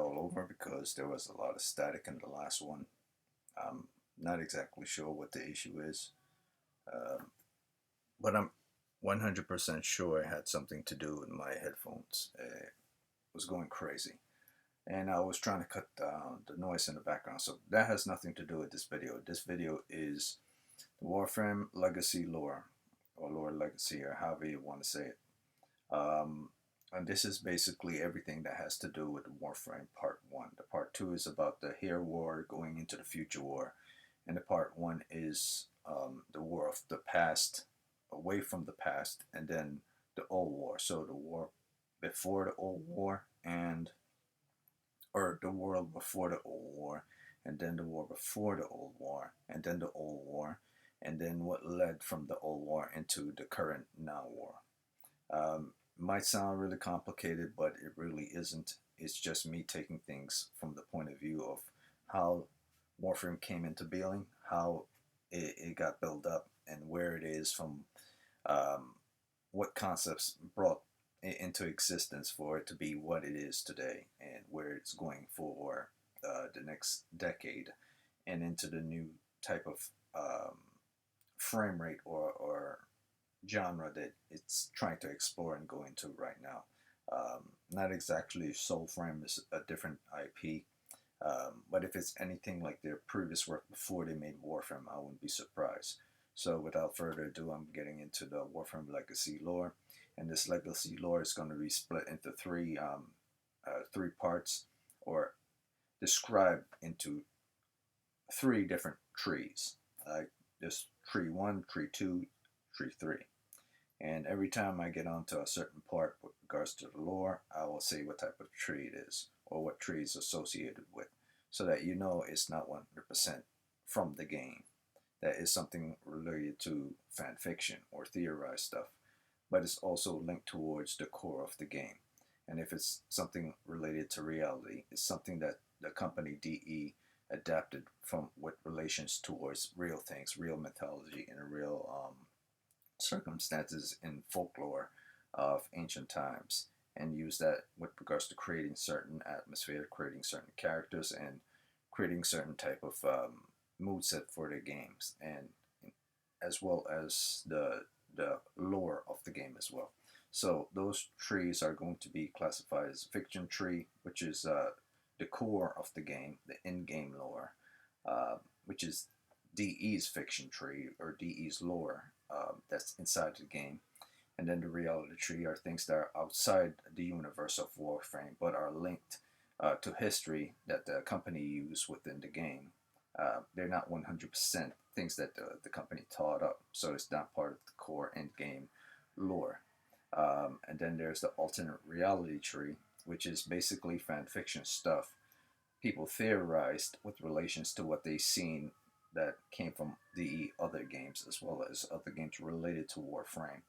all over because there was a lot of static in the last one. I'm not exactly sure what the issue is, um, but I'm 100% sure it had something to do with my headphones. It was going crazy. And I was trying to cut down the noise in the background. So that has nothing to do with this video. This video is the Warframe Legacy Lore, or Lore Legacy, or however you want to say it. And this is basically everything that has to do with Warframe Part 1. The Part 2 is about the here war going into the future war. And the Part 1 is the war of the past, away from the past, and then the old war. So the war before the old war, or the world before the old war, and then the war before the old war, and then the old war, and then what led from the old war into the current now war. Might sound really complicated, but it really isn't. It's just me taking things from the point of view of how Warframe came into being, how it got built up, and where it is from, what concepts brought into existence for it to be what it is today, and where it's going for the next decade, and into the new type of frame rate or genre that it's trying to explore and go into right now. Not exactly Soulframe is a different IP, but if it's anything like their previous work before they made Warframe, I wouldn't be surprised. So without further ado, I'm getting into the Warframe Legacy Lore, and this Legacy Lore is going to be split into three parts, or described into three different trees. There's tree 1, tree 2, tree 3. And every time I get onto a certain part with regards to the lore, I will say what type of tree it is, or what tree is associated with, so that you know it's not 100% from the game. That is something related to fan fiction or theorized stuff, but it's also linked towards the core of the game. And if it's something related to reality, it's something that the company DE adapted from with relations towards real things, real mythology, and real circumstances in folklore of ancient times, and use that with regards to creating certain atmosphere, creating certain characters, and creating certain type of mood set for the games, and as well as the lore of the game as well. So those trees are going to be classified as fiction tree, which is the core of the game, the in-game lore, which is DE's fiction tree, or DE's lore, that's inside the game. And then the reality tree are things that are outside the universe of Warframe, but are linked to history that the company used within the game. They're not 100% things that the company taught up, so it's not part of the core end-game lore. And then there's the alternate reality tree, which is basically fan fiction stuff people theorized with relations to what they've seen that came from the other games, as well as other games related to Warframe,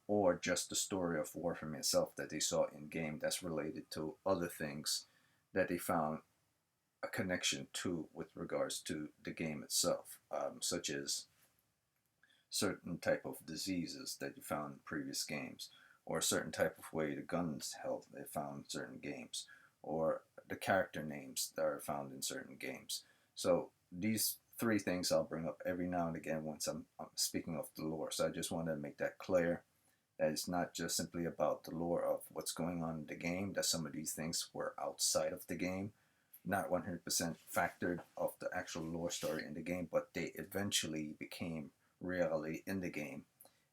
or just the story of Warframe itself that they saw in game that's related to other things that they found a connection to with regards to the game itself, such as certain type of diseases that you found in previous games, or a certain type of way the guns held they found in certain games, or the character names that are found in certain games. So these three things I'll bring up every now and again once I'm speaking of the lore. So I just want to make that clear, that it's not just simply about the lore of what's going on in the game, that some of these things were outside of the game, not 100% factored of the actual lore story in the game, but they eventually became reality in the game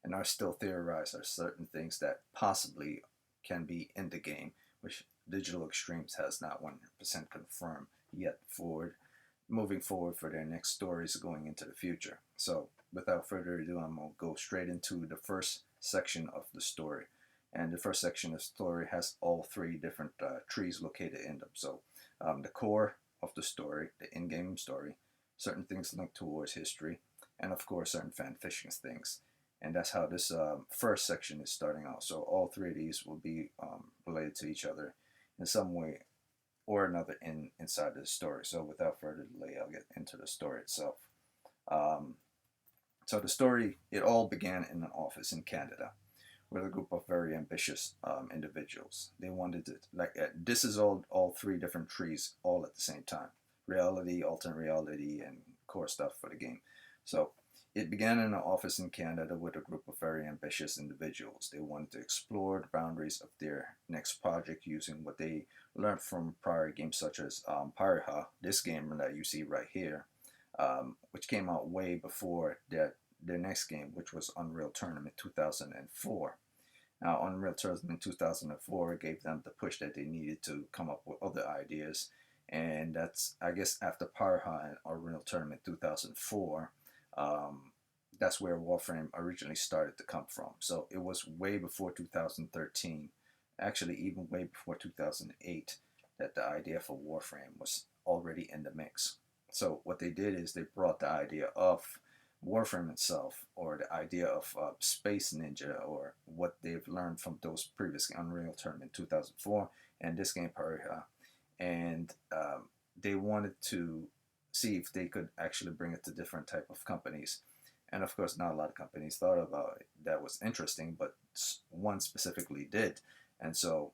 and are still theorized as certain things that possibly can be in the game, which Digital Extremes has not 100% confirmed yet moving forward for their next stories going into the future. So without further ado, I'm going to go straight into the first section of the story. And the first section of the story has all three different trees located in them. So the core of the story, the in-game story, certain things linked towards history, and of course certain fan fiction things. And that's how this first section is starting out. So all three of these will be related to each other in some way or another inside the story. So without further delay, I'll get into the story itself. So the story, it all began in an office in Canada, with a group of very ambitious individuals. They wanted to, like, this is all three different trees all at the same time: reality, alternate reality, and core stuff for the game. So it began in an office in Canada with a group of very ambitious individuals. They wanted to explore the boundaries of their next project using what they learned from prior games such as Pyreha, this game that you see right here, which came out way before their next game, which was Unreal Tournament 2004. Now, Unreal Tournament 2004 gave them the push that they needed to come up with other ideas, and that's, I guess, after Pyreha and Unreal Tournament 2004, that's where Warframe originally started to come from. So it was way before 2013, actually even way before 2008, that the idea for Warframe was already in the mix. So what they did is they brought the idea of Warframe itself, or the idea of Space Ninja, or what they've learned from those previous Unreal Tournament 2004 and this game Pyreha, and they wanted to see if they could actually bring it to different type of companies. And of course, not a lot of companies thought about it that was interesting, but one specifically did. And so,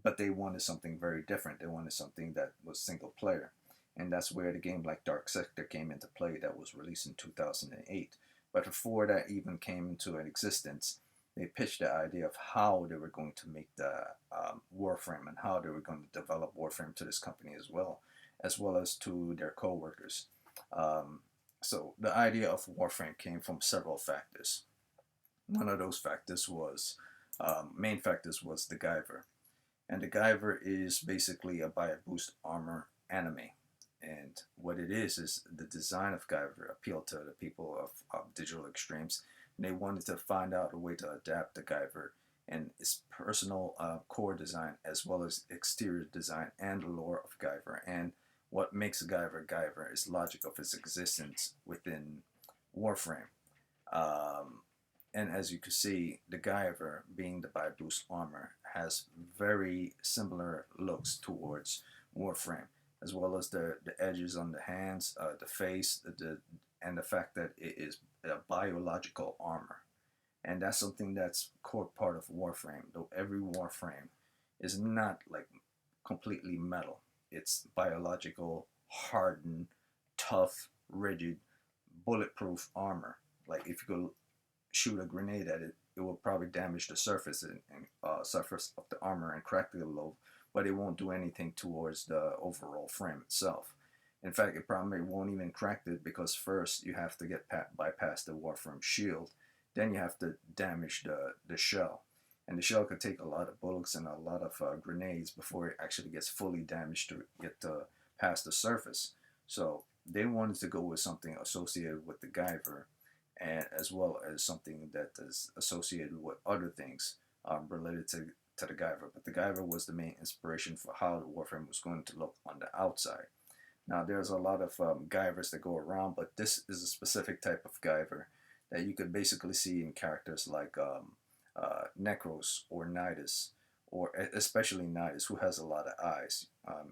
but they wanted something very different. They wanted something that was single player. And that's where the game like Darksector came into play, that was released in 2008. But before that even came into existence, they pitched the idea of how they were going to make the Warframe, and how they were going to develop Warframe to this company as well as to their co-workers. So the idea of Warframe came from several factors. One of those factors was, main factors was the Guyver. And the Guyver is basically a buy-a-boost armor anime. And what it is the design of Guyver appealed to the people of digital extremes. And they wanted to find out a way to adapt the Guyver and its personal core design, as well as exterior design and the lore of Guyver. And what makes Guyver Guyver is logic of its existence within Warframe. And as you can see, the Guyver, being the buy-boost armor, has very similar looks towards Warframe, as well as the edges on the hands, the face, and the fact that it is a biological armor. And that's something that's core part of Warframe, though every Warframe is not like completely metal. It's biological, hardened, tough, rigid, bulletproof armor. Like if you go shoot a grenade at it, it will probably damage the surface and surface of the armor and crack it a little, but it won't do anything towards the overall frame itself. In fact, it probably won't even crack it, because first you have to bypass the Warframe shield, then you have to damage the shell. And the shell could take a lot of bullets and a lot of grenades before it actually gets fully damaged to get past the surface. So they wanted to go with something associated with the Guyver, and as well as something that is associated with other things related to the Guyver. But the Guyver was the main inspiration for how the Warframe was going to look on the outside. Now, there's a lot of Guyvers that go around, but this is a specific type of Guyver that you could basically see in characters like Necros or Nidus, or especially Nidus, who has a lot of eyes.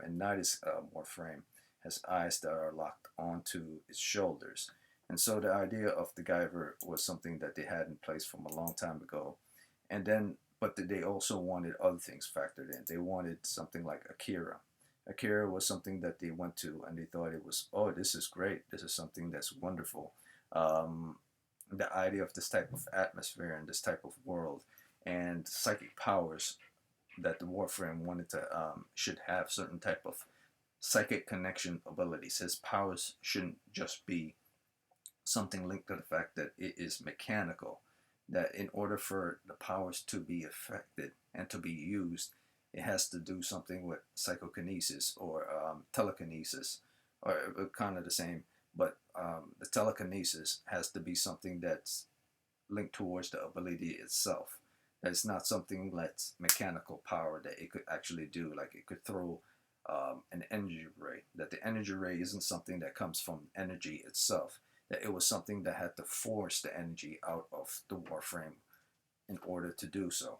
And Nidus Warframe has eyes that are locked onto its shoulders. And so the idea of the Guyver was something that they had in place from a long time ago. And then, but they also wanted other things factored in. They wanted something like Akira. Akira was something that they went to and they thought it was, oh, this is great. This is something that's wonderful. The idea of this type of atmosphere and this type of world and psychic powers that the Warframe wanted to should have certain type of psychic connection abilities. His powers shouldn't just be something linked to the fact that it is mechanical, that in order for the powers to be affected and to be used, it has to do something with psychokinesis or telekinesis, or kind of the same, but the telekinesis has to be something that's linked towards the ability itself. That it's not something that's mechanical power that it could actually do, like it could throw an energy ray, that the energy ray isn't something that comes from energy itself, that it was something that had to force the energy out of the Warframe in order to do so.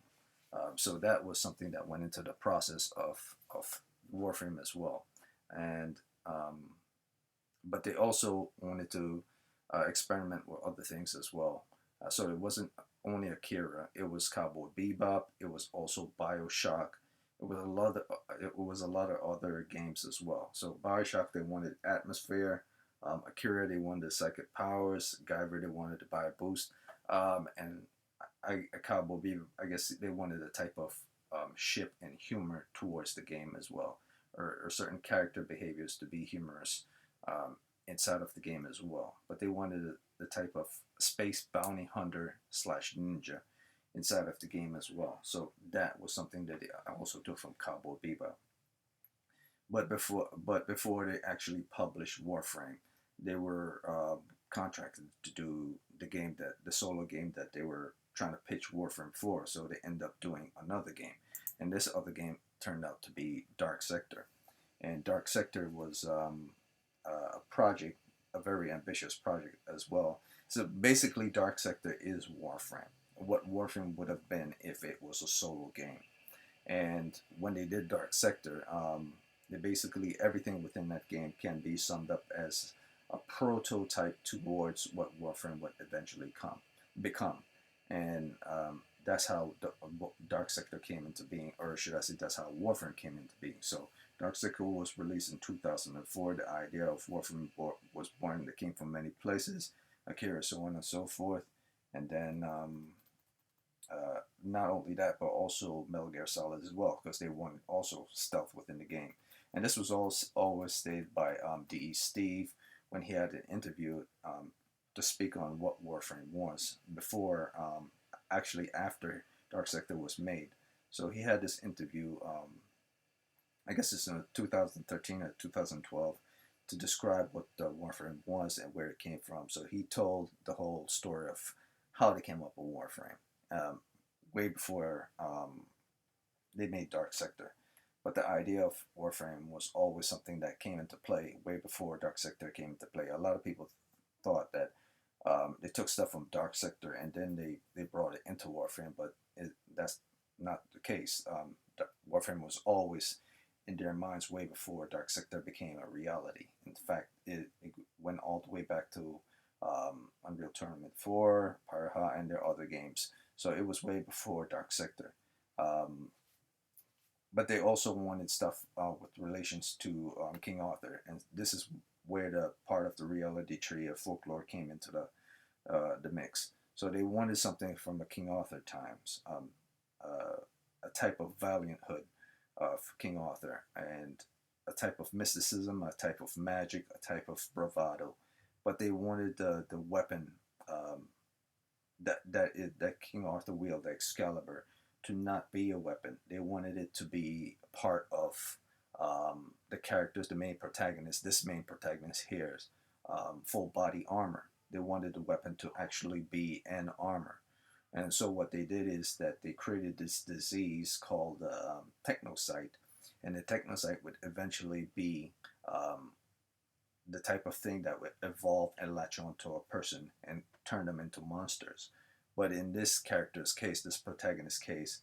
So that was something that went into the process of Warframe as well. And but they also wanted to experiment with other things as well. So it wasn't only Akira. It was Cowboy Bebop. It was also Bioshock. It was a lot of other games as well. So Bioshock, they wanted atmosphere. Akira, they wanted psychic powers. Guyver, they wanted to buy a boost. And Cowboy Bebop, I guess they wanted a type of ship and humor towards the game as well, or certain character behaviors to be humorous inside of the game as well. But they wanted the type of space bounty hunter slash ninja inside of the game as well. So that was something that I also took from Cowboy Bebop. But before they actually published Warframe, they were contracted to do the solo game that they were trying to pitch Warframe for. So they end up doing another game, and this other game turned out to be Darksector. And Darksector was a project, a very ambitious project as well. So basically, Darksector is Warframe. What Warframe would have been if it was a solo game. And when they did Darksector, they basically everything within that game can be summed up as a prototype towards what Warframe would eventually become. And that's how Darksector came into being, or should I say, that's how Warframe came into being. So Darksector was released in 2004. The idea of Warframe was born. That came from many places, Akira, so on and so forth. And then not only that, but also Metal Gear Solid as well, because they wanted also stealth within the game. And this was always stated by D.E. Steve when he had an interview to speak on what Warframe was before, actually after Darksector was made. So he had this interview, I guess it's in 2013 or 2012, to describe what the Warframe was and where it came from. So he told the whole story of how they came up with Warframe, way before they made Darksector. But the idea of Warframe was always something that came into play way before Darksector came into play. A lot of people thought that they took stuff from Darksector and then they brought it into Warframe, but that's not the case. Warframe was always in their minds way before Darksector became a reality. In fact, it went all the way back to Unreal Tournament 4, Pyraha, and their other games. So it was way before Darksector. But they also wanted stuff with relations to King Arthur, and this is where the part of the reality tree of folklore came into the mix. So they wanted something from the King Arthur times, a type of valianthood of King Arthur, and a type of mysticism, a type of magic, a type of bravado. But they wanted the weapon that King Arthur wielded, the Excalibur, to not be a weapon. They wanted it to be part of the characters, the main protagonist. This main protagonist here's full body armor. They wanted the weapon to actually be an armor. And so what they did is that they created this disease called technocyte, and the technocyte would eventually be the type of thing that would evolve and latch onto a person and turn them into monsters. But in this character's case, this protagonist's case,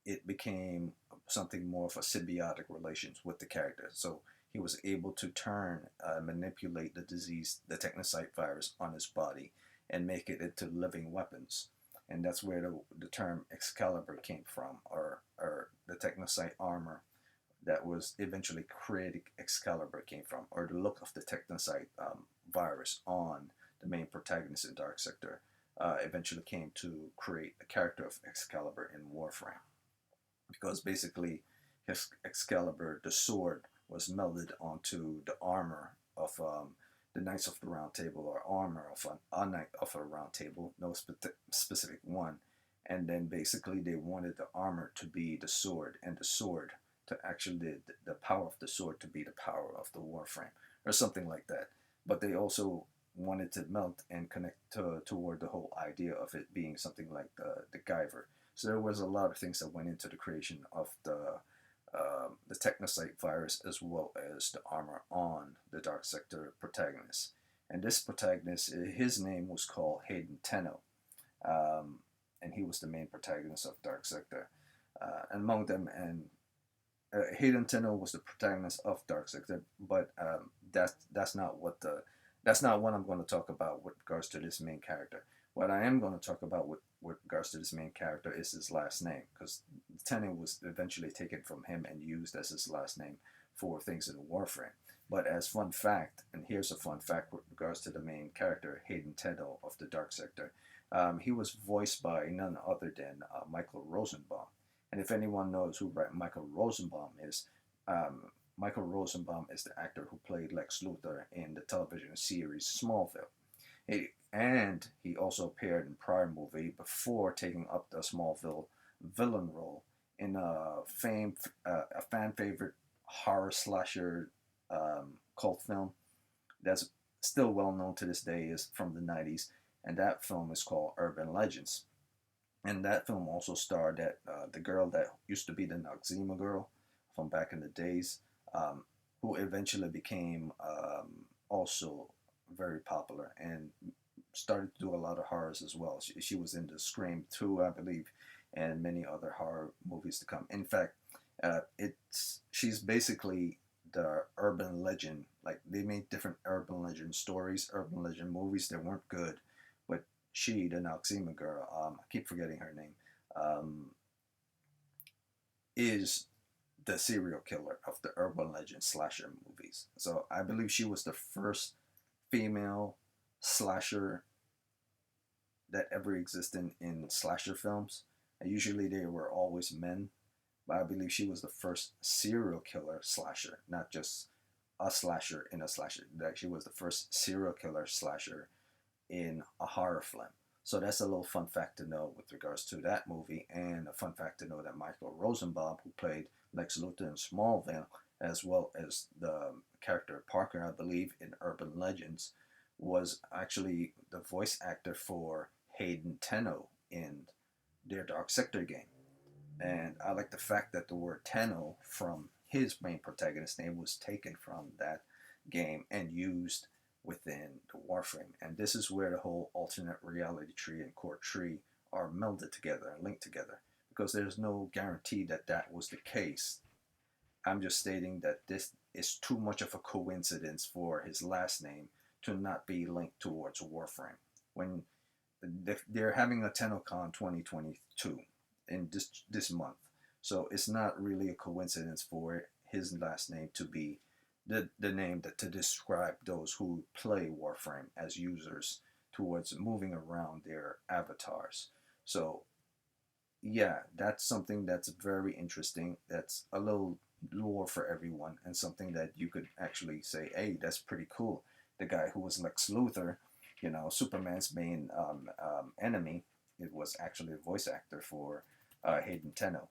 it became something more of a symbiotic relations with the character. So he was able to manipulate the disease, the technocyte virus on his body, and make it into living weapons. And that's where the term Excalibur came from, or the technocyte armor that was eventually created Excalibur came from, or the look of the technocyte virus on the main protagonist in Darksector eventually came to create a character of Excalibur in Warframe. Because basically, his Excalibur, the sword, was melded onto the armor of the Knights of the Round Table, or armor of a Knight of a Round Table, no specific one. And then basically they wanted the armor to be the sword, and the sword to actually the power of the sword to be the power of the Warframe, or something like that. But they also wanted to melt and connect toward the whole idea of it being something like the Guyver. So there was a lot of things that went into the creation of the technocyte virus, as well as the armor on the Darksector protagonist. And this protagonist, his name was called Hayden Tenno, and he was the main protagonist of Darksector. Among them, and Hayden Tenno was the protagonist of Darksector, but that's not what I'm going to talk about with regards to this main character. What I am going to talk about with regards to this main character is his last name, because Tenno was eventually taken from him and used as his last name for things in Warframe. But as fun fact, and here's a fun fact with regards to the main character, Hayden Tenno of the Darksector, he was voiced by none other than Michael Rosenbaum. And if anyone knows who Michael Rosenbaum is, um, Michael Rosenbaum is the actor who played Lex Luther in the television series Smallville. And he also appeared in prior movie before taking up the Smallville villain role in a fan favorite horror slasher cult film that's still well known to this day, is from the 90s, and that film is called Urban Legends. And that film also starred the girl that used to be the Noxzema girl from back in the days, who eventually became also very popular and started to do a lot of horrors as well. She was in the Scream 2, I believe, and many other horror movies to come. In fact, she's basically the urban legend. Like, they made different urban legend stories, urban legend movies that weren't good, but she, the Noxzema girl, I keep forgetting her name, um, is the serial killer of the urban legend slasher movies. So I believe she was the first female slasher that ever existed in slasher films. And usually they were always men, but I believe she was the first serial killer slasher, not just a slasher in a slasher. That she was the first serial killer slasher in a horror film. So that's a little fun fact to know with regards to that movie, and a fun fact to know that Michael Rosenbaum, who played Lex Luthor in Smallville, as well as the character Parker, I believe, in Urban Legends, was actually the voice actor for Hayden Tenno in their Darksector game. And I like the fact that the word Tenno from his main protagonist name was taken from that game and used within the Warframe. And this is where the whole alternate reality tree and core tree are melded together and linked together, because there's no guarantee that that was the case. I'm just stating that this is too much of a coincidence for his last name to not be linked towards Warframe. When they're having a TennoCon 2022 in this month, so it's not really a coincidence for his last name to be the name that to describe those who play Warframe as users towards moving around their avatars. So yeah, that's something that's very interesting. That's a little lore for everyone, and something that you could actually say, hey, that's pretty cool. The guy who was Lex Luthor, Superman's main enemy, it was actually a voice actor for Hayden Tenno.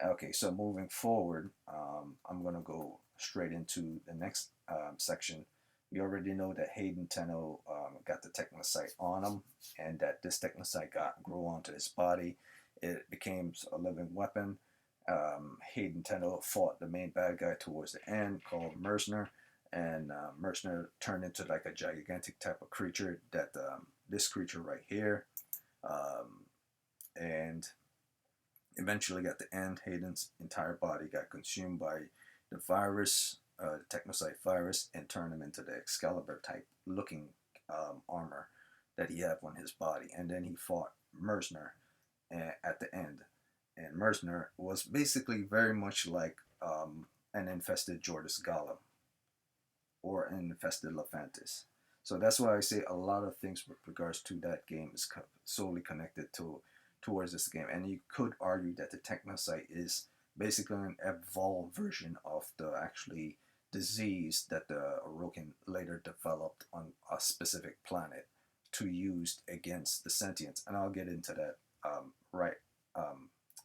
Okay, so moving forward, I'm going to go straight into the next section. We already know that Hayden Tenno got the technocyte on him, and that this technocyte grew onto his body. It became a living weapon. Hayden Tenno fought the main bad guy towards the end, called Mercener, and Mercener turned into like a gigantic type of creature, that this creature right here, and eventually at the end, Hayden's entire body got consumed by the virus, the technocyte virus, and turned him into the Excalibur type looking armor that he had on his body. And then he fought Mercener at the end. And Mercener was basically very much like an infested Jordis Golem or an infested Avantis. So that's why I say a lot of things with regards to that game is solely connected towards this game. And you could argue that the Technocyte is basically an evolved version of the actually disease that the Orokin later developed on a specific planet to use against the Sentients. And I'll get into that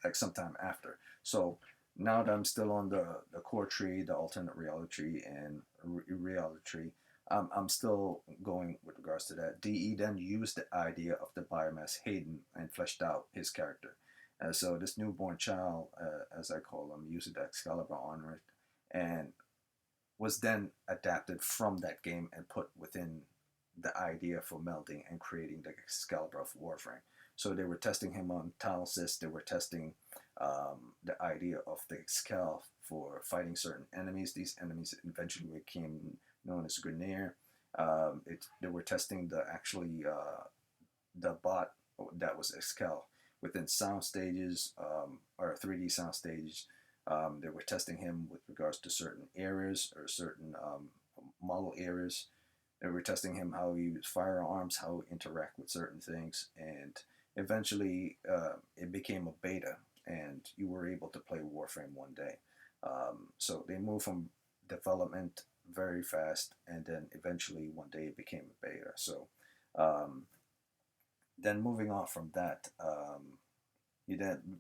like sometime after. So now that I'm still on the core tree, the alternate reality tree, and reality tree, I'm still going with regards to that. DE then used the idea of the biomass Hayden and fleshed out his character. So this newborn child, as I call him, used the Excalibur on it, and was then adapted from that game and put within the idea for melding and creating the Excalibur of Warframe. So they were testing him on Talsys. They were testing the idea of the Excal for fighting certain enemies. These enemies eventually became known as Grineer. They were testing the bot that was Excal within sound stages, or 3D sound stages. They were testing him with regards to certain areas or certain model areas. They were testing him how he used firearms, how he interact with certain things, and eventually it became a beta, and you were able to play Warframe one day. So they moved from development very fast, and then eventually one day it became a beta. So um, then moving on from that,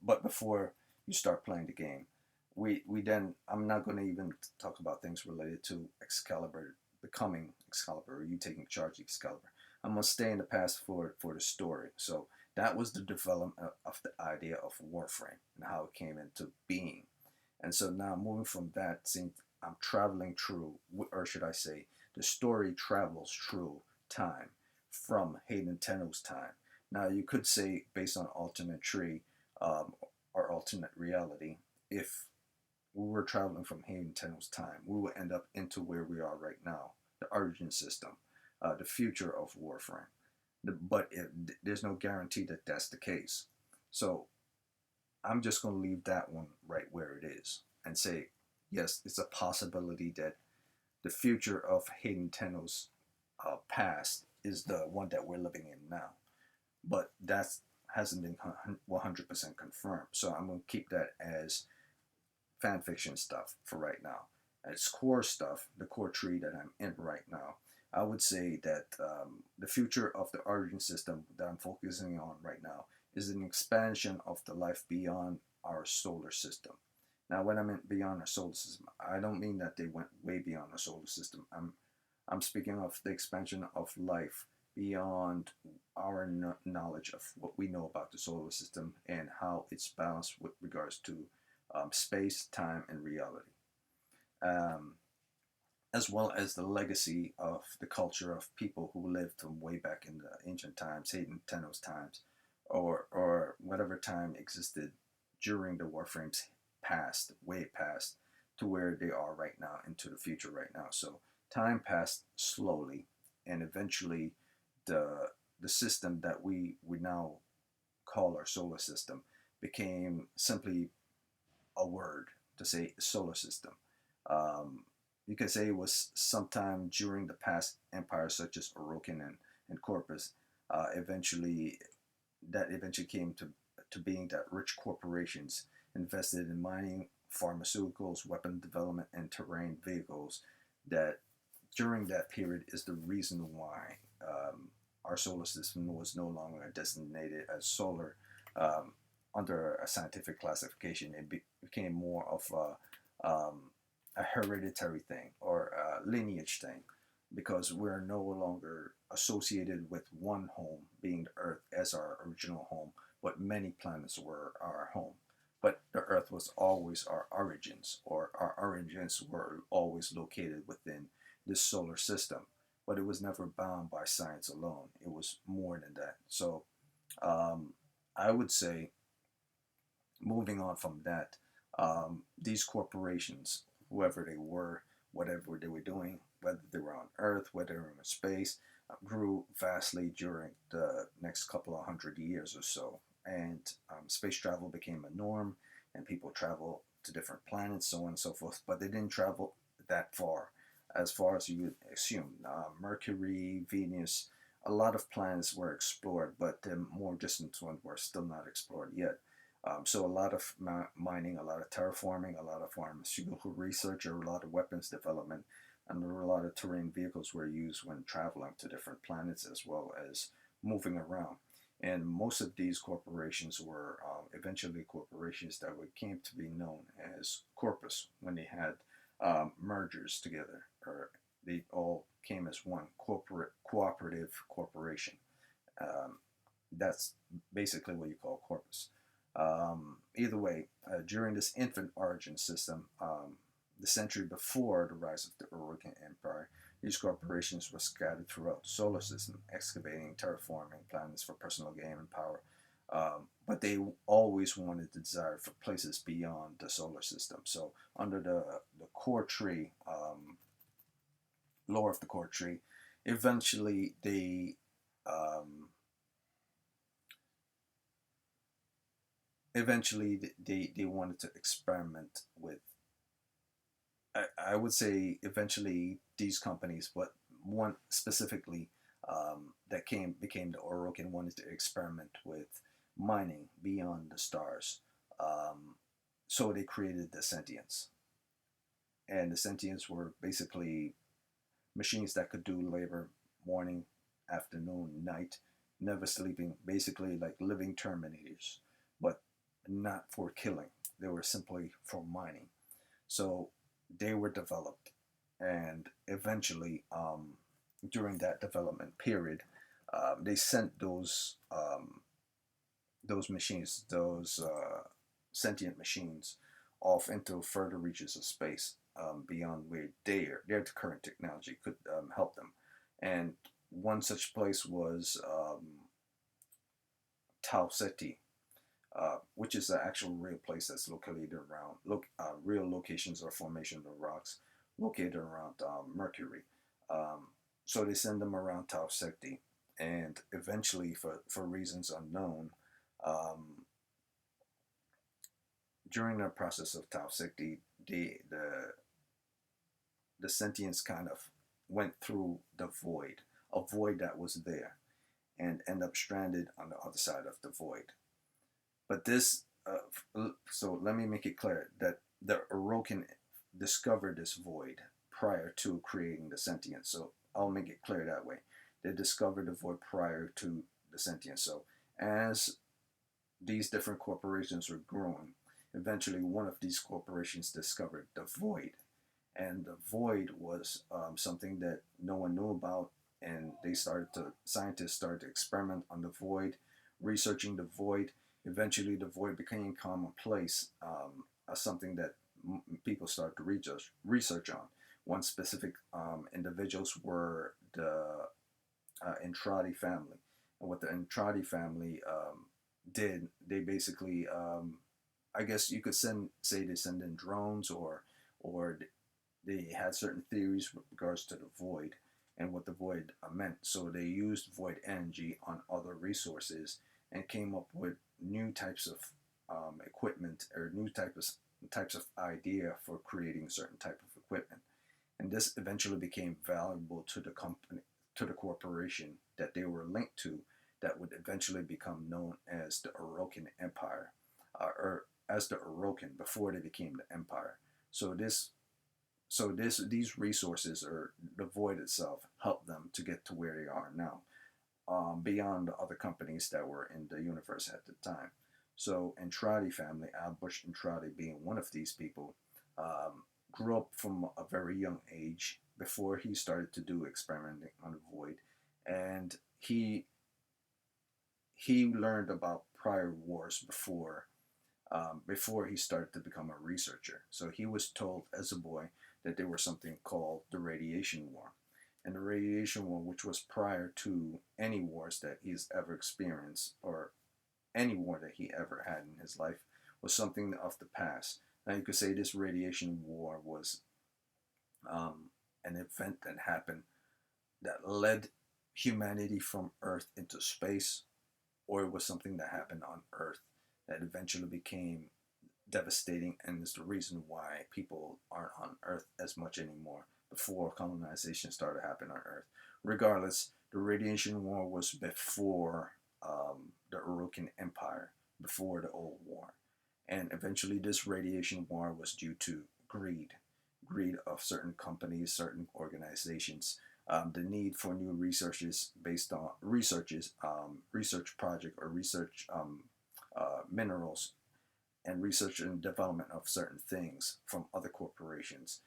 but before you start playing the game, we then, I'm not going to even talk about things related to Excalibur becoming Excalibur, or you taking charge of Excalibur. I'm gonna stay in the past for the story. So that was the development of the idea of Warframe and how it came into being. And so now moving from that, since I'm traveling through, or should I say, the story travels through time from Hayden Tenno's time. Now you could say, based on alternate tree, or alternate reality, if we were traveling from Hayden Tenno's time, we would end up into where we are right now, the origin system, the future of Warframe. But there's no guarantee that that's the case. So I'm just going to leave that one right where it is and say, yes, it's a possibility that the future of Hayden Tenno's past is the one that we're living in now. But that hasn't been 100% confirmed. So I'm going to keep that as fan fiction stuff for right now. As core stuff, the core tree that I'm in right now, I would say that the future of the origin system that I'm focusing on right now is an expansion of the life beyond our solar system. Now, when I meant beyond our solar system, I don't mean that they went way beyond our solar system. I'm speaking of the expansion of life beyond our knowledge of what we know about the solar system and how it's balanced with regards to space, time, and reality. Um, as well as the legacy of the culture of people who lived from way back in the ancient times, Hayden Tenno's times, or whatever time existed during the Warframe's past, way past, to where they are right now, into the future right now. So time passed slowly, and eventually the system that we now call our solar system became simply a word to say solar system. Um, you could say it was sometime during the past empires such as Orokin and Corpus. Eventually, that eventually came to being that rich corporations invested in mining, pharmaceuticals, weapon development, and terrain vehicles. That during that period is the reason why our solar system was no longer designated as solar um, under a scientific classification. It became more of a hereditary thing or a lineage thing, because we're no longer associated with one home, being the Earth, as our original home, but many planets were our home. But the Earth was always our origins, or our origins were always located within this solar system. But it was never bound by science alone. It was more than that. So um, I would say, moving on from that, these corporations, whoever they were, whatever they were doing, whether they were on Earth, whether they were in space, grew vastly during the next couple of hundred years or so. And space travel became a norm, and people travel to different planets, so on and so forth. But they didn't travel that far as you would assume. Mercury, Venus, a lot of planets were explored, but the more distant ones were still not explored yet. So a lot of mining, a lot of terraforming, a lot of pharmaceutical research, or a lot of weapons development, and there were a lot of terrain vehicles were used when traveling to different planets as well as moving around. And most of these corporations were eventually corporations that came to be known as corpus when they had mergers together, or they all came as one corporate cooperative corporation. Um, that's basically what you call corpus. Either way, during this infant origin system, the century before the rise of the Orokin Empire, these corporations were scattered throughout the solar system, excavating, terraforming planets for personal gain and power. But they always wanted the desire for places beyond the solar system. So, under the core tree, lore of the core tree, eventually they um, eventually they wanted to experiment with. I would say eventually these companies, but one specifically that came became the Orokin wanted to experiment with mining beyond the stars. So they created the Sentients, and the Sentients were basically machines that could do labor morning, afternoon, night, never sleeping, basically like living Terminators, but not for killing. They were simply for mining. So they were developed, and eventually, during that development period, they sent those machines, those sentient machines, off into further reaches of space, beyond where their current technology could help them. And one such place was Tau Ceti, which is an actual real place that's located around real locations or formation of rocks located around Mercury. So they send them around Tau Ceti, and eventually, for reasons unknown, um, during the process of Tau Ceti, the sentience kind of went through the void, a void that was there, and end up stranded on the other side of the void. But this, so let me make it clear that the Orokin discovered this void prior to creating the sentience. So I'll make it clear that way. They discovered the void prior to the sentience. So as these different corporations were growing, eventually one of these corporations discovered the void, and the void was something that no one knew about, and scientists started to experiment on the void, researching the void. Eventually the void became commonplace, as something that people started to research on. One specific individuals were the Entrada family, and what the Entrada family did, they basically, I guess you could say they send in drones, or they had certain theories with regards to the void and what the void meant. So they used void energy on other resources and came up with new types of equipment, or new types of idea for creating certain type of equipment. And this eventually became valuable to the company, to the corporation that they were linked to, that would eventually become known as the Orokin Empire, or as the Orokin before they became the Empire. So these resources, or the void itself, helped them to get to where they are now, beyond the other companies that were in the universe at the time. So Entrada family, Albus Entrada being one of these people, grew up from a very young age before he started to do experimenting on the void, and he learned about prior wars before he started to become a researcher. So he was told as a boy that there was something called the Radiation War. And the Radiation War, which was prior to any wars that he's ever experienced, or any war that he ever had in his life, was something of the past. Now you could say this Radiation War was an event that happened that led humanity from Earth into space, or it was something that happened on Earth that eventually became devastating, and is the reason why people aren't on Earth as much anymore before colonization started happening on Earth. Regardless, the Radiation War was before the Orokin Empire, before the Old War. And eventually this Radiation War was due to greed of certain companies, certain organizations, the need for new researches based on research project, or research minerals, and research and development of certain things from other corporations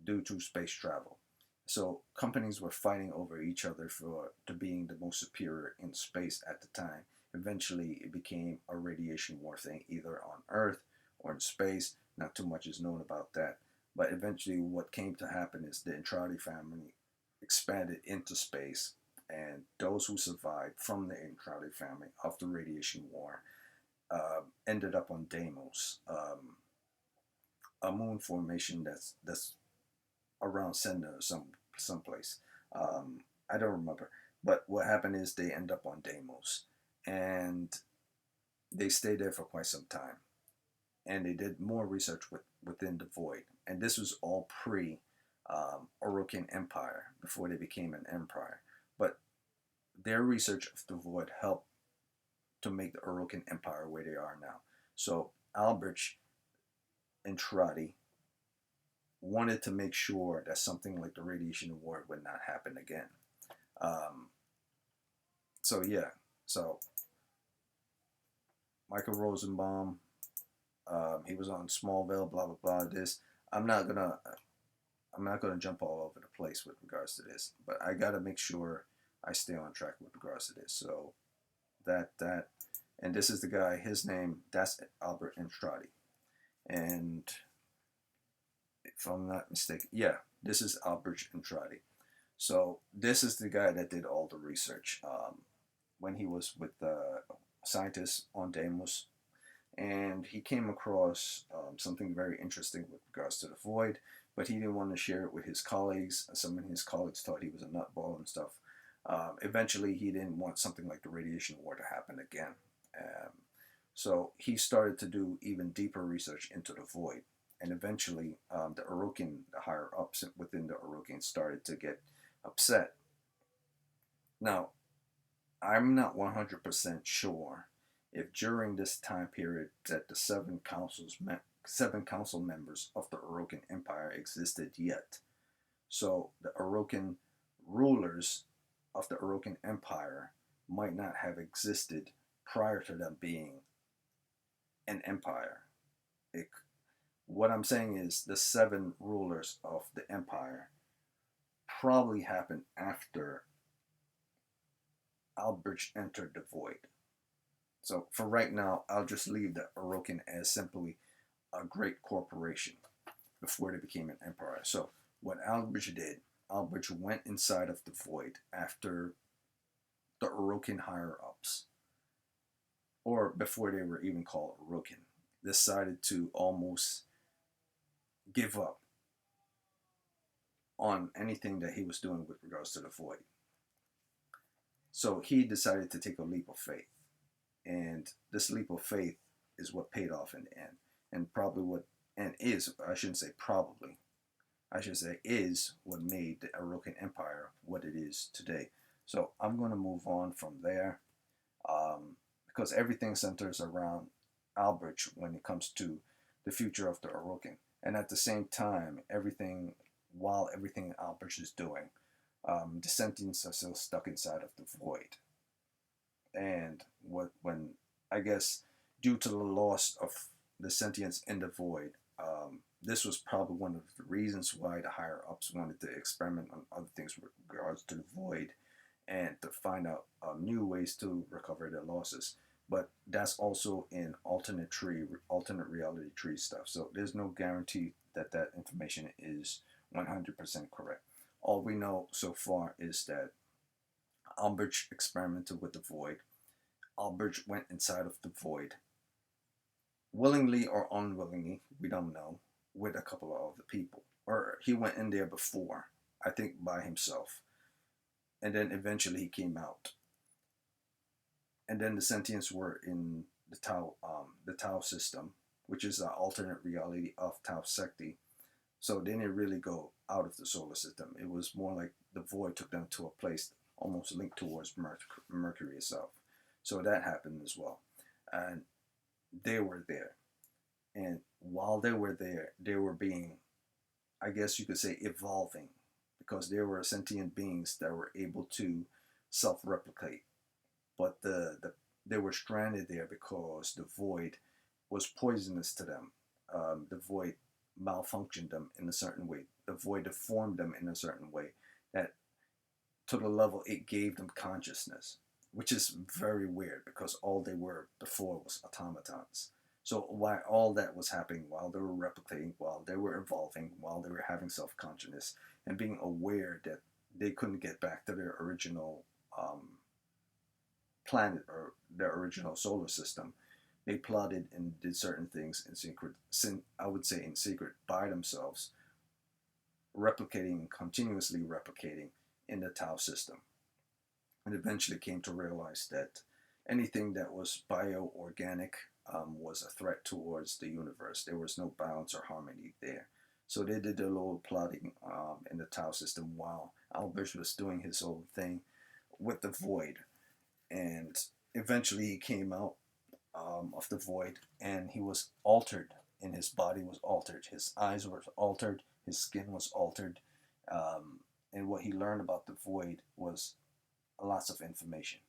due to space travel. So companies were fighting over each other for to being the most superior in space at the time. Eventually, it became a radiation war thing, either on Earth or in space. Not too much is known about that. But eventually, what came to happen is the Entrada family expanded into space, and those who survived from the Entrada family of the radiation war ended up on Deimos, a moon formation that's around Senda or someplace. I don't remember. But what happened is they end up on Deimos, and they stayed there for quite some time, and they did more research within the Void. And this was all pre Orokin Empire, before they became an empire. But their research of the Void helped to make the Orokin Empire where they are now. So Albrecht and Tradi wanted to make sure that something like the Radiation War would not happen again. Um, so yeah, so Michael Rosenbaum, he was on Smallville, blah blah blah. This I'm not gonna I'm not gonna jump all over the place with regards to this, but I gotta make sure I stay on track with regards to this. So that and this is the guy. His name, that's Albert Entrada, and if I'm not mistaken, yeah, this is Albert Entrada. So this is the guy that did all the research when he was with the scientists on Deimos, and he came across something very interesting with regards to the Void, but he didn't want to share it with his colleagues. Some of his colleagues thought he was a nutball and stuff. Eventually, he didn't want something like the Radiation War to happen again. Um, so he started to do even deeper research into the Void, and eventually, the Orokin, the higher ups within the Orokin, started to get upset. Now, I'm not 100% sure if during this time period that the seven council members of the Orokin Empire existed yet. So the Orokin rulers of the Orokin Empire might not have existed prior to them being an empire. It, what I'm saying is the seven rulers of the empire probably happened after Albrecht entered the Void. So for right now, I'll just leave the Orokin as simply a great corporation before they became an empire. So what Albrecht did, Albrecht went inside of the Void after the Orokin higher ups, or before they were even called Orokin, decided to almost give up on anything that he was doing with regards to the Void. So he decided to take a leap of faith. And this leap of faith is what paid off in the end. And probably what, and is, I shouldn't say probably, I should say is what made the Orokin Empire what it is today. So I'm going to move on from there because everything centers around Albrecht when it comes to the future of the Orokin. And at the same time, while everything Albrecht is doing, the Sentients are still stuck inside of the Void. And when I guess due to the loss of the Sentients in the Void, this was probably one of the reasons why the higher ups wanted to experiment on other things with regards to the Void and to find out new ways to recover their losses. But that's also in alternate reality tree stuff. So there's no guarantee that that information is 100% correct. All we know so far is that Albrecht experimented with the Void. Albrecht went inside of the Void, willingly or unwillingly, we don't know, with a couple of other people. Or he went in there before, I think by himself. And then eventually he came out. And then the Sentients were in the Tau system, which is an alternate reality of Tau Secti. So they didn't really go out of the solar system. It was more like the Void took them to a place almost linked towards Mercury itself. So that happened as well. And they were there. And while they were there, they were being, I guess you could say, evolving, because there were sentient beings that were able to self-replicate. But they were stranded there because the Void was poisonous to them. The Void malfunctioned them in a certain way. The Void deformed them in a certain way that to the level it gave them consciousness, which is very weird because all they were before was automatons. So while all that was happening, while they were replicating, while they were evolving, while they were having self-consciousness and being aware that they couldn't get back to their original planet or their original solar system, they plotted and did certain things in secret, I would say in secret, by themselves, replicating, continuously replicating in the Tau system. And eventually came to realize that anything that was bioorganic was a threat towards the universe. There was no balance or harmony there. So they did a little plotting in the Tau system while Albert was doing his own thing with the Void. And eventually he came out of the Void, and he was altered, and his body was altered. His eyes were altered, his skin was altered. And what he learned about the Void was lots of information.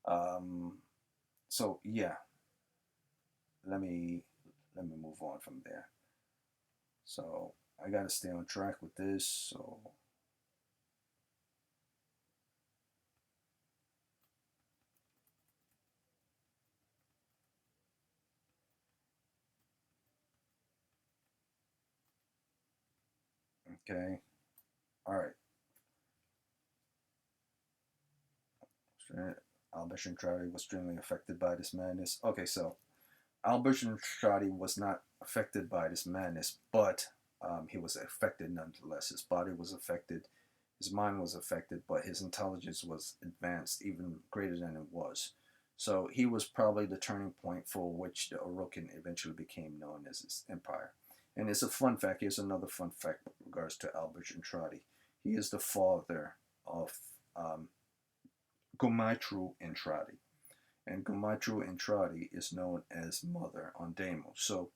Um, so yeah, let me move on from there. So I gotta stay on track with this. So okay, all right. Albert Entrada was extremely affected by this madness. Okay, so Albert Entrada was not affected by this madness, but he was affected nonetheless. His body was affected, his mind was affected, but his intelligence was advanced, even greater than it was. So he was probably the turning point for which the Orokin eventually became known as his empire. And it's a fun fact. Here's another fun fact with regards to Albert Entrada. He is the father of um, Gumaitru Entrada. And Gumaitru Entrada is known as Mother on Deimos. So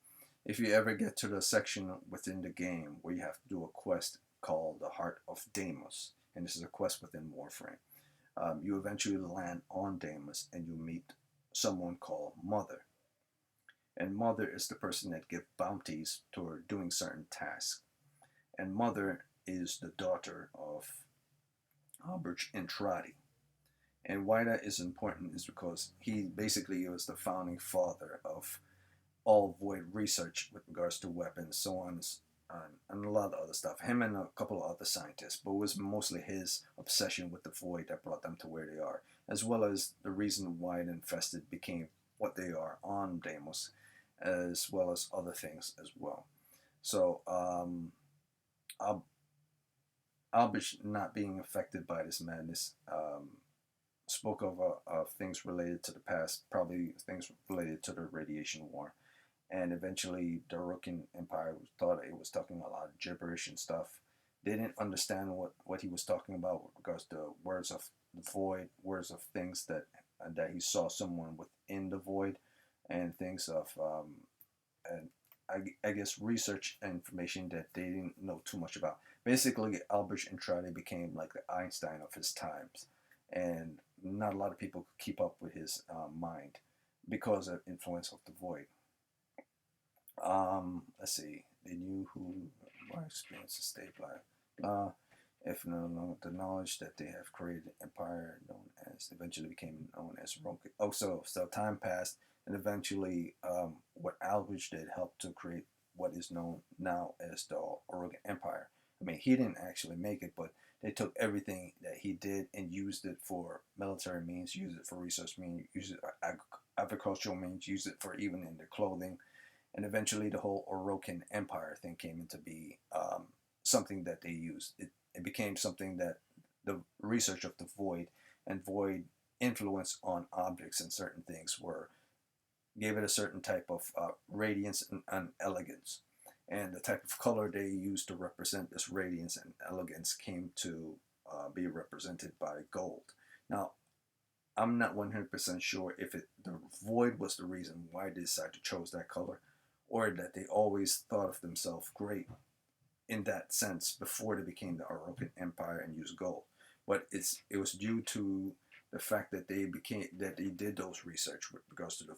if you ever get to the section within the game where you have to do a quest called the Heart of Deimos, and this is a quest within Warframe, you eventually land on Deimos and you meet someone called Mother. And Mother is the person that gives bounties toward doing certain tasks. And Mother is the daughter of Albert Entrada. And why that is important is because he basically was the founding father of all Void research with regards to weapons, so on, and a lot of other stuff. Him and a couple of other scientists, but it was mostly his obsession with the Void that brought them to where they are, as well as the reason why the Infested became what they are on Deimos, as well as other things as well. So, Albert not being affected by this madness spoke of things related to the past, probably things related to the Radiation War. And eventually, the Orokin Empire thought it was talking a lot of gibberish and stuff. They didn't understand what he was talking about with regards to words of the void, words of things that he saw someone within the void, and things of and I guess research information that they didn't know too much about. Basically, Albert Entrada became like the Einstein of his times, and not a lot of people could keep up with his mind because of influence of the void. Let's see. They knew who my experiences stay black. If no, the knowledge that they have created an empire known as eventually became known as Roken. Oh, so time passed, and eventually, what Aldrich did helped to create what is known now as the Orokin Empire. I mean, he didn't actually make it, but they took everything that he did and used it for military means, used it for research means, used it for agricultural means, used it for even in their clothing, and eventually the whole Orokin Empire thing came into be something that they used. It became something that the research of the void and void influence on objects and certain things were gave it a certain type of radiance and elegance. And the type of color they used to represent this radiance and elegance came to be represented by gold. Now, I'm not 100% sure if the void was the reason why they decided to choose that color, or that they always thought of themselves great in that sense before they became the Orokin Empire and used gold. But it was due to the fact that they did those research with regards to the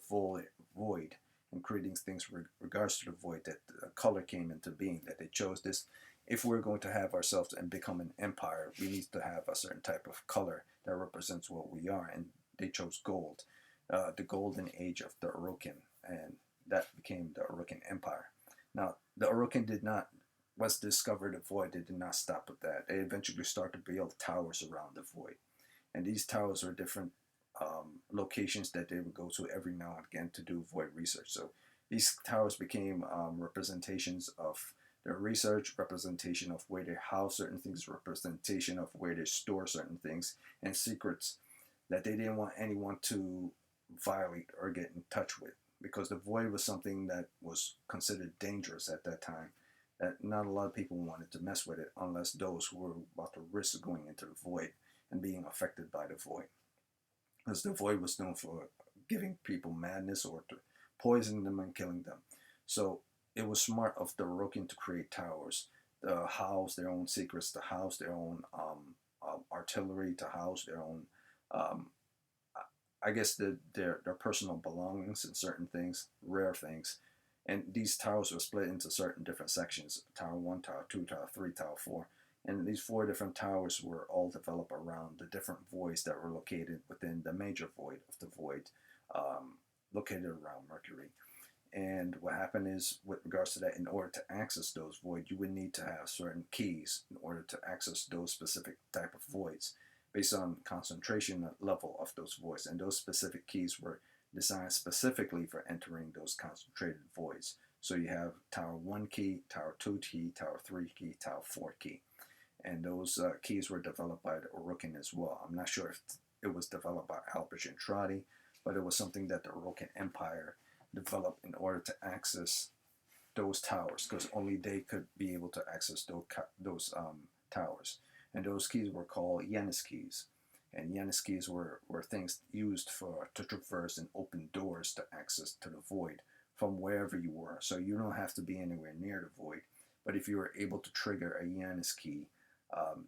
void and creating things with regards to the void that the color came into being, that they chose this. If we're going to have ourselves and become an empire, we need to have a certain type of color that represents what we are, and they chose gold, the golden age of the Orokin, and that became the Orokin Empire. Now, the Orokin did not, once they discovered the void, they did not stop with that. They eventually started to build towers around the void, and these towers were different locations that they would go to every now and again to do void research. So these towers became representations of their research, representation of where they house certain things, representation of where they store certain things, and secrets that they didn't want anyone to violate or get in touch with, because the void was something that was considered dangerous at that time, that not a lot of people wanted to mess with it unless those who were about to risk going into the void and being affected by the void, because the void was known for giving people madness or to poisoning them and killing them. So it was smart of the Orokin to create towers to house their own secrets, to house their own artillery, to house their own, um, I guess, their personal belongings and certain things, rare things. And these towers were split into certain different sections: Tower 1, Tower 2, Tower 3, Tower 4. And these four different towers were all developed around the different voids that were located within the major void of the void, um, located around Mercury. And what happened is, with regards to that, in order to access those voids, you would need to have certain keys in order to access those specific type of voids based on concentration level of those voids. And those specific keys were designed specifically for entering those concentrated voids. So you have Tower 1 key, Tower 2 key, Tower 3 key, Tower 4 key. And those keys were developed by the Orokin as well. I'm not sure if it was developed by Albert Entrada, but it was something that the Orokin Empire developed in order to access those towers, because only they could be able to access those towers. And those keys were called Yanis keys. And Yanis keys were things used to traverse and open doors to access to the void from wherever you were. So you don't have to be anywhere near the void. But if you were able to trigger a Yanis key,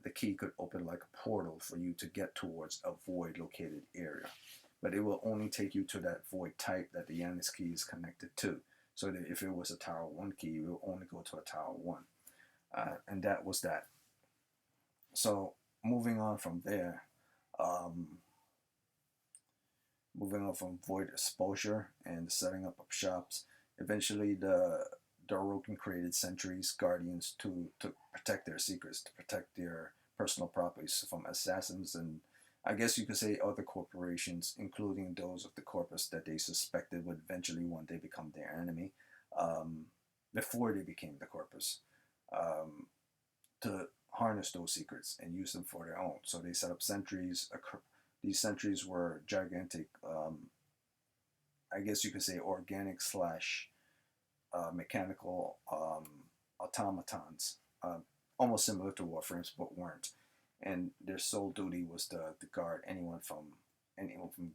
the key could open like a portal for you to get towards a void located area. But it will only take you to that void type that the Yanis key is connected to. So that if it was a Tower 1 key, you will only go to a Tower 1. And that was that. So moving on from there, moving on from void exposure and setting up of shops, eventually the Orokin created sentries, guardians to protect their secrets, to protect their personal properties from assassins and, I guess you could say, other corporations, including those of the corpus that they suspected would eventually one day become their enemy, before they became the corpus, to harness those secrets and use them for their own. So they set up sentries. These sentries were gigantic, I guess you could say, organic slash mechanical automatons, almost similar to Warframes, but weren't. And their sole duty was to guard anyone from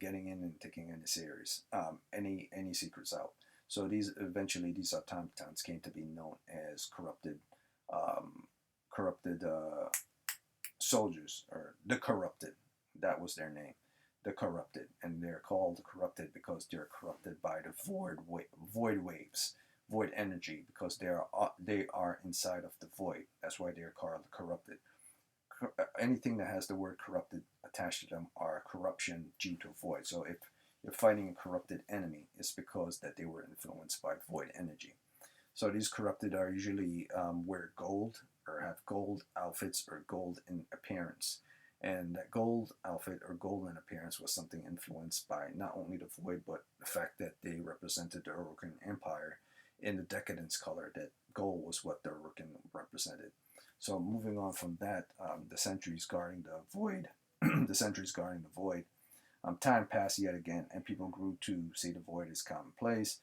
getting in and taking any series, any secrets out. So these automatons came to be known as corrupted soldiers, or the corrupted. That was their name, the corrupted, and they're called corrupted because they're corrupted by the void waves, void energy, because they are inside of the void. That's why they're called corrupted. Anything that has the word corrupted attached to them are corruption due to void. So if you're fighting a corrupted enemy, it's because that they were influenced by void energy. So these corrupted are usually wear gold or have gold outfits or gold in appearance. And that gold outfit or golden appearance was something influenced by not only the void, but the fact that they represented the Orokin Empire in the decadence color, that gold was what the Orokin represented. So moving on from that, the sentries guarding the void, time passed yet again, and people grew to see the void as commonplace,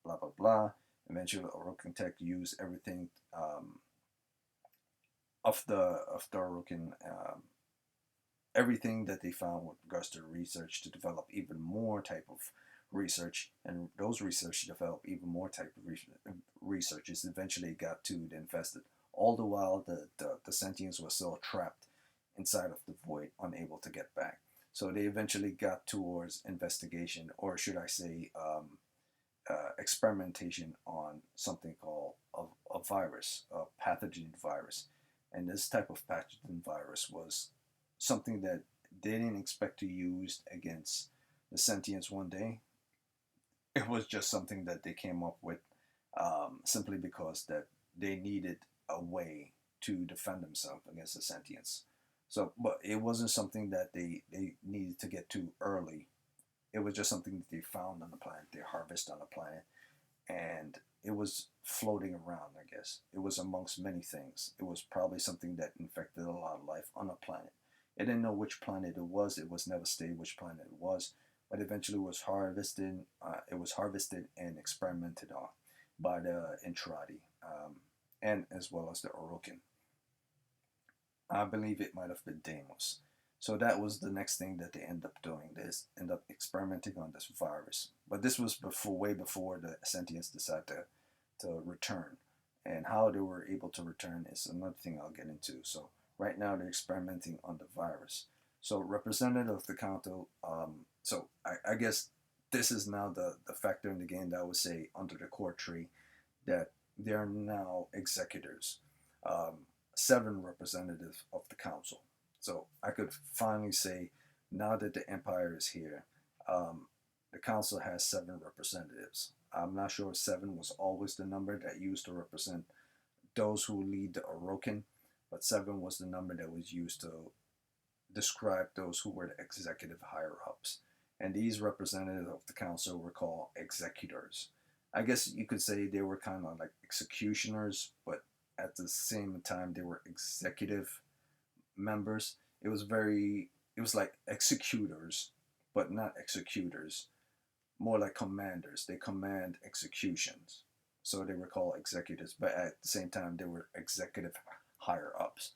blah, blah, blah. Eventually, Orokin Tech used everything of the Orokin, everything that they found with regards to research to develop even more type of research, and those research developed even more type of researches. Eventually got to the infested. All the while, the Sentients were still trapped inside of the void, unable to get back. So they eventually got towards investigation, or should I say, experimentation on something called a virus, a pathogen virus. And this type of pathogen virus was something that they didn't expect to use against the Sentients one day. It was just something that they came up with simply because that they needed a way to defend themselves against the Sentients. So, but it wasn't something that they needed to get to early. It was just something that they found on the planet, they harvested on the planet, and it was floating around, I guess. It was amongst many things. It was probably something that infected a lot of life on the planet. It didn't know which planet it was. It was never stated which planet it was, but eventually was harvested. It was harvested and experimented on by the Entrada, and as well as the Orokin. I believe it might have been Deimos. So that was the next thing that they end up doing. They end up experimenting on this virus. But this was before, way before the Sentients decided to return. And how they were able to return is another thing I'll get into. So right now they're experimenting on the virus. So representative of the council. So I guess this is now the factor in the game that I would say under the core tree that they are now executors. Um, 7 representatives of the council. So I could finally say, now that the empire is here, the council has 7 representatives. I'm not sure if 7 was always the number that used to represent those who lead the Orokin, but 7 was the number that was used to describe those who were the executive higher ups. And these representatives of the council were called executors. I guess you could say they were kind of like executioners, but at the same time they were executive members. It was like executors, but not executors, more like commanders. They command executions. So they were called executives, but at the same time they were executive higher ups.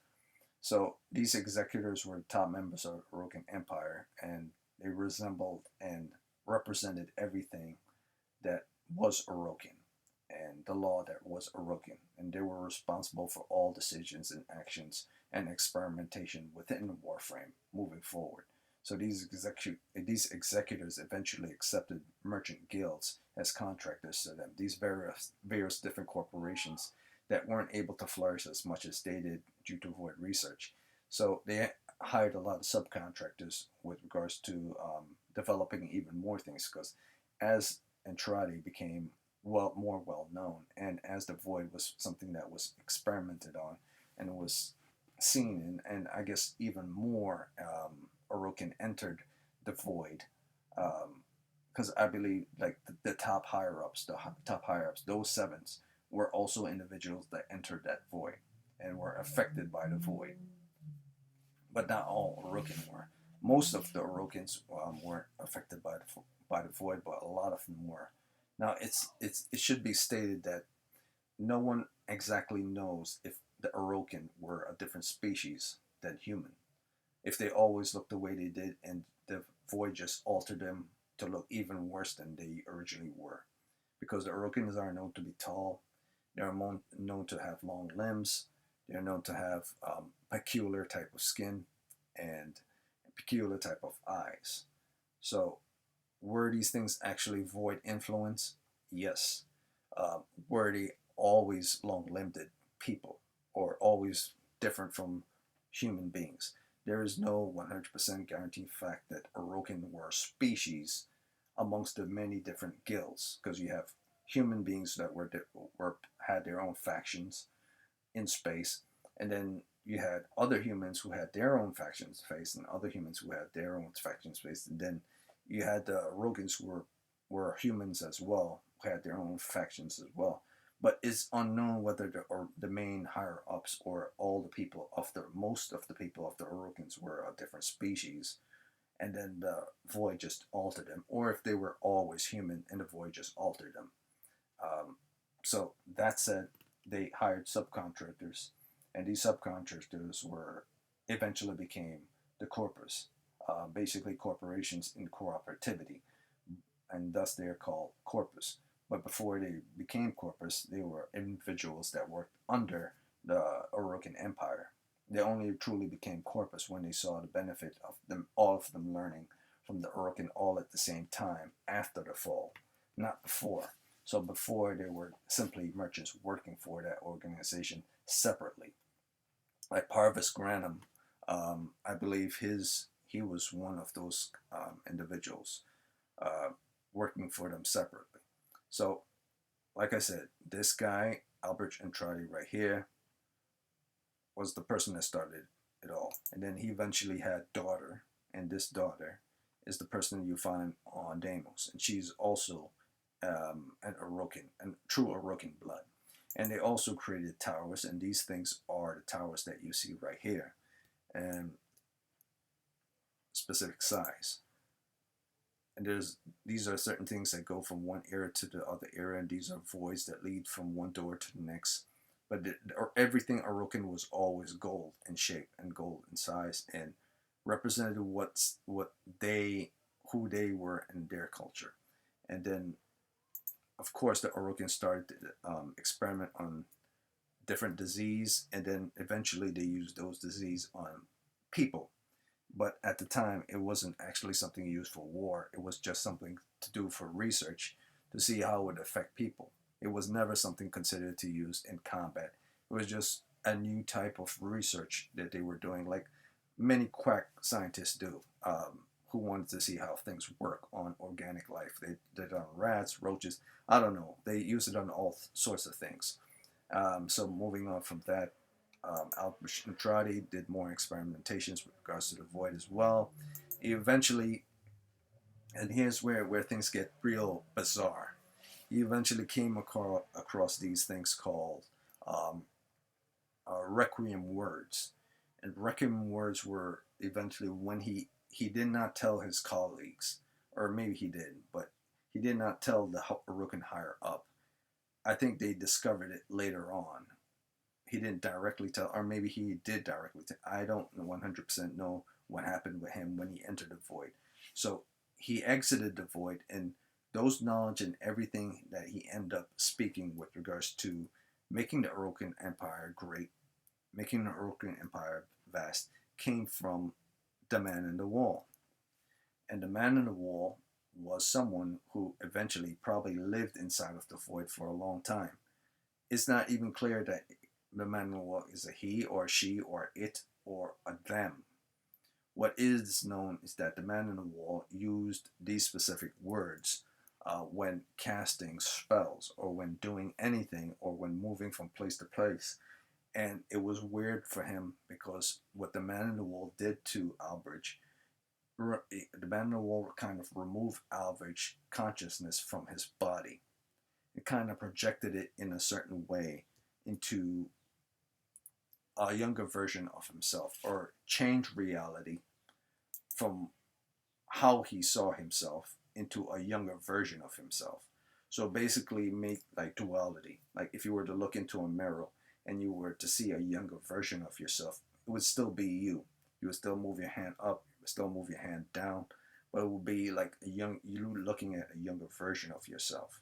So these executors were the top members of the Orokin Empire, and they resembled and represented everything that was Orokin and the law that was Orokin, and they were responsible for all decisions and actions and experimentation within the Warframe moving forward. So these executors eventually accepted merchant guilds as contractors to them. These various different corporations that weren't able to flourish as much as they did due to void research. So they hired a lot of subcontractors with regards to developing even more things, because as Entrada became more well known, and as the void was something that was experimented on and was seen, and I guess even more Orokin entered the void, because I believe like the top higher ups, those 7s were also individuals that entered that void and were affected by the void, but not all Orokin were. Most of the Orokins weren't affected by the void, but a lot of them were. Now it should be stated that no one exactly knows if the Orokin were a different species than human. If they always looked the way they did, and the void just altered them to look even worse than they originally were, because the Orokins are known to be tall, they are known to have long limbs, they are known to have peculiar type of skin and peculiar type of eyes. So were these things actually void influence? Yes. Were they always long-limbed people or always different from human beings? There is no 100% guaranteed fact that Orokin were a species amongst the many different guilds, because you have human beings that had their own factions in space, and then you had other humans who had their own factions space, and other humans who had their own faction space, and then you had the Rogans who were humans as well, who had their own factions as well. But it's unknown whether the main higher ups or all the people of most of the people of the Orokins were a different species, and then the void just altered them, or if they were always human and the void just altered them. So that said, they hired subcontractors, and these subcontractors eventually became the corpus, basically corporations in cooperativity, and thus they are called corpus. But before they became corpus, they were individuals that worked under the Orokin Empire. They only truly became corpus when they saw the benefit of them, all of them learning from the Orokin all at the same time after the fall, not before. So before, they were simply merchants working for that organization separately. Like Parvis Granum, I believe he was one of those individuals uh, working for them separately. So, like I said, this guy, Albert Entrada right here, was the person that started it all. And then he eventually had daughter, and this daughter is the person you find on Deimos. And she's also an Orokin, a true Orokin blood. And they also created towers, and these things are the towers that you see right here, and specific size. and these are certain things that go from one era to the other era, and these are voids that lead from one door to the next. But everything Orokin was always gold in shape and gold in size, and represented what they who they were in their culture. And then, of course, the Orokin started to experiment on different disease, and then eventually they used those disease on people. But at the time, it wasn't actually something used for war. It was just something to do for research to see how it would affect people. It was never something considered to use in combat. It was just a new type of research that they were doing, like many quack scientists do, who wanted to see how things work on organic life. They did it on rats, roaches. I don't know. They use it on all sorts of things. So moving on from that, Albert Entrada did more experimentations with regards to the void as well. He eventually, and here's where things get real bizarre. He eventually came across these things called um, requiem words, and requiem words were eventually when he did not tell his colleagues, or maybe he did, but he did not tell the Harukan higher up. I think they discovered it later on. He didn't directly tell, or maybe he did directly tell. I don't 100% know what happened with him when he entered the void. So he exited the void, and those knowledge and everything that he ended up speaking with regards to making the Orokin Empire great, making the Orokin Empire vast, came from the man in the wall. And the man in the wall was someone who eventually probably lived inside of the void for a long time. It's not even clear that the man in the wall is a he or a she or it or a them. What is known is that the man in the wall used these specific words when casting spells or when doing anything or when moving from place to place. And it was weird for him because what the man in the wall did to Albridge, the man in the wall kind of removed Albridge consciousness from his body. It kind of projected it in a certain way into a younger version of himself, or changed reality from how he saw himself into a younger version of himself. So basically make like duality. Like if you were to look into a mirror and you were to see a younger version of yourself, it would still be you. You would still move your hand up, you would still move your hand down, but it would be like you looking at a younger version of yourself.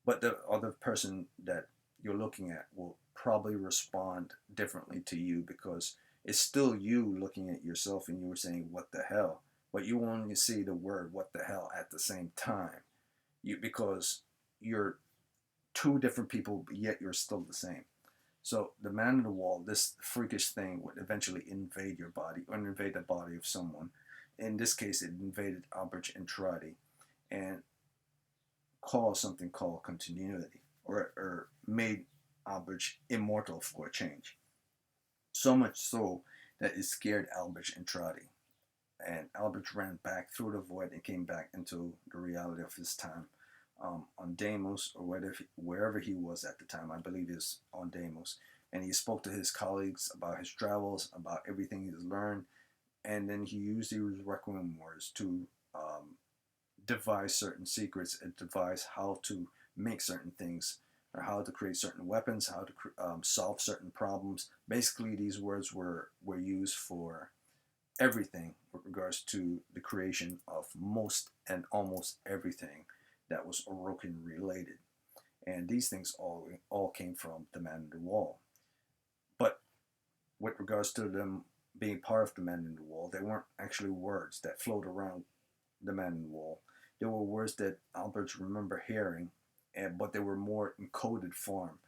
But the other person that you're looking at will probably respond differently to you because it's still you looking at yourself and you were saying, what the hell? But you only see the word what the hell at the same time. Because you're two different people, yet you're still the same. So the man in the wall, this freakish thing would eventually invade your body or invade the body of someone. In this case, it invaded Albert Entrada and caused something called continuity, or made Albert immortal for a change. So much so that it scared Albert Entrada. And Albert ran back through the void and came back into the reality of his time on Deimos, or wherever he was at the time. I believe he was on Deimos. And he spoke to his colleagues about his travels, about everything he's learned, and then he used these requiem words to devise certain secrets and devise how to make certain things, or how to create certain weapons, how to solve certain problems. Basically, these words were used for everything with regards to the creation of most and almost everything that was Orokin related. And these things all came from the Man in the Wall. But with regards to them being part of the Man in the Wall, they weren't actually words that float around the Man in the Wall. They were words that Albert remember hearing, but they were more encoded form,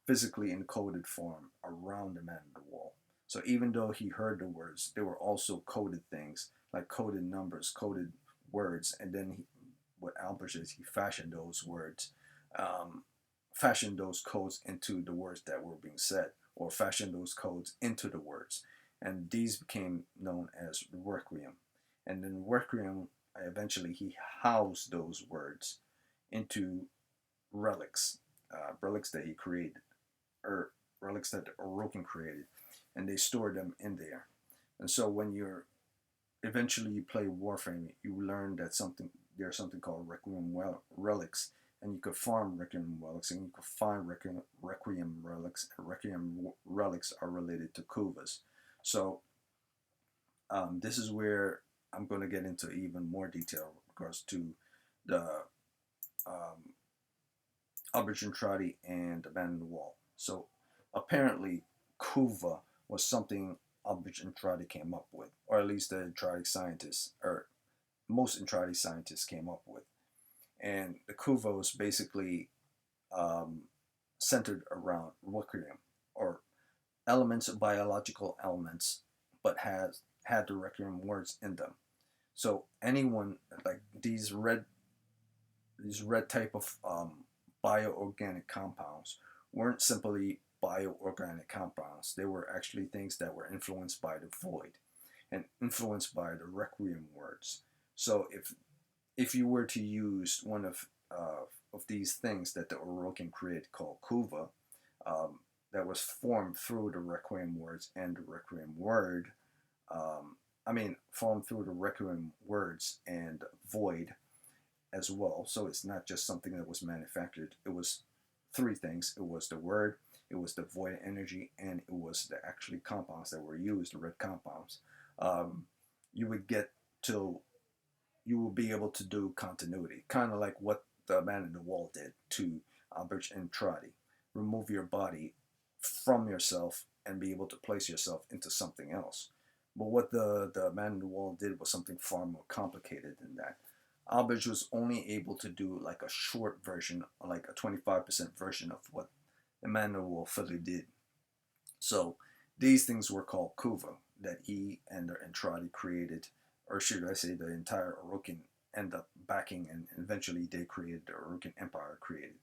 physically encoded form around the Man in the Wall. So even though he heard the words, they were also coded things, like coded numbers, coded words, and then what Albert is, he fashioned those words, fashioned those codes into the words that were being said, or fashioned those codes into the words. And these became known as Requiem. And then Requiem, eventually he housed those words into relics, relics that he created, or relics that Orokin created, and they stored them in there. And so when you're eventually you play Warframe, you learn that something there's something called Requiem relics, and you could farm Requiem relics, and you could find Requiem relics. And Requiem relics are related to Kuvas. So this is where I'm going to get into even more detail with regards to the um, Albrecht Entrada and Abandoned Wall. So apparently, Kuva was something Albrecht Entrada came up with, or at least the Entrada scientists, or most Entrada scientists came up with. And the Kuva was basically um, centered around Requiem, or elements, biological elements, but had the Requiem words in them. So anyone like these red type of bioorganic compounds weren't simply bioorganic compounds. They were actually things that were influenced by the void and influenced by the Requiem words. So if you were to use one of these things that the Orokin created called Kuva, that was formed through the Requiem words and the Requiem word, formed through the Requiem words and void as well. So it's not just something that was manufactured. It was three things. It was the word, it was the void energy, and it was the actually compounds that were used, the red compounds. You would get to, you will be able to do continuity, kind of like what the Man in the Wall did to Albrecht Entrada. Remove your body from yourself and be able to place yourself into something else. But what the Man in the Wall did was something far more complicated than that. Albrecht was only able to do like a short version, like a 25% version of what the Man in the Wall fully did. So these things were called Kuva that he and the Entrada created, or should I say the entire Orokin ended up backing, and eventually they created the Orokin Empire created.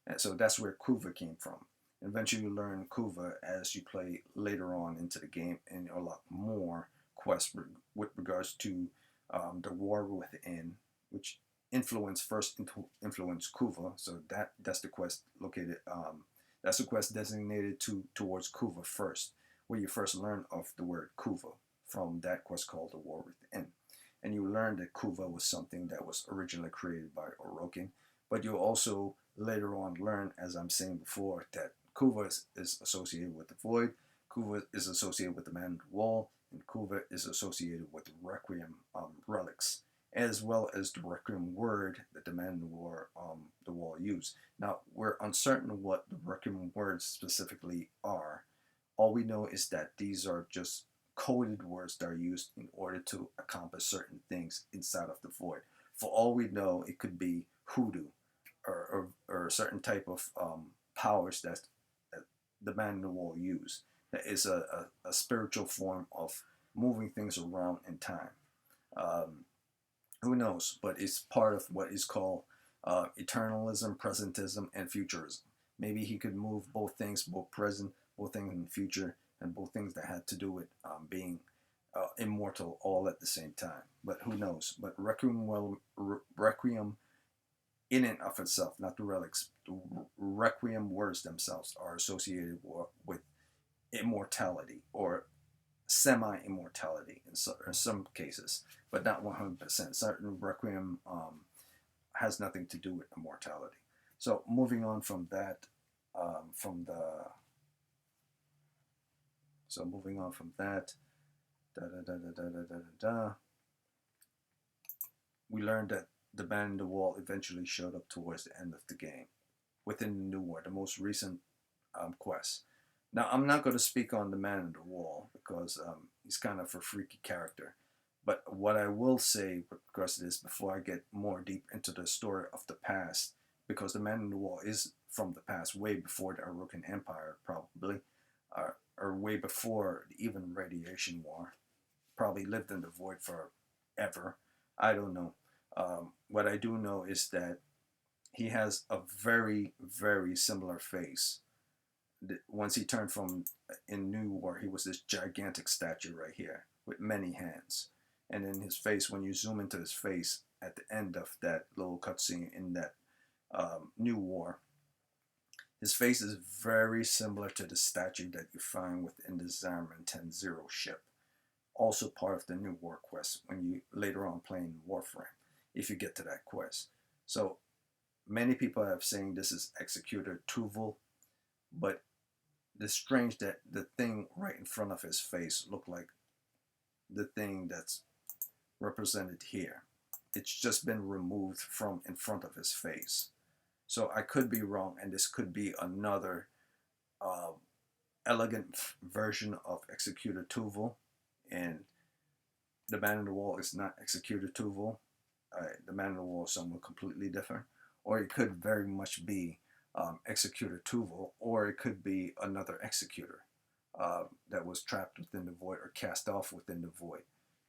And so that's where Kuva came from. Eventually you learn Kuva as you play later on into the game, and a lot more quests with regards to the war within, which first influenced Kuva. So that's the quest located. That's the quest designated towards Kuva first, where you first learn of the word Kuva from that quest called the War Within. And you learn that Kuva was something that was originally created by Orokin, but you also later on learn, as I'm saying before, that Kuva is associated with the Void, Kuva is associated with the Man in the Wall, and Kuva is associated with Requiem relics, as well as the Requiem word that the Man in the Wall used. Now, we're uncertain what the Requiem words specifically are. All we know is that these are just coded words that are used in order to accomplish certain things inside of the void. For all we know, it could be hoodoo or a certain type of powers that the Man in the Wall used. That is a spiritual form of moving things around in time. Who knows? But it's part of what is called eternalism, presentism, and futurism. Maybe he could move both things, both present, both things in the future, and both things that had to do with being immortal all at the same time. But who knows? But Requiem in and of itself, not the relics, the Requiem words themselves are associated with immortality or semi-immortality in some cases, but not 100%. Certain Requiem has nothing to do with immortality. So moving on from that, we learned that the Man in the Wall eventually showed up towards the end of the game, within the New War, the most recent quest. Now, I'm not going to speak on the Man in the Wall because he's kind of a freaky character. But what I will say with regards to this, before I get more deep into the story of the past, because the Man in the Wall is from the past, way before the Orokin Empire, probably, or way before even Radiation War. Probably lived in the void forever. I don't know. What I do know is that he has a very, very similar face. Once he turned from in New War, he was this gigantic statue right here with many hands. And then his face, when you zoom into his face at the end of that little cutscene in that New War, his face is very similar to the statue that you find within the Zimmerman 10-0 ship. Also part of the New War quest when you later on playing Warframe. if you get to that quest. So many people have saying this is Executor Tuval, but it's strange that the thing right in front of his face looked like the thing that's represented here. It's just been removed from in front of his face. So I could be wrong, and this could be another uh, elegant version of Executor Tuval, and the Man in the Wall is not Executor Tuval. The Man in the Wall is someone completely different, or it could very much be Executor Tuval, or it could be another Executor that was trapped within the void or cast off within the void.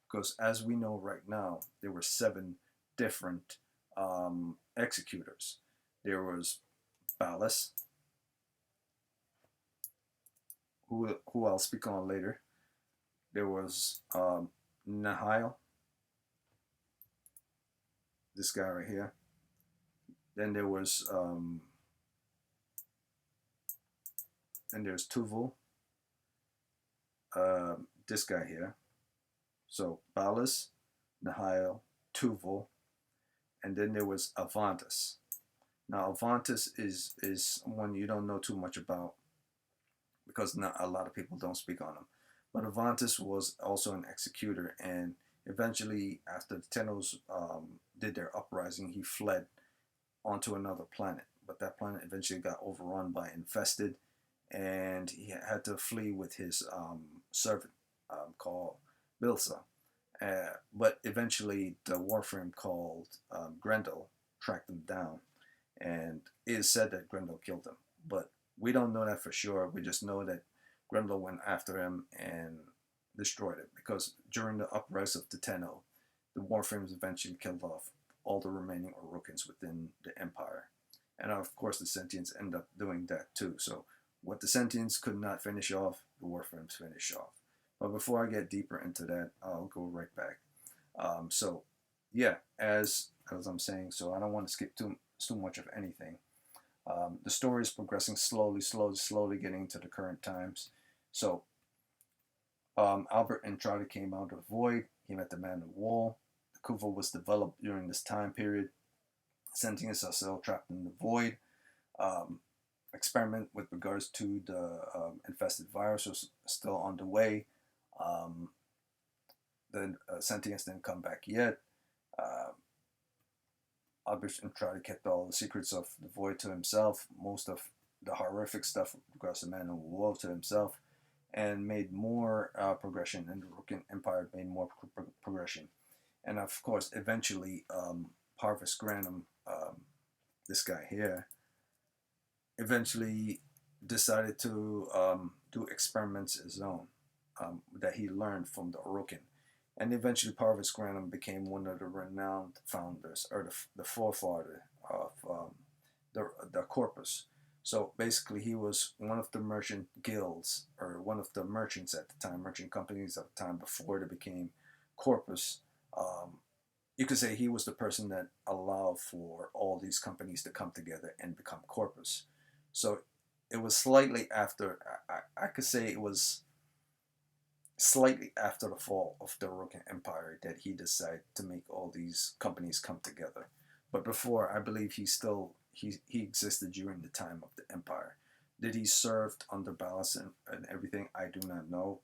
Because as we know right now, there were 7 different Executors. There was Ballas, who I'll speak on later. There was Nahil, this guy right here. Then there was then there's Tuval, this guy here. So Ballas, Nahil, Tuval, and then there was Avantis. Now Avantis is one you don't know too much about because not a lot of people don't speak on him. But Avantis was also an executor, and eventually, after the Tennos did their uprising, he fled onto another planet. But that planet eventually got overrun by infested, and he had to flee with his servant called Bilsa. But eventually, the Warframe called Grendel tracked him down, and it is said that Grendel killed him. But we don't know that for sure. We just know that Grendel went after him and destroyed it, because during the uprising of the Tenno, the Warframes eventually killed off all the remaining Urukans within the Empire. And of course, the Sentients end up doing that too. So what the Sentients could not finish off, the Warframes finish off. But before I get deeper into that, I'll go right back. So yeah, as I'm saying, so I don't want to skip too much of anything. The story is progressing slowly getting to the current times. So Albert Entrada came out of the void. He met the Man in the Wall. The Kuva was developed during this time period. Sentients are still trapped in the void. Experiment with regards to the infested virus was still on the way. The Sentients didn't come back yet. Albert Entrada kept all the secrets of the void to himself, most of the horrific stuff with regards to Man in the Wall to himself, and made more progression, and the Rukin Empire made more progression. And of course, eventually, Parvis Granum, this guy here, eventually decided to do experiments his own that he learned from the Urukan. And eventually Parvis Granum became one of the renowned founders, or the forefather of the Corpus. So basically he was one of the merchant guilds, or one of the merchants at the time, merchant companies at the time before they became Corpus. You could say he was the person that allowed for all these companies to come together and become Corpus. So it was slightly after, I could say it was slightly after the fall of the Urukan Empire that he decided to make all these companies come together. But before, I believe he existed during the time of the Empire. Did he serve under Ballas and everything? I do not know.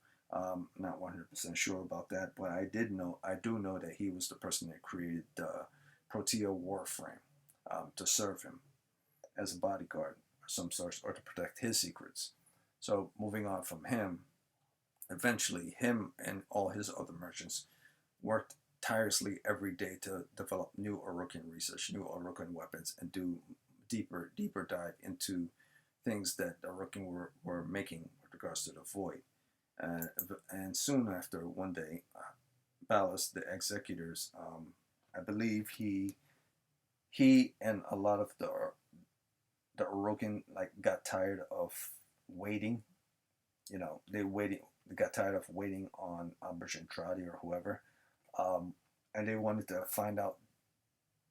Not 100% sure about that, but I do know that he was the person that created the Protea Warframe to serve him as a bodyguard of some sort, or to protect his secrets. So moving on from him, eventually him and all his other merchants worked tirelessly every day to develop new Urukan research, new Urukan weapons, and do deeper dive into things that the Urukan were making with regards to the Void. And soon after, one day, Ballas, the executors, I believe he and a lot of the Urukan got tired of waiting. They got tired of waiting on Albert Entrada or whoever, and they wanted to find out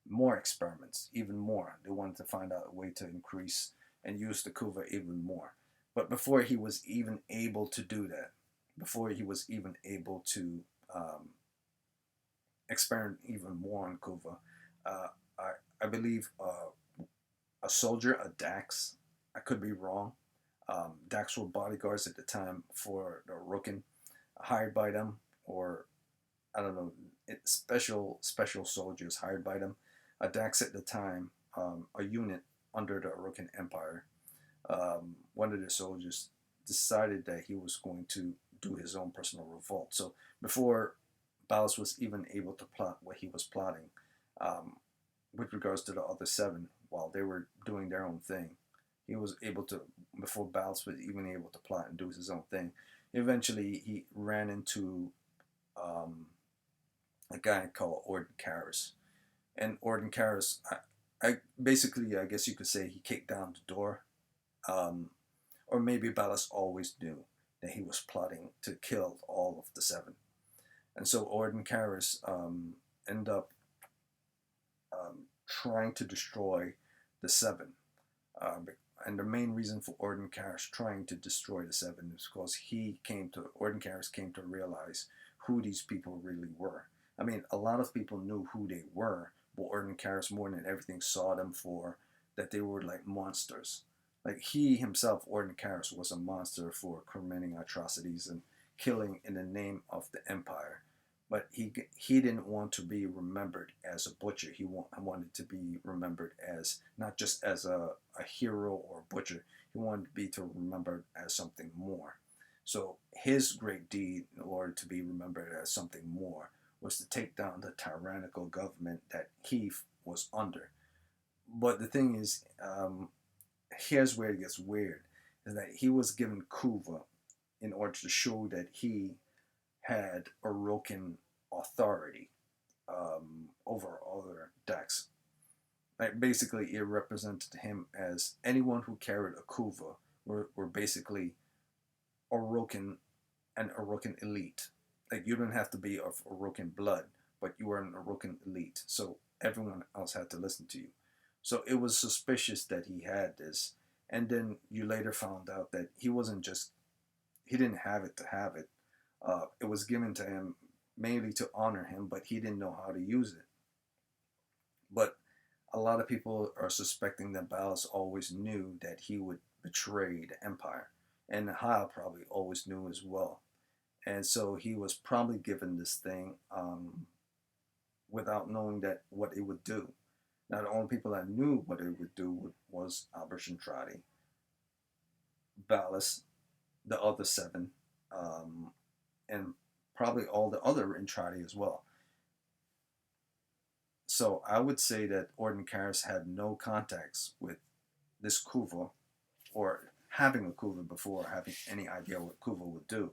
more experiments, even more. They wanted to find out a way to increase and use the Kuva even more. But before he was even able to do that, before he was even able to experiment even more on Kuva, Uh, I believe a soldier, a Dax. I could be wrong. Dax were bodyguards at the time for the Rookin, hired by them, or I don't know, special soldiers hired by them. A Dax at the time, a unit under the Rookin Empire. One of the soldiers decided that he was going to do his own personal revolt. So before Ballas was even able to plot what he was plotting, um, with regards to the other seven, while they were doing their own thing, he was able to, before Ballas was even able to plot and do his own thing. Eventually, he ran into um, a guy called Orden Karras. And Orden Karras, I basically, I guess you could say he kicked down the door. Um, or maybe Ballas always knew that he was plotting to kill all of the seven. And so Orden Karras ended up trying to destroy the seven. Um, and the main reason for Orden Karras trying to destroy the seven is because Orden Karras came to realize who these people really were. I mean, a lot of people knew who they were, but Orden Karras more than everything saw them for that they were like monsters. Like he himself, Orden Karras, was a monster for committing atrocities and killing in the name of the Empire. But he didn't want to be remembered as a butcher. He wanted to be remembered as not just as a hero or a butcher. He wanted to be remembered as something more. So his great deed, in order to be remembered as something more, was to take down the tyrannical government that he was under. But the thing is, here's where it gets weird, is that he was given Kuva in order to show that he had Orokin authority over other decks. Like basically, it represented him as anyone who carried a Kuva were basically Orokin and Orokin elite. Like you didn't have to be of Orokin blood, but you were an Orokin elite. So everyone else had to listen to you. So it was suspicious that he had this. And then you later found out that he didn't have it to have it. It was given to him mainly to honor him, but he didn't know how to use it. But a lot of people are suspecting that Ballas always knew that he would betray the Empire, and Nahal probably always knew as well. And so he was probably given this thing without knowing that what it would do. Now the only people that knew what it would do was Albert Entrada, Ballas, the other seven, and probably all the other Entrada as well. So I would say that Orden Karras had no contacts with this Kuva or having a Kuva before having any idea what Kuva would do.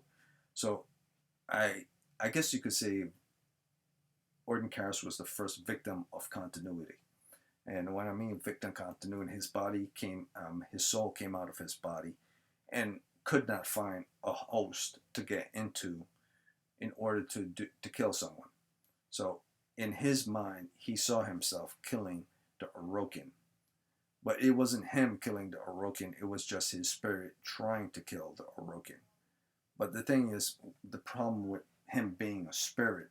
So I I guess you could say Orden Karras was the first victim of continuity. And when I mean victim continuity, his soul came out of his body and could not find a host to get into in order to kill someone. So in his mind, he saw himself killing the Orokin. But it wasn't him killing the Orokin, it was just his spirit trying to kill the Orokin. But the thing is, the problem with him being a spirit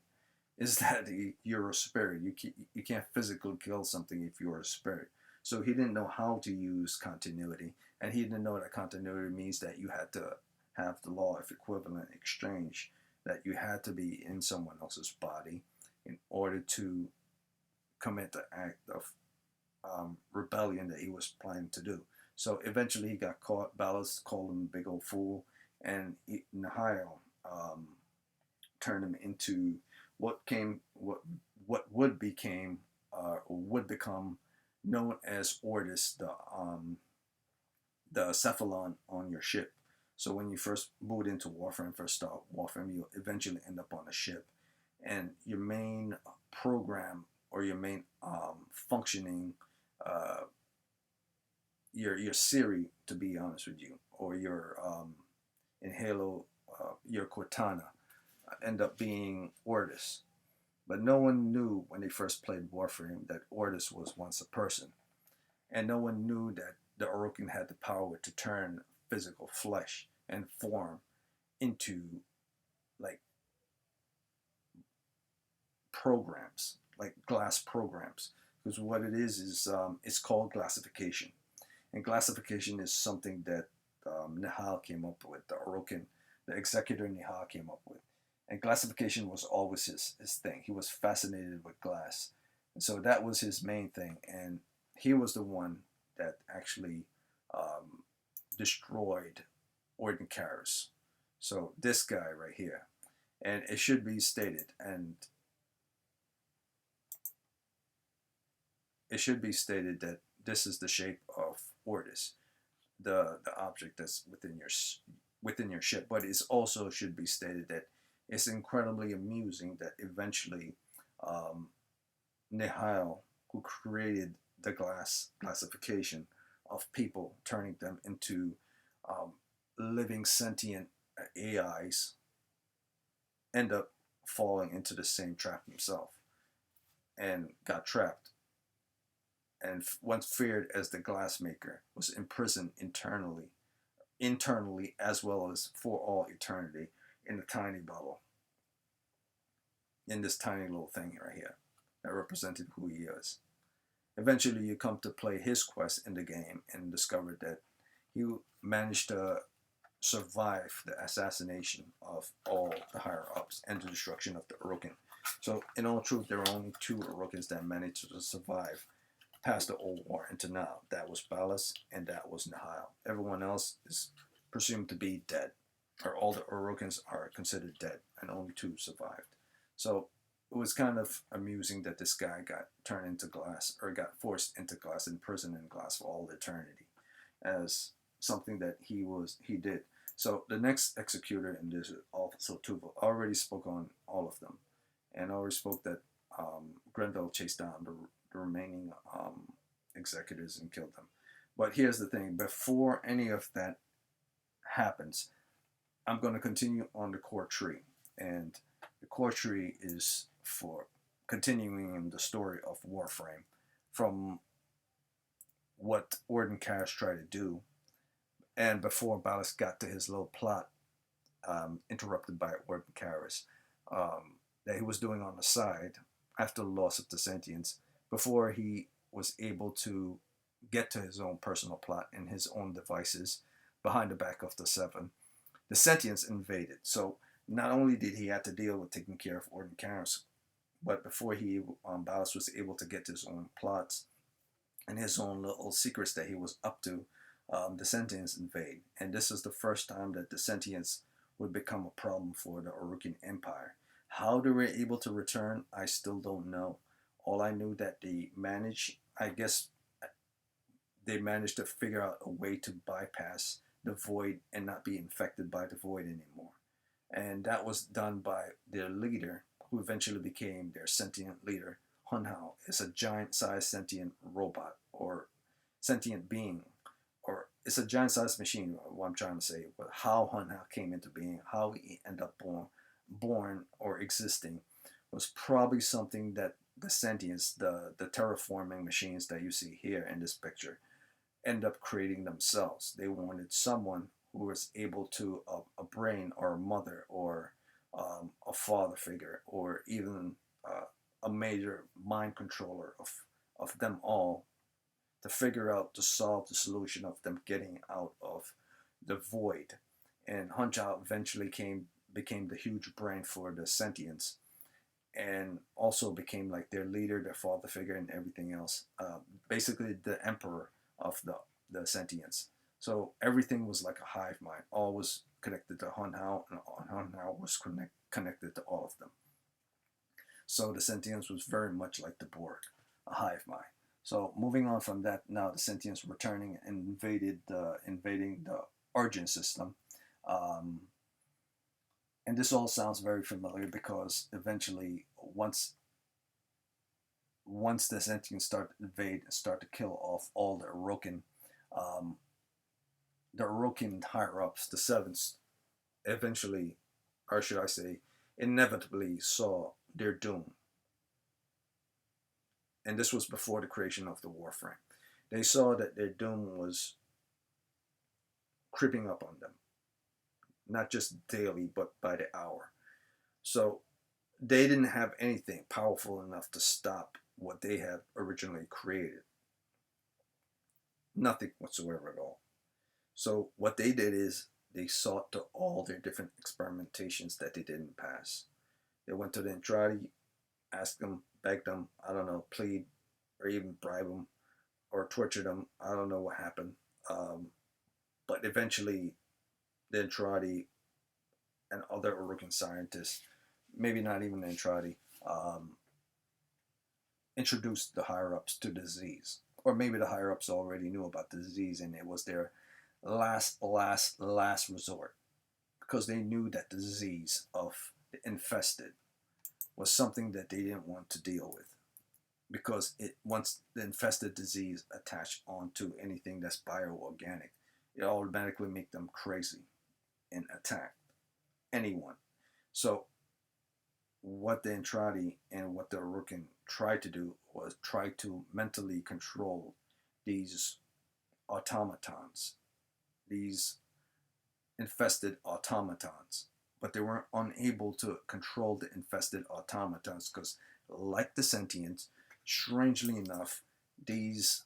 is that you're a spirit. You can't physically kill something if you're a spirit. So he didn't know how to use continuity, and he didn't know that continuity means that you had to have the law of equivalent exchange, that you had to be in someone else's body in order to commit the act of rebellion that he was planning to do. So eventually he got caught. Ballas called him a big old fool, and Nihil turned him into what would become known as Ordis, the cephalon on your ship. So when you first boot into Warframe, first start Warframe, you eventually end up on a ship, and your main program or your main functioning, uh, your Siri, to be honest with you, or your in Halo, your Cortana, end up being Ordis. But no one knew when they first played Warframe that Ordis was once a person. And no one knew that the Orokin had the power to turn physical flesh and form into like programs, like glass programs. because what it is it's called classification, and classification is something that Nihal came up with, the Orokin, the executor Nihal came up with, and classification was always his thing. He was fascinated with glass, and so that was his main thing, and he was the one that actually um, destroyed Orden Karras. So this guy right here, and it should be stated, and it should be stated that this is the shape of Ordis, the object that's within your ship. But it also should be stated that it's incredibly amusing that eventually um, Nihal, who created the glass classification of people, turning them into um, living sentient AIs, end up falling into the same trap himself and got trapped, and once feared as the glassmaker, was imprisoned internally as well as for all eternity in a tiny bubble, in this tiny little thing right here that represented who he is. Eventually, you come to play his quest in the game and discover that he managed to survive the assassination of all the higher ups and the destruction of the Orokin. So, in all truth, there are only two Orokins that managed to survive past the old war into now. That was Ballas and that was Nihal. Everyone else is presumed to be dead, or all the Orokins are considered dead, and only two survived. So it was kind of amusing that this guy got turned into glass, or got forced into glass, imprisoned in glass for all eternity, as something that he did. So the next executor in this also Tuval already spoke on all of them, and already spoke that Grenville chased down the remaining executors and killed them. But here's the thing: before any of that happens, I'm going to continue on the core tree, and the core tree is for continuing in the story of Warframe from what Orden Karras tried to do, and before Ballas got to his little plot, interrupted by Orden Karras, that he was doing on the side after the loss of the Sentients, before he was able to get to his own personal plot and his own devices behind the back of the Seven. The Sentients invaded. So not only did he have to deal with taking care of Orden Karras, but before Ballas was able to get to his own plots and his own little secrets that he was up to, the Sentients invade. And this is the first time that the Sentients would become a problem for the Orokin Empire. How they were able to return, I still don't know. All I knew that they managed, I guess, they managed to figure out a way to bypass the void and not be infected by the void anymore. And that was done by their leader, who eventually became their sentient leader. Hunhao is a giant-sized sentient robot, or sentient being, or it's a giant-sized machine, what I'm trying to say. But how Hunhao came into being, how he ended up born or existing, was probably something that the sentients, the terraforming machines that you see here in this picture, end up creating themselves. They wanted someone who was able to, a brain or a mother or a father figure, or even a major mind controller of them all, to figure out, to solve the solution of them getting out of the void. And Hunchao eventually became the huge brain for the sentients, and also became like their leader, their father figure, and everything else. Basically, the emperor of the sentients. So everything was like a hive mind. All was connected to Hunhao, and Hunhao was connected to all of them. So the sentients was very much like the Borg, a hive mind. So moving on from that, now the sentients returning and invading the Argent system. Um, and this all sounds very familiar because eventually, once the sentients start to invade and start to kill off all um, the Orokin higher ups, the Sevens, eventually, or should I say, inevitably saw their doom. And this was before the creation of the Warframe. They saw that their doom was creeping up on them, not just daily, but by the hour. So they didn't have anything powerful enough to stop what they had originally created. Nothing whatsoever at all. So what they did is they sought to all their different experimentations that they didn't pass. They went to the Entrada, asked them, begged them, I don't know, plead, or even bribe them, or torture them. I don't know what happened. But eventually, the Entrada and other Urukan scientists, maybe not even the Entrada, introduced the higher ups to the disease. Or maybe the higher ups already knew about the disease and it was their last resort, because they knew that the disease of the infested was something that they didn't want to deal with, because it once the infested disease attached onto anything that's bioorganic, it automatically make them crazy and attack anyone. So what the Entrada and what the Urukan tried to do was try to mentally control these automatons, these infested automatons. But they were unable to control the infested automatons because, like the Sentients, strangely enough, this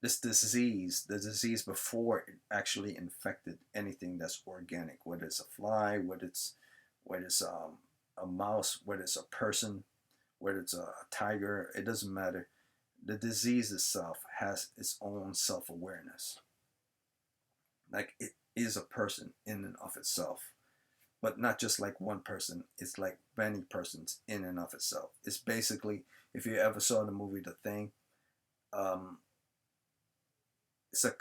disease, the disease before it actually infected anything that's organic, whether it's a fly, whether it's a mouse, whether it's a person, whether it's a tiger, it doesn't matter. The disease itself has its own self-awareness. Like, it is a person in and of itself, but not just like one person. It's like many persons in and of itself. It's basically, if you ever saw the movie The Thing, um, it's a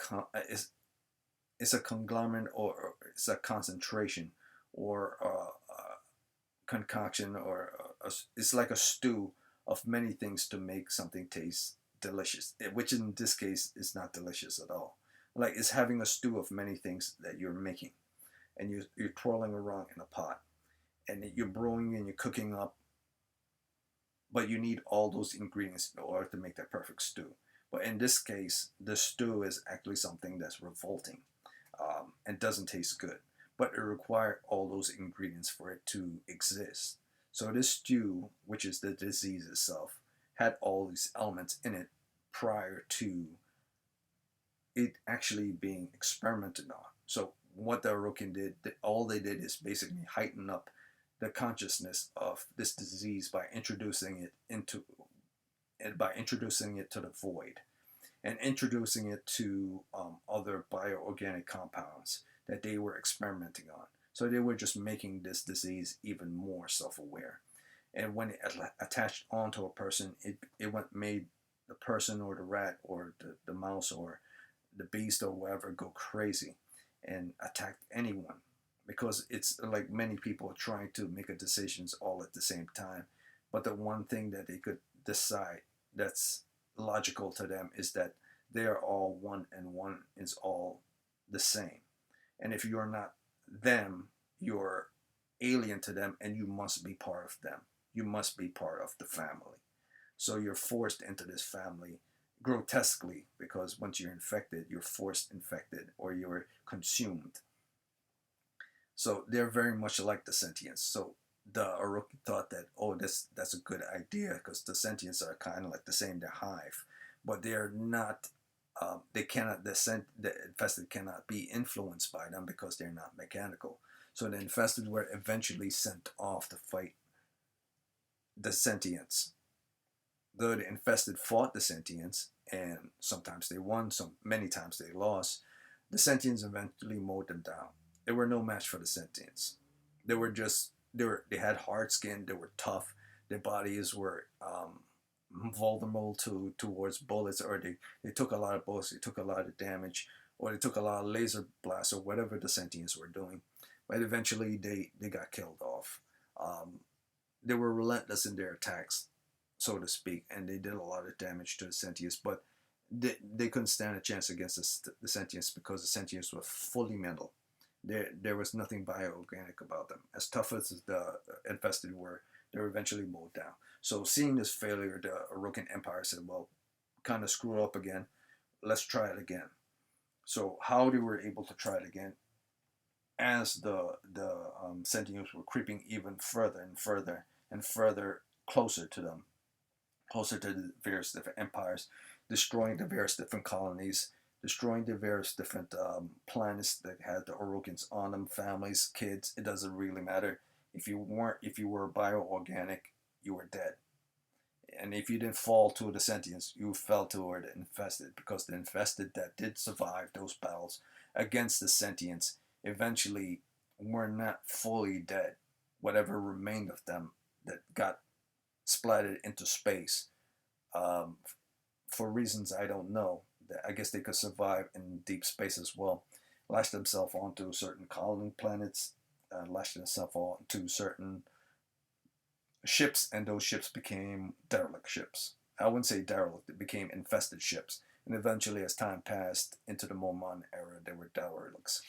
conglomerate, or it's a concentration, or a concoction, or it's like a stew of many things to make something taste delicious, which in this case is not delicious at all. Like, it's having a stew of many things that you're making, and you're twirling around in a pot, and you're brewing and you're cooking up, but you need all those ingredients in order to make that perfect stew. But in this case, the stew is actually something that's revolting, and doesn't taste good. But it required all those ingredients for it to exist. So this stew, which is the disease itself, had all these elements in it prior to it actually being experimented on. So what the Urukan did, all they did is basically heighten up the consciousness of this disease by introducing it to the void, and introducing it to other bioorganic compounds that they were experimenting on. So they were just making this disease even more self-aware. And when it attached onto a person, it made the person or the rat or the mouse or the beast or whatever go crazy and attack anyone, because it's like many people trying to make a decisions all at the same time, but the one thing that they could decide that's logical to them is that they are all one and one is all the same. And if you're not them, you're alien to them, and you must be part of them. You must be part of the family. So you're forced into this family grotesquely, because once you're infected, you're forced infected or you're consumed. So they're very much like the Sentients. So the Urukan thought that, oh, that's a good idea, because the Sentients are kind of like the same, they're hive, but they're not. They cannot. The infested cannot be influenced by them because they're not mechanical. So the infested were eventually sent off to fight the Sentients. Though the infested fought the Sentients, and sometimes they won, many times they lost, the Sentients eventually mowed them down. They were no match for the Sentients. They had hard skin, they were tough, their bodies were vulnerable towards bullets, or they took a lot of bullets, they took a lot of damage, or they took a lot of laser blasts, or whatever the Sentients were doing. But eventually they got killed off. They were relentless in their attacks, so to speak, and they did a lot of damage to the Sentients, but they couldn't stand a chance against the Sentients, because the Sentients were fully mental. There was nothing bioorganic about them. As tough as the infested were, they were eventually mowed down. So seeing this failure, the Urukan Empire said, well, kind of screw up again. Let's try it again. So how they were able to try it again, as the Sentients were creeping even further and further and further closer to them, closer to the various different empires, destroying the various different colonies, destroying the various different planets that had the Orokins on them, families, kids. It doesn't really matter. If you were bioorganic, you were dead. And if you didn't fall to the Sentients, you fell to the Infested, because the Infested that did survive those battles against the Sentients eventually were not fully dead. Whatever remained of them that got splattered into space, um, for reasons I don't know. I guess they could survive in deep space as well. Latch themselves onto certain colony planets, latch themselves onto certain ships, and those ships became derelict ships. I wouldn't say derelict, it became infested ships. And eventually, as time passed into the Mormon era, they were derelicts.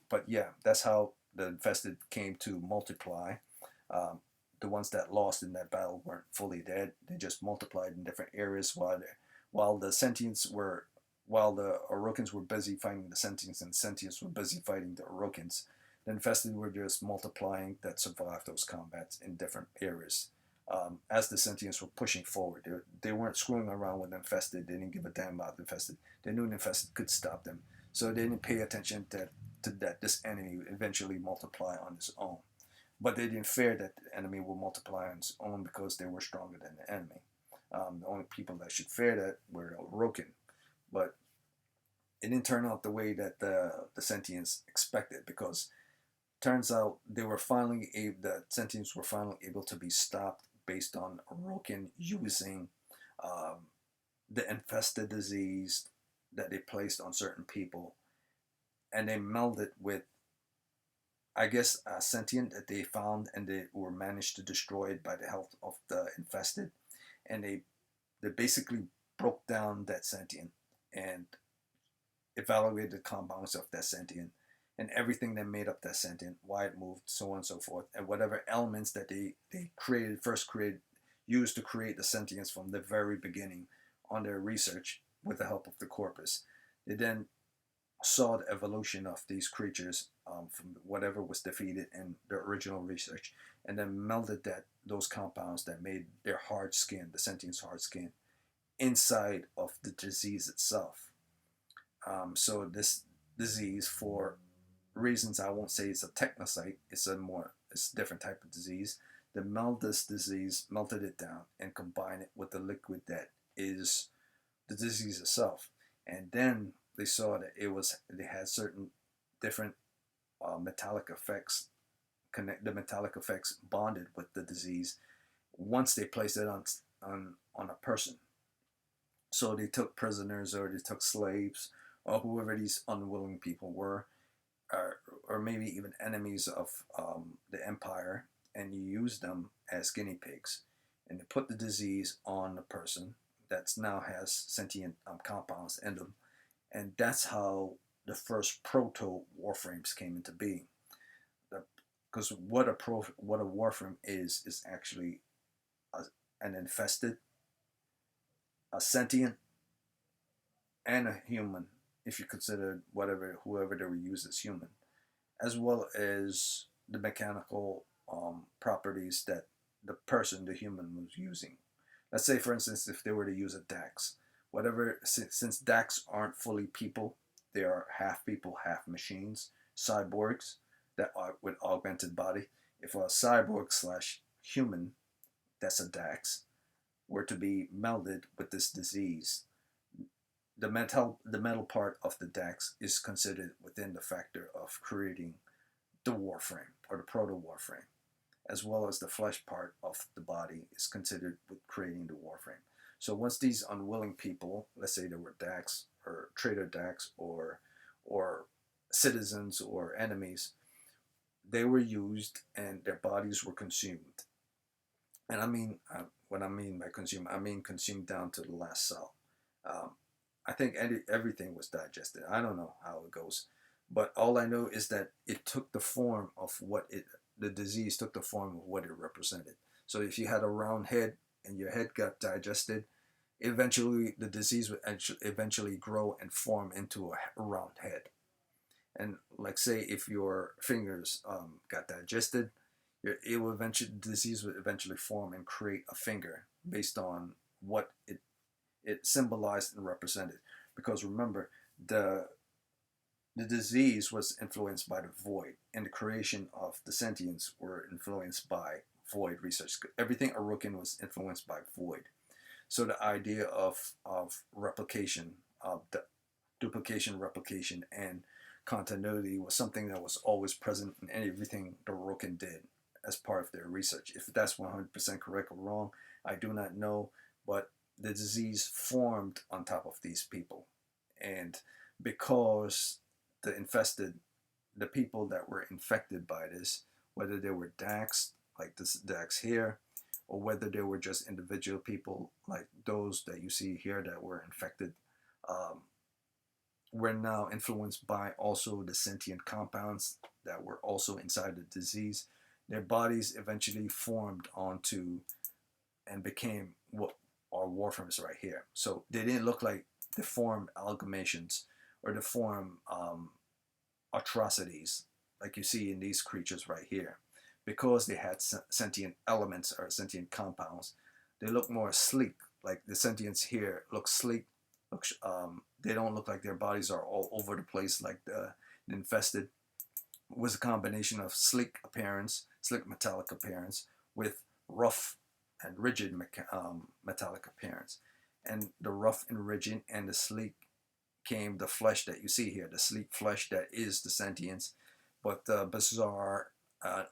But yeah, that's how the infested came to multiply. Um, the ones that lost in that battle weren't fully dead. They just multiplied in different areas while the sentients were while the Orokins were busy fighting the sentients and sentients were busy fighting the Orokins. The infested were just multiplying that survived those combats in different areas. As the sentients were pushing forward, they weren't screwing around with the infested. They didn't give a damn about the infested. They knew the infested could stop them, so they didn't pay attention to that this enemy would eventually multiply on its own. But they didn't fear that the enemy will multiply on its own because they were stronger than the enemy. The only people that should fear that were Orokin. But it didn't turn out the way that the Sentients expected, because turns out the Sentients were finally able to be stopped based on Orokin using um, the infested disease that they placed on certain people, and they melded with, I guess, a sentient that they found, and they were managed to destroy it by the help of the infested, and they basically broke down that sentient and evaluated the compounds of that sentient and everything that made up that sentient, why it moved, so on and so forth, and whatever elements that they created, used to create the sentience from the very beginning on their research with the help of the corpus. They then saw the evolution of these creatures from whatever was defeated in the original research, and then melded those compounds that made their hard skin, the sentient's hard skin, inside of the disease itself. So this disease, for reasons I won't say it's a technocyte, it's a different type of disease. They meld this disease, melted it down, and combined it with the liquid that is the disease itself. And then they saw that they had certain different metallic effects. The metallic effects bonded with the disease once they placed it on a person. So they took prisoners, or they took slaves, or whoever these unwilling people were, or maybe even enemies of the empire, and you use them as guinea pigs, and they put the disease on the person that now has sentient compounds in them, and that's how the first proto warframes came into being. Because what a warframe is actually a, an infested, a sentient, and a human, if you consider whoever they were used as human, as well as the mechanical properties that the human, was using. Let's say, for instance, if they were to use a Dax, since Dax aren't fully people, they are half people, half machines, cyborgs that are with augmented body. If a cyborg slash human, that's a Dax, were to be melded with this disease, the metal part of the Dax is considered within the factor of creating the Warframe, or the proto Warframe, as well as the flesh part of the body is considered with creating the Warframe. So once these unwilling people, let's say they were Dax or traitor Dax, or citizens or enemies, they were used and their bodies were consumed. And what I mean by consumed, I mean consumed down to the last cell. Um, I think everything was digested. I don't know how it goes, but all I know is that it took the form of the disease took the form of what it represented. So if you had a round head and your head got digested, eventually the disease would eventually grow and form into a round head. And like say if your fingers got digested, the disease would eventually form and create a finger, based on what it symbolized and represented. Because remember, the disease was influenced by the void, and the creation of the sentients were influenced by void research. Everything Arokin was influenced by void. So the idea of replication, of the duplication, replication, and continuity was something that was always present in everything the Arokin did as part of their research. If that's 100% correct or wrong, I do not know, but the disease formed on top of these people. And because the people that were infected by this, whether they were Dax, like this Dax here, or whether they were just individual people like those that you see here that were infected, um, were now influenced by also the sentient compounds that were also inside the disease. Their bodies eventually formed onto and became what our Warframes right here. So they didn't look like deformed amalgamations or deformed atrocities like you see in these creatures right here. Because they had sentient elements or sentient compounds, they look more sleek. Like the sentients here look sleek. They don't look like their bodies are all over the place like the infested. It was a combination of sleek appearance, sleek metallic appearance, with rough and rigid metallic appearance. And the rough and rigid and the sleek came the flesh that you see here, the sleek flesh that is the sentience, but the bizarre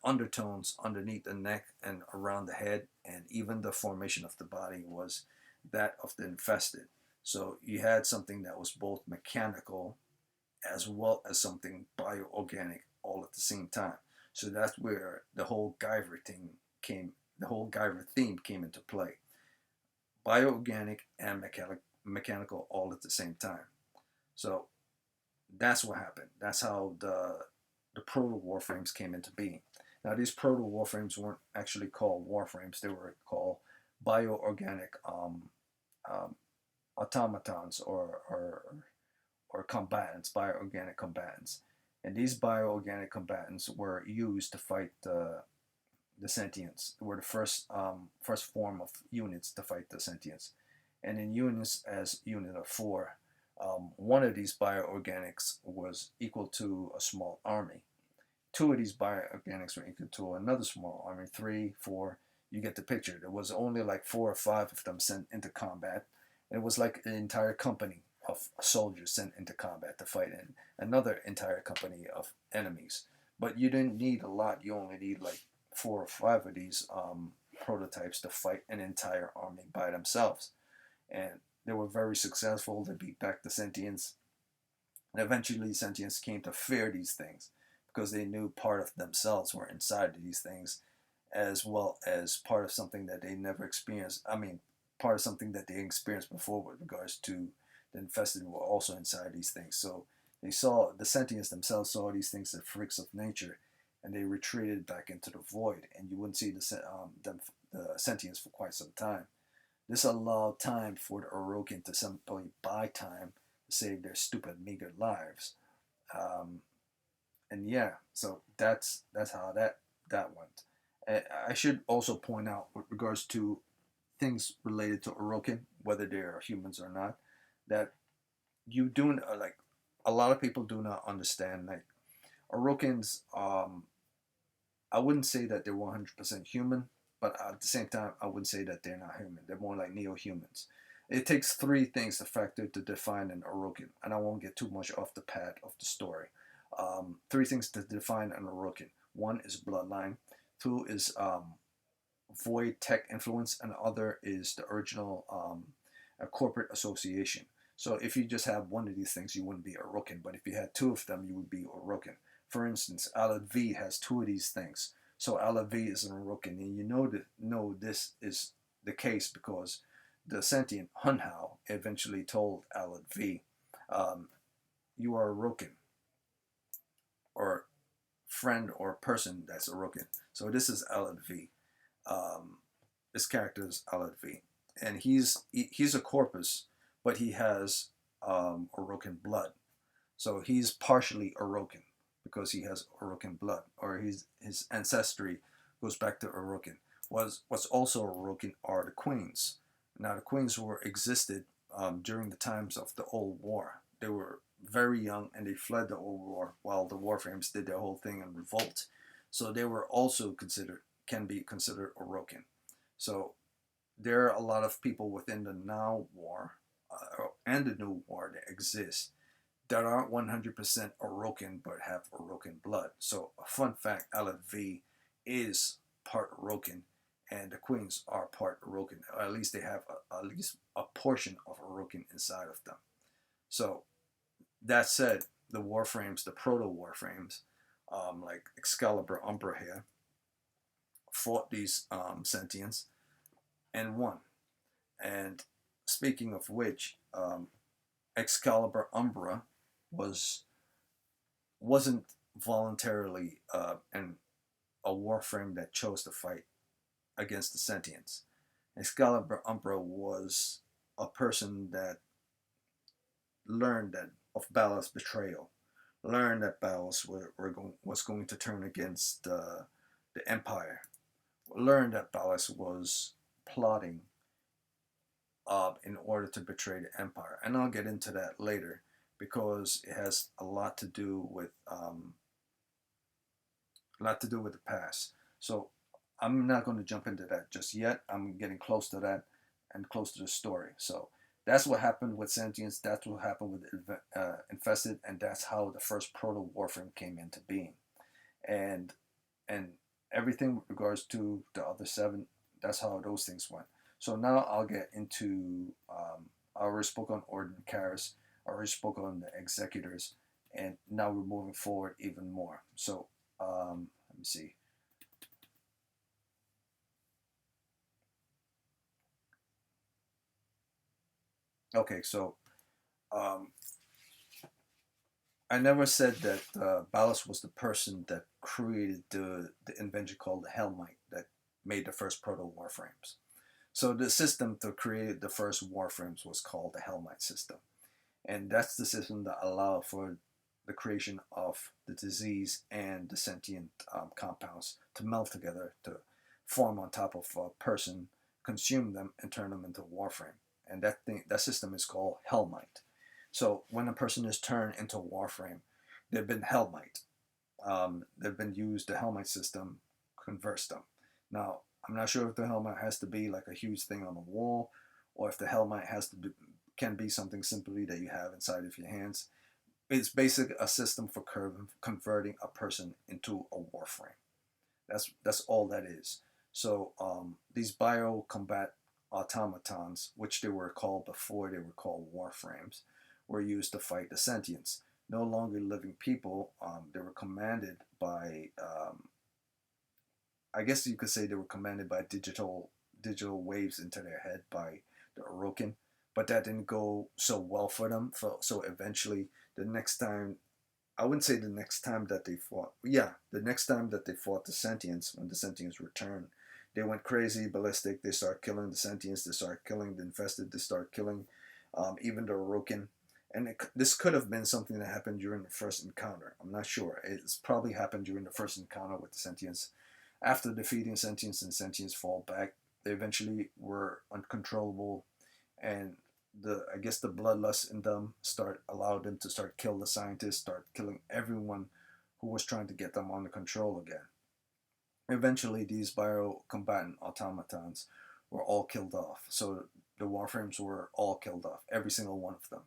undertones underneath the neck and around the head, and even the formation of the body was that of the infested. So you had something that was both mechanical as well as something bioorganic all at the same time. So that's where the whole Guyver theme came into play. Bioorganic and mechanical all at the same time. So that's what happened. That's how the proto warframes came into being. Now these proto warframes weren't actually called warframes; they were called bioorganic um, automatons or combatants, bioorganic combatants. And these bioorganic combatants were used to fight the sentients. They were the first form of units to fight the sentients. And in units as unit of four, one of these bioorganics was equal to a small army. Two of these bioorganics were equal to another small army. Three, four, you get the picture. There was only like 4 or 5 of them sent into combat. And it was like an entire company of soldiers sent into combat to fight in another entire company of enemies. But you didn't need a lot. You only need like 4 or 5 of these prototypes to fight an entire army by themselves. And they were very successful. They beat back the Sentients. And eventually, Sentients came to fear these things because they knew part of themselves were inside of these things, as well as part of something that they never experienced. I mean, part of something that they experienced before with regards to the infested were also inside these things. So they saw, the Sentients themselves saw these things as freaks of nature, and they retreated back into the void, and you wouldn't see the Sentients for quite some time. This allowed time for the Orokin to simply buy time to save their stupid, meager lives. Um, and yeah, so that's how that went. I should also point out with regards to things related to Orokin, whether they are humans or not, that you do like a lot of people do not understand like Orokins. I wouldn't say that they're 100% human, but at the same time, I wouldn't say that they're not human. They're more like neo-humans. It takes 3 things to factor to define an Orokin, and I won't get too much off the path of the story. 3 things to define an Orokin. One is bloodline. Two is void tech influence, and the other is the original a corporate association. So if you just have one of these things, you wouldn't be Orokin, but if you had 2 of them, you would be Orokin. For instance, Alad V has 2 of these things. So Alad V is an Orokin, and you know this is the case because the sentient Hunhao eventually told Alad V, you are Orokin, or friend or person that's Orokin. So this is Alad V. Um, this character is Alad V. And he's a corpus, but he has Orokin blood. So he's partially Orokin because he has Orokin blood, or his ancestry goes back to Orokin. What's also Orokin are the queens. Now the queens were existed during the times of the Old War. They were very young and they fled the Old War while the Warframes did their whole thing in revolt. So they were also considered, can be considered Orokin. So there are a lot of people within the Now War and the New War that exist that aren't 100% Orokin but have Orokin blood. So, a fun fact, Aleph V is part Orokin, and the Queens are part Orokin. Or at least they have at least a portion of Orokin inside of them. So, that said, the Warframes, the proto Warframes, like Excalibur Umbra here, fought these Sentients and won. And speaking of which, Excalibur Umbra was wasn't voluntarily a Warframe that chose to fight against the Sentients. Excalibur Umbra was a person that learned that of Balor's betrayal, learned that Balos was going to turn against the Empire, learned that Balos was plotting in order to betray the Empire. And I'll get into that later because it has a lot to do with the past. So I'm not going to jump into that just yet. I'm getting close to that and close to the story. So that's what happened with Sentience. That's what happened with Infested, and that's how the first Proto Warframe came into being. And and everything with regards to the other seven, that's how those things went. So now I'll get into. I already spoke on Ordinary Karis. I already spoke on the Executors, and now we're moving forward even more. So let me see. Okay, so um, I never said that Ballas was the person that created the invention called the Helmite that made the first proto Warframes. So the system to create the first Warframes was called the Helmite system, and that's the system that allowed for the creation of the disease and the sentient compounds to melt together to form on top of a person, consume them, and turn them into Warframe. And that system is called Helmite. So when a person is turned into Warframe, they've been Helmite. They've been used. The Helmite system converts them. Now I'm not sure if the helmet has to be like a huge thing on the wall, or if the helmet has to be, can be something simply that you have inside of your hands. It's basically a system for converting a person into a warframe. That's all that is. So these bio combat automatons, which they were called before they were called warframes, were used to fight the sentients. No longer living people. They were commanded by I guess you could say they were commanded by digital waves into their head by the Orokin, but that didn't go so well for them. So eventually, the next time, I wouldn't say the next time that they fought. Yeah, the next time that they fought the Sentients, when the Sentients returned, they went crazy, ballistic. They start killing the Sentients. They start killing the infested. They start killing even the Orokin. And this could have been something that happened during the first encounter. I'm not sure. It's probably happened during the first encounter with the Sentients. After defeating Sentience and Sentience fall back, they eventually were uncontrollable, and the I guess the bloodlust in them start allowed them to start kill the scientists, start killing everyone who was trying to get them under control again. Eventually, these biocombatant automatons were all killed off. So the Warframes were all killed off, every single one of them.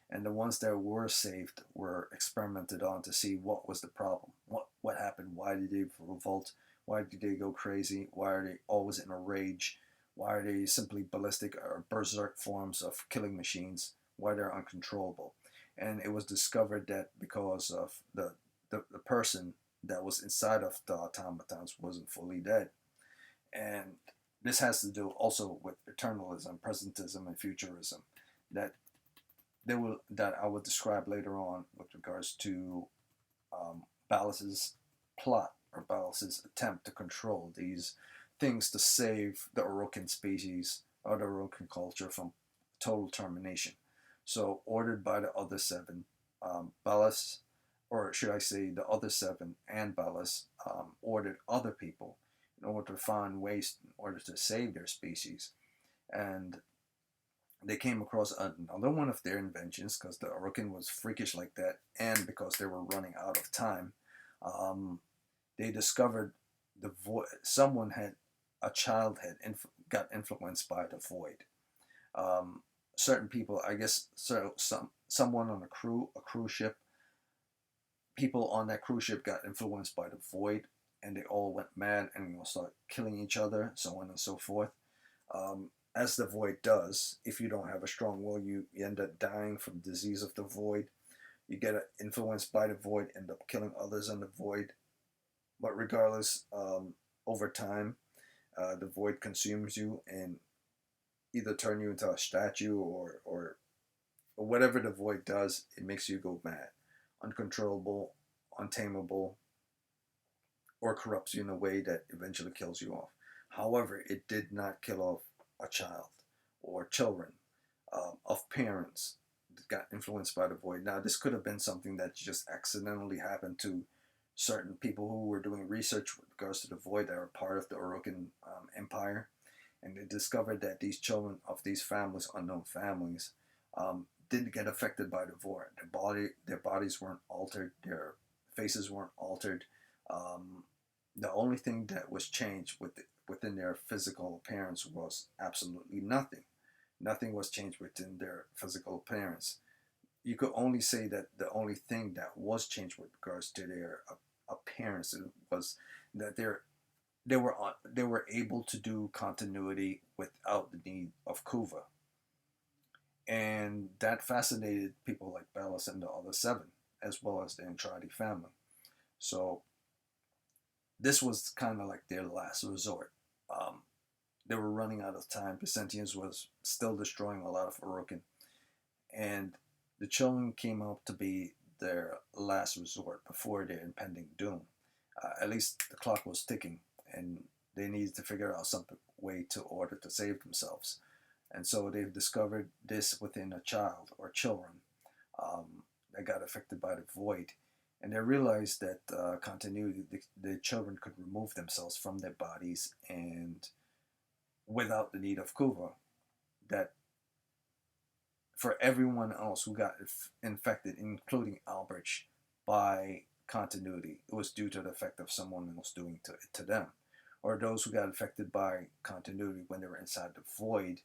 And the ones that were saved were experimented on to see what was the problem. What happened? Why did they revolt? Why did they go crazy? Why are they always in a rage? Why are they simply ballistic or berserk forms of killing machines? Why they're uncontrollable? And it was discovered that because of the person that was inside of the automatons wasn't fully dead. And this has to do also with eternalism, presentism, and futurism that that I will describe later on with regards to Ballas's plot or Ballas's attempt to control these things to save the Orokin species or the Orokin culture from total termination. So, ordered by the other seven, Ballas, or should I say, the other seven and Ballas, ordered other people in order to find ways in order to save their species. And they came across another one of their inventions, because the Orokin was freakish like that, and because they were running out of time. They discovered the void. A child had got influenced by the void. Certain people, I guess, someone on a cruise ship, people on that cruise ship got influenced by the void, and they all went mad and started killing each other, so on and so forth. As the void does, if you don't have a strong will, you end up dying from disease of the void. You get influenced by the void, end up killing others in the void. But regardless, over time, the void consumes you and either turn you into a statue, or whatever the void does, it makes you go mad, uncontrollable, untamable, or corrupts you in a way that eventually kills you off. However, it did not kill off a child or children of parents that got influenced by the void. Now, this could have been something that just accidentally happened to certain people who were doing research with regards to the void that are part of the Orokin Empire, and they discovered that these children of these families, unknown families, didn't get affected by the void. Their bodies weren't altered, their faces weren't altered. The only thing that was changed within their physical appearance was absolutely nothing. Nothing was changed within their physical appearance. You could only say that the only thing that was changed with regards to their appearance was that they were able to do continuity without the need of Kuva, and that fascinated people like Bellis and the other seven, as well as the Entrada family. So this was kind of like their last resort. They were running out of time. The Sentients was still destroying a lot of Orokin, and the children came out to be their last resort before their impending doom. At least the clock was ticking, and they needed to figure out some way to order to save themselves. And so they've discovered this within a child or children that got affected by the void. And they realized that continuity, the children could remove themselves from their bodies and without the need of Kuva. That for everyone else who got infected, including Albrecht, by continuity, it was due to the effect of someone else doing to them. Or those who got affected by continuity when they were inside the void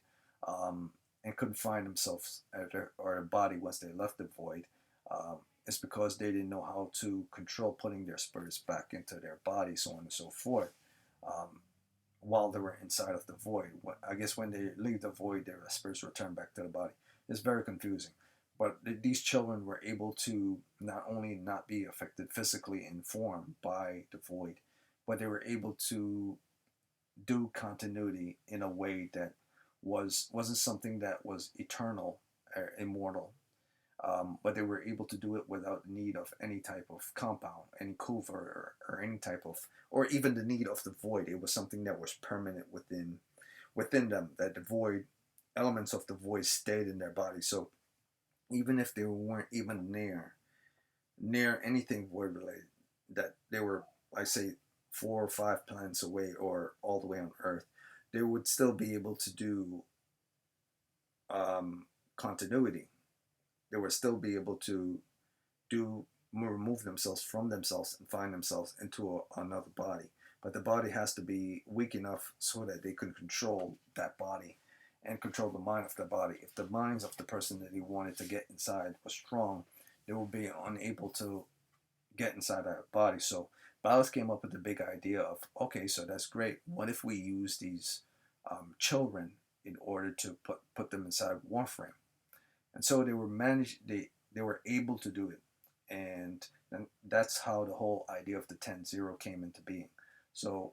and couldn't find themselves or their body once they left the void. It's because they didn't know how to control putting their spirits back into their body, so on and so forth, while they were inside of the void. I guess when they leave the void, their spirits return back to the body. It's very confusing. But these children were able to not only not be affected physically in form by the void, but they were able to do continuity in a way that wasn't something that was eternal or immortal, but they were able to do it without the need of any type of compound, any Kuva, or any type of, or even the need of the void. It was something that was permanent within them, that the void, elements of the void stayed in their body. So even if they weren't even near anything void related, that they were, I say, 4 or 5 planets away or all the way on Earth, they would still be able to do continuity. They would still be able to remove themselves from themselves and find themselves into another body. But the body has to be weak enough so that they can control that body and control the mind of the body. If the minds of the person that he wanted to get inside was strong, they will be unable to get inside that body. So Ballas came up with the big idea of, okay, so that's great. What if we use these children in order to put them inside Warframe? And so they were able to do it, and that's how the whole idea of the 10-0 came into being. So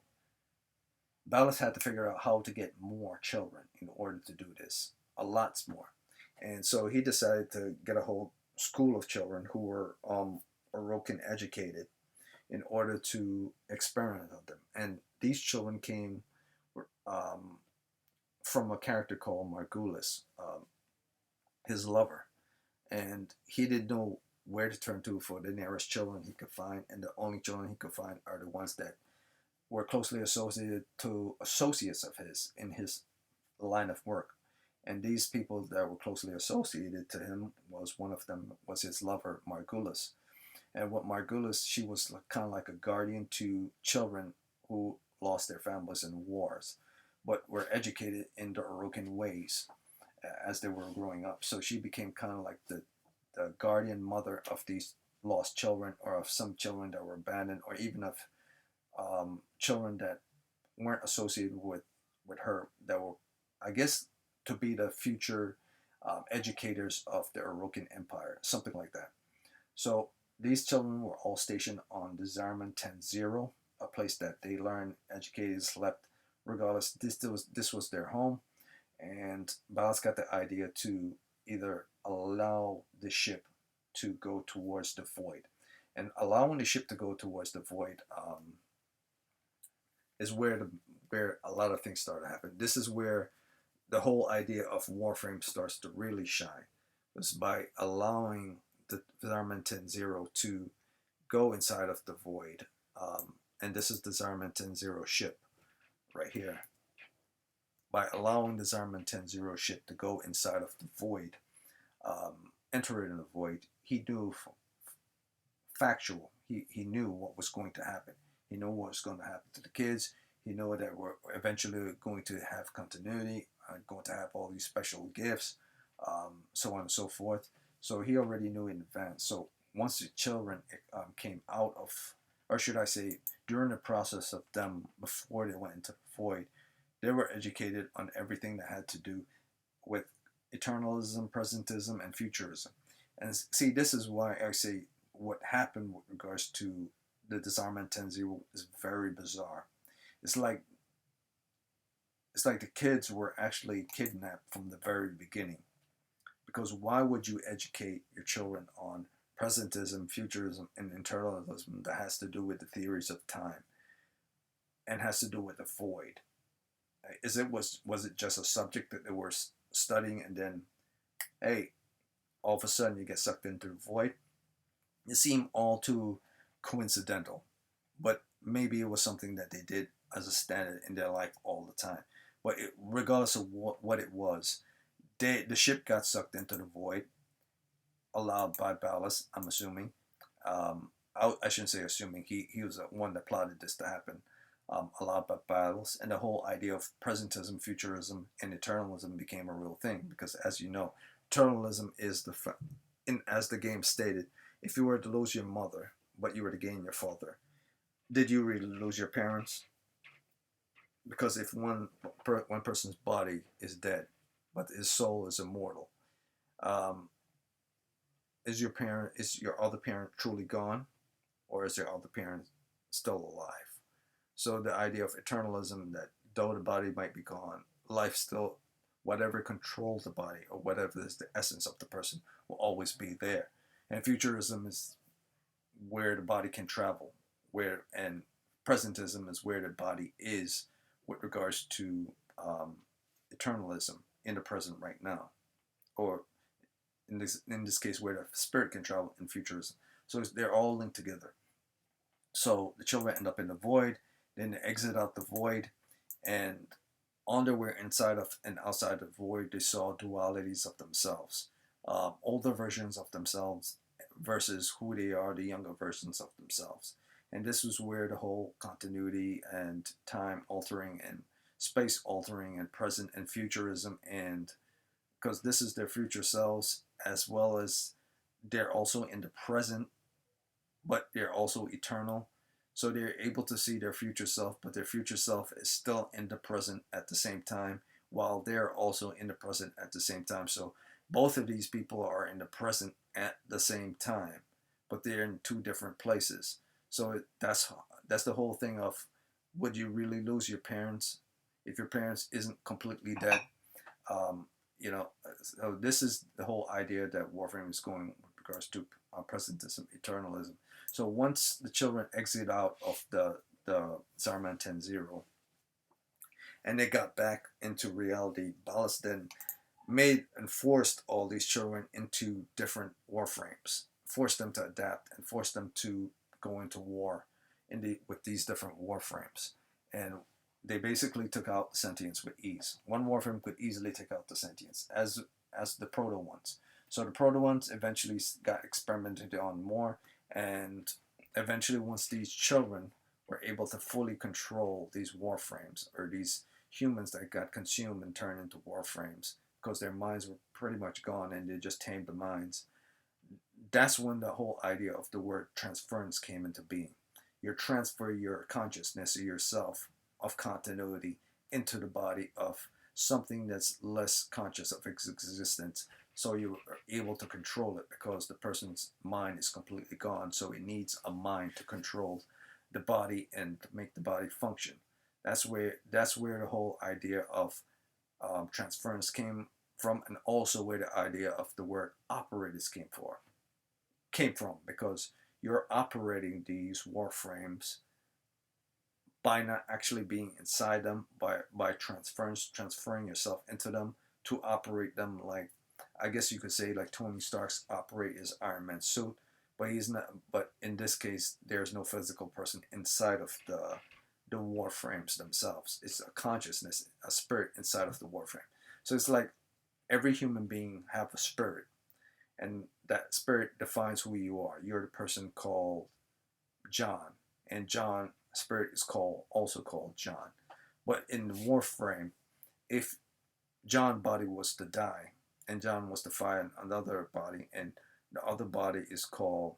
Ballas had to figure out how to get more children in order to do this, a lot more. And so he decided to get a whole school of children who were Orokin educated in order to experiment on them. And these children came from a character called Margulis, his lover. And he didn't know where to turn to for the nearest children he could find, and the only children he could find are the ones that were closely associated to associates of his in his line of work. And these people that were closely associated to him was one of them was his lover, Margulis. And what Margulis, she was kind of like a guardian to children who lost their families in wars, but were educated in the Orokin ways as they were growing up. So she became kind of like the guardian mother of these lost children, or of some children that were abandoned, or even of children that weren't associated with her, that were, I guess, to be the future educators of the Orokin Empire, something like that. So these children were all stationed on the Zarman 10-0, a place that they learned, educated, slept. Regardless, this was their home, and Balas got the idea to either allow the ship to go towards the void, and allowing the ship to go towards the void is where a lot of things start to happen. This is where the whole idea of Warframe starts to really shine, is by allowing the Zarman 10-0 to go inside of the void. And this is the Zarman 10-0 ship right here. By allowing the Zarman 10-0 ship to go inside of the void, enter in the void, he knew factual. He knew what was going to happen. He knew what was going to happen to the kids. He knew that we're eventually going to have continuity, going to have all these special gifts, so on and so forth. So he already knew in advance. So once the children came out of, or should I say, during the process of them before they went into the void, they were educated on everything that had to do with eternalism, presentism, and futurism. And see, this is why I say what happened with regards to the Disarmament 10-0 is very bizarre. It's like the kids were actually kidnapped from the very beginning. Because why would you educate your children on presentism, futurism, and internalism that has to do with the theories of time and has to do with the void? Was it just a subject that they were studying, and then, hey, all of a sudden you get sucked into the void? It seemed all too coincidental, but maybe it was something that they did as a standard in their life all the time. But regardless of what it was, the ship got sucked into the void, allowed by Ballast, I'm assuming. I shouldn't say assuming. He was the one that plotted this to happen. Allowed by Ballast, and the whole idea of presentism, futurism, and eternalism became a real thing. Because, as you know, eternalism is as the game stated, if you were to lose your mother, but you were to gain your father, did you really lose your parents? Because if one person's body is dead, but his soul is immortal, is your other parent truly gone, or is your other parent still alive? So the idea of eternalism, that though the body might be gone, life still, whatever controls the body or whatever is the essence of the person, will always be there. And futurism is where the body can travel, and presentism is where the body is with regards to eternalism in the present right now, or in this case where the spirit can travel in futurism. So they're all linked together. So the children end up in the void, then they exit out the void, and on their way inside of and outside the void, they saw dualities of themselves, older versions of themselves versus who they are, the younger versions of themselves. And this was where the whole continuity and time altering and space altering and present and futurism, and because this is their future selves, as well as they're also in the present, but they're also eternal. So they're able to see their future self, but their future self is still in the present at the same time, while they're also in the present at the same time. So both of these people are in the present at the same time, but they're in two different places. So that's the whole thing of, would you really lose your parents if your parents isn't completely dead? So this is the whole idea that Warframe is going with regards to presentism, eternalism. So once the children exit out of the Zarman 10-0 and they got back into reality, Ballast then made and forced all these children into different warframes, forced them to adapt and forced them to go into war with these different warframes. and they basically took out the Sentients with ease. One Warframe could easily take out the Sentients, as the proto ones. So the proto ones eventually got experimented on more, and eventually once these children were able to fully control these Warframes, or these humans that got consumed and turned into Warframes, because their minds were pretty much gone and they just tamed the minds, that's when the whole idea of the word transference came into being. You transfer your consciousness or yourself of continuity into the body of something that's less conscious of its existence, so you are able to control it because the person's mind is completely gone, so it needs a mind to control the body and to make the body function. That's where the whole idea of transference came from, and also where the idea of the word operators came from, because you're operating these warframes by not actually being inside them, by transferring yourself into them to operate them, like, I guess you could say, like Tony Stark's operate his Iron Man suit, but he's not. But in this case, there's no physical person inside of the warframes themselves. It's a consciousness, a spirit inside of the warframe. So it's like every human being have a spirit, and that spirit defines who you are. You're the person called John, and John spirit is also called John. But in the Warframe, if John body was to die, and John was to find another body, and the other body is called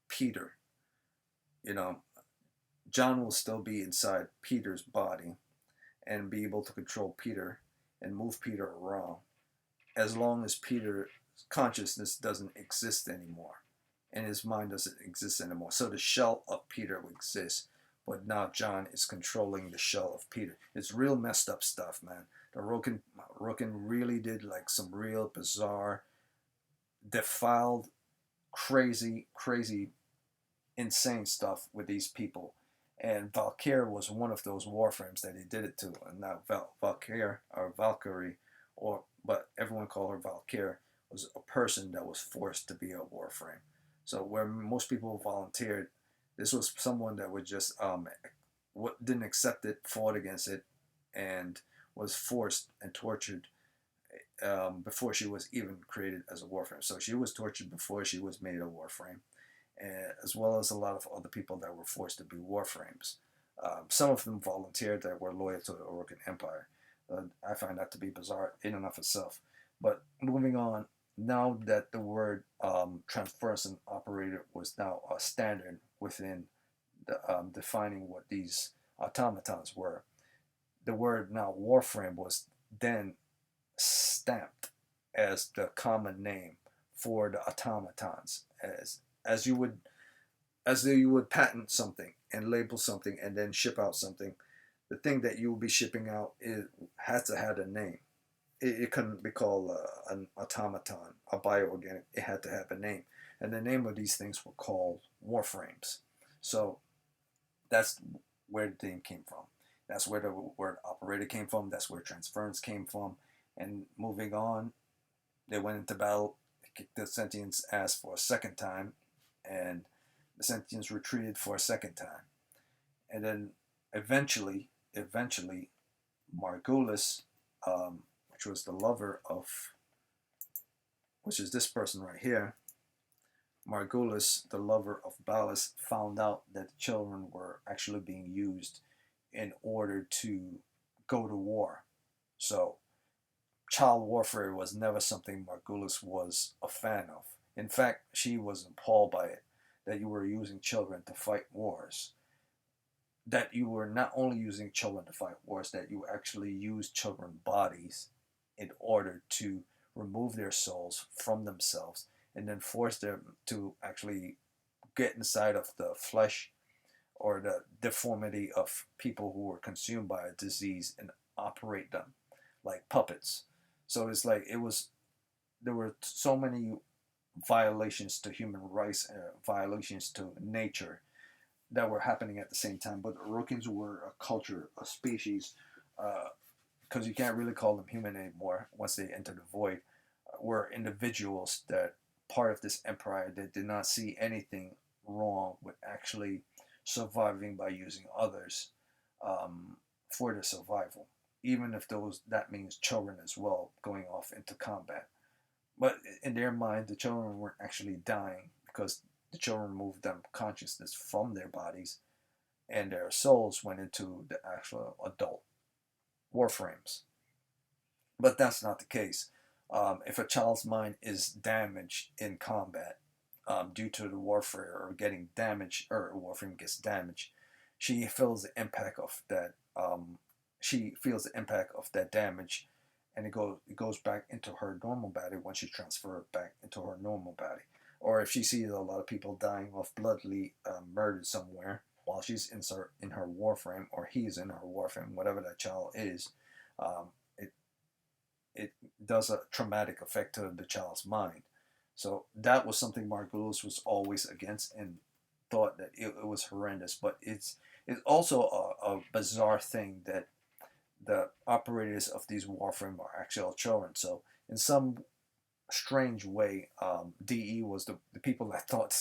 Peter, you know, John will still be inside Peter's body and be able to control Peter and move Peter around, as long as Peter's consciousness doesn't exist anymore and his mind doesn't exist anymore. So the shell of Peter will exist, but now John is controlling the shell of Peter. It's real messed up stuff, man. The Roken really did like some real bizarre, defiled, crazy, insane stuff with these people. And Valkyr was one of those warframes that he did it to. And now Valkyr, or Valkyrie, but everyone called her Valkyr, was a person that was forced to be a warframe. So where most people volunteered, this was someone that would just didn't accept it, fought against it, and was forced and tortured before she was even created as a warframe. So she was tortured before she was made a warframe, as well as a lot of other people that were forced to be warframes. Some of them volunteered that were loyal to the Orokin Empire. I find that to be bizarre in and of itself. But moving on, now that the word transference and operator was now a standard within defining what these automatons were, the word now Warframe was then stamped as the common name for the automatons, as you would patent something and label something and then ship out something. The thing that you will be shipping out, it has to have a name. It couldn't be called an automaton, a bioorganic. It had to have a name, and the name of these things were called warframes. So that's where the thing came from. That's where the word operator came from. That's where transference came from. And moving on, they went into battle, kicked the Sentients' ass for a second time, and the Sentients retreated for a second time. And then eventually, Margulis, which was the lover of, which is this person right here, Margulis, the lover of Ballas, found out that children were actually being used in order to go to war. So child warfare was never something Margulis was a fan of. In fact, she was appalled by it, that you were using children to fight wars. That you were not only using children to fight wars, that you actually used children's bodies in order to remove their souls from themselves and then force them to actually get inside of the flesh or the deformity of people who were consumed by a disease and operate them like puppets. So it's like there were so many violations to human rights, violations to nature that were happening at the same time. But the Rokins were a culture, a species, because you can't really call them human anymore once they enter the void, were individuals that part of this empire that did not see anything wrong with actually surviving by using others. for their survival, even if that means children as well going off into combat. But in their mind, the children weren't actually dying because the children moved them consciousness from their bodies, and their souls went into the actual adult warframes. But that's not the case. If a child's mind is damaged in combat due to the warfare or getting damaged, or a warframe gets damaged, she feels the impact of that. She feels the impact of that damage, and it goes back into her normal body when she transfers back into her normal body. Or if she sees a lot of people dying of bloodily murdered somewhere while she's in her warframe, or he's in her warframe, whatever that child is, um, it it does a traumatic effect to the child's mind. So that was something Margulis was always against and thought that it was horrendous. But it's also a bizarre thing that the operators of these Warframe are actual children. So in some strange way, DE was the people that thought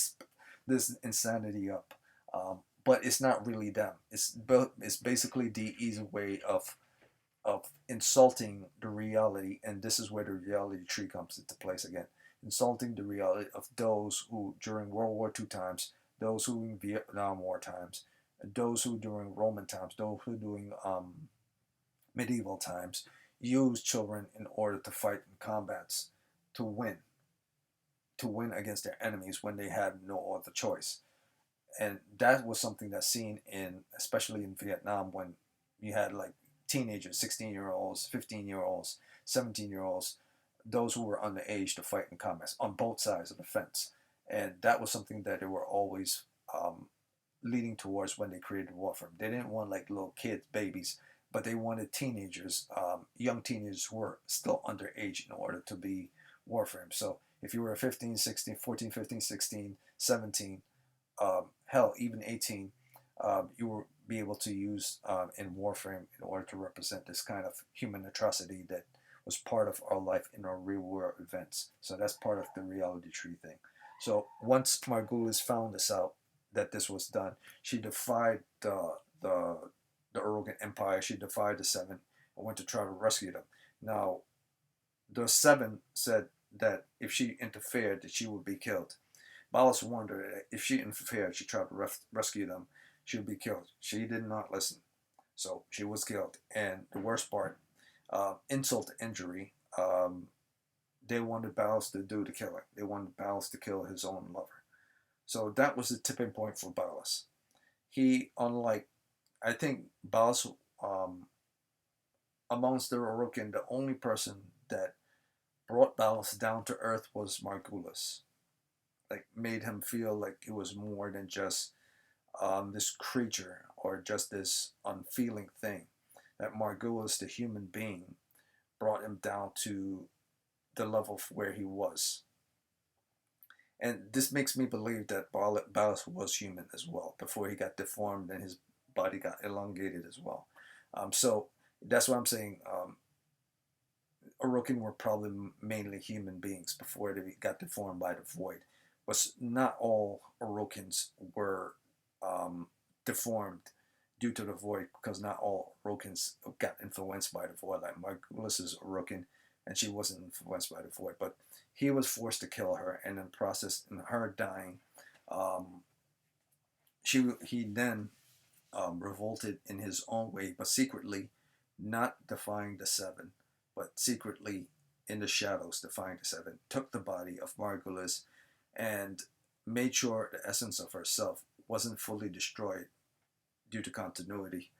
this insanity up. But it's not really them. It's basically DE's way of insulting the reality, and this is where the reality tree comes into place again. Insulting the reality of those who during World War II times, those who in Vietnam War times, those who during Roman times, those who during medieval times used children in order to fight in combats to win, to win against their enemies when they had no other choice. And that was something that's seen in, especially in Vietnam, when you had like teenagers, 16-year-olds, 15-year-olds, 17-year-olds, those who were underage to fight in combats on both sides of the fence. And that was something that they were always leading towards when they created Warframe. They didn't want like little kids, babies, but they wanted teenagers, young teenagers who were still underage in order to be Warframe. So if you were 15, 16, 14, 15, 16, 17, hell, even 18, you will be able to use in Warframe in order to represent this kind of human atrocity that was part of our life in our real world events. So that's part of the reality tree thing. So once Margulis found this out, that this was done, she defied the the Urugan Empire. She defied the Seven and went to try to rescue them. Now, the Seven said that if she interfered, that she would be killed. Balas warned her that if she interfered, she tried to rescue them, she would be killed. She did not listen, so she was killed. And the worst part, insult to injury, they wanted Balas to do the killing. They wanted Balas to kill his own lover. So that was the tipping point for Balas. He, unlike, I think Balas, amongst the Orokin, the only person that brought Balas down to earth was Margulis. Like, made him feel like it was more than just this creature or just this unfeeling thing. That Margulis, the human being, brought him down to the level of where he was. And this makes me believe that Balas was human as well before he got deformed and his body got elongated as well. So that's what I'm saying. Orokin were probably mainly human beings before they got deformed by the void. But not all Orokins were deformed due to the void, because not all Orokins got influenced by the void. Like Margulis is Orokin, and she wasn't influenced by the void, but he was forced to kill her, and in the process, in her dying, he then revolted in his own way, but secretly, not defying the Seven, but secretly in the shadows defying the Seven, took the body of Margulis and made sure the essence of herself wasn't fully destroyed due to continuity.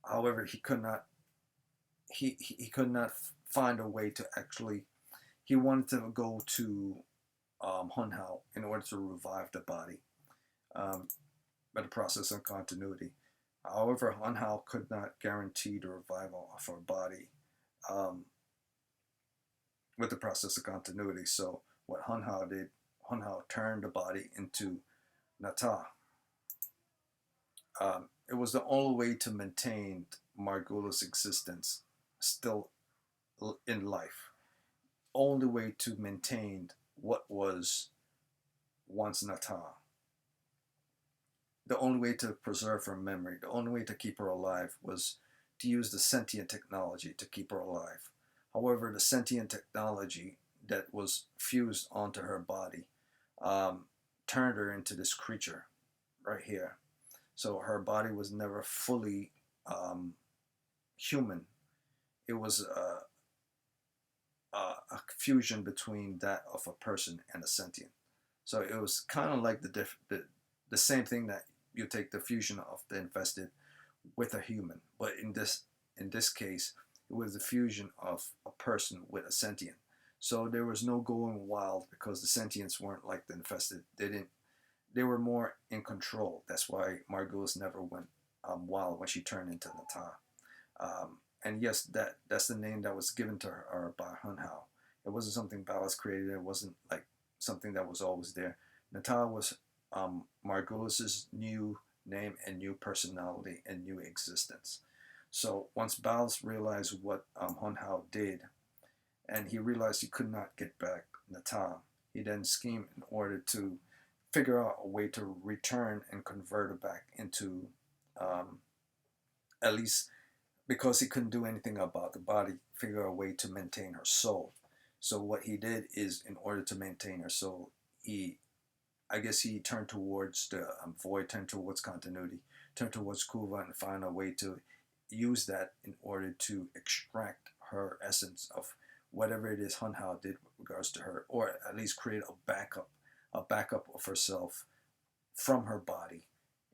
However, he could not find a way to actually. He wanted to go to Hunhao in order to revive the body, by the process of continuity. However, Hunhao could not guarantee the revival of her body with the process of continuity. So what Hunhao did, Hunhao turned the body into Nata. It was the only way to maintain Margulis' existence still in life. Only way to maintain what was once Nata. the only way to preserve her memory, the only way to keep her alive was to use the sentient technology to keep her alive. However, the sentient technology that was fused onto her body um, turned her into this creature right here. So her body was never fully human. It was a fusion between that of a person and a sentient. So it was kind of like the same thing that you take the fusion of the infested with a human, but in this case, it was the fusion of a person with a sentient. So there was no going wild because the sentients weren't like the infested. They were more in control. That's why Margulis never went wild when she turned into Nata. And yes, that's the name that was given to her by Hun Hao. It wasn't something Ballas created. It wasn't like something that was always there. Nata was Margulis's new name and new personality and new existence. So once Ballas realized what Hun Hao did, and he realized he could not get back Nata, he then schemed in order to figure out a way to return and convert her back into, at least because he couldn't do anything about the body, figure a way to maintain her soul. So what he did is, in order to maintain her soul, I guess he turned towards the void, turned towards continuity, turned towards Kuva, and found a way to use that in order to extract her essence of whatever it is Hun Hao did with regards to her, or at least create a backup of herself from her body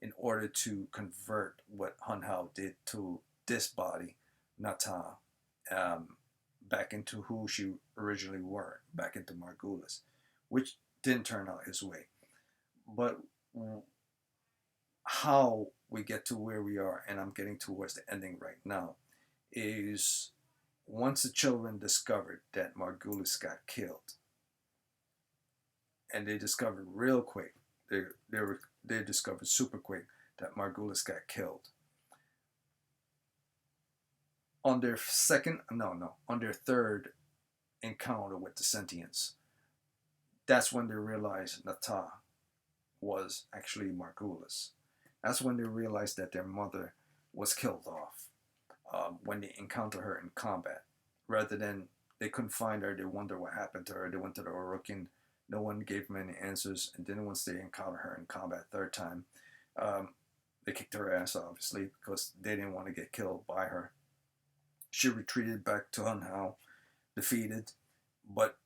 in order to convert what Hun Hao did to this body, Nata, back into who she originally were, back into Margulis, which didn't turn out his way. But how we get to where we are, and I'm getting towards the ending right now, is once the children discovered that Margulis got killed, and they discovered real quick, they discovered super quick that Margulis got killed. On their on their third encounter with the Sentients, that's when they realized Nata was actually Margulis. That's when they realized that their mother was killed off when they encounter her in combat. Rather than they couldn't find her, they wonder what happened to her. They went to the Orokin. No one gave them any answers. And then once they encounter her in combat third time, they kicked her ass, obviously, because they didn't want to get killed by her. She retreated back to Hun Hao, defeated, but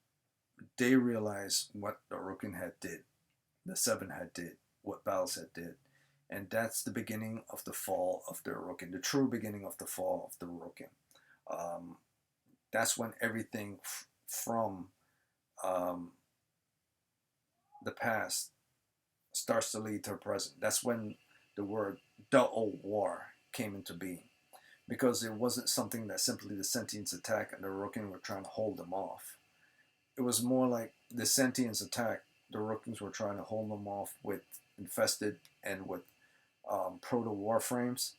they realized what the Orokin had did, the Seven had did, what Ballas had did. And that's the beginning of the fall of the Orokin, the true beginning of the fall of the Orokin. That's when everything from the past starts to lead to the present. That's when the word the old war came into being. Because it wasn't something that simply the Sentients attack and the Orokin were trying to hold them off. It was more like the Sentients attack, the Orokin were trying to hold them off with infested and with proto Warframes.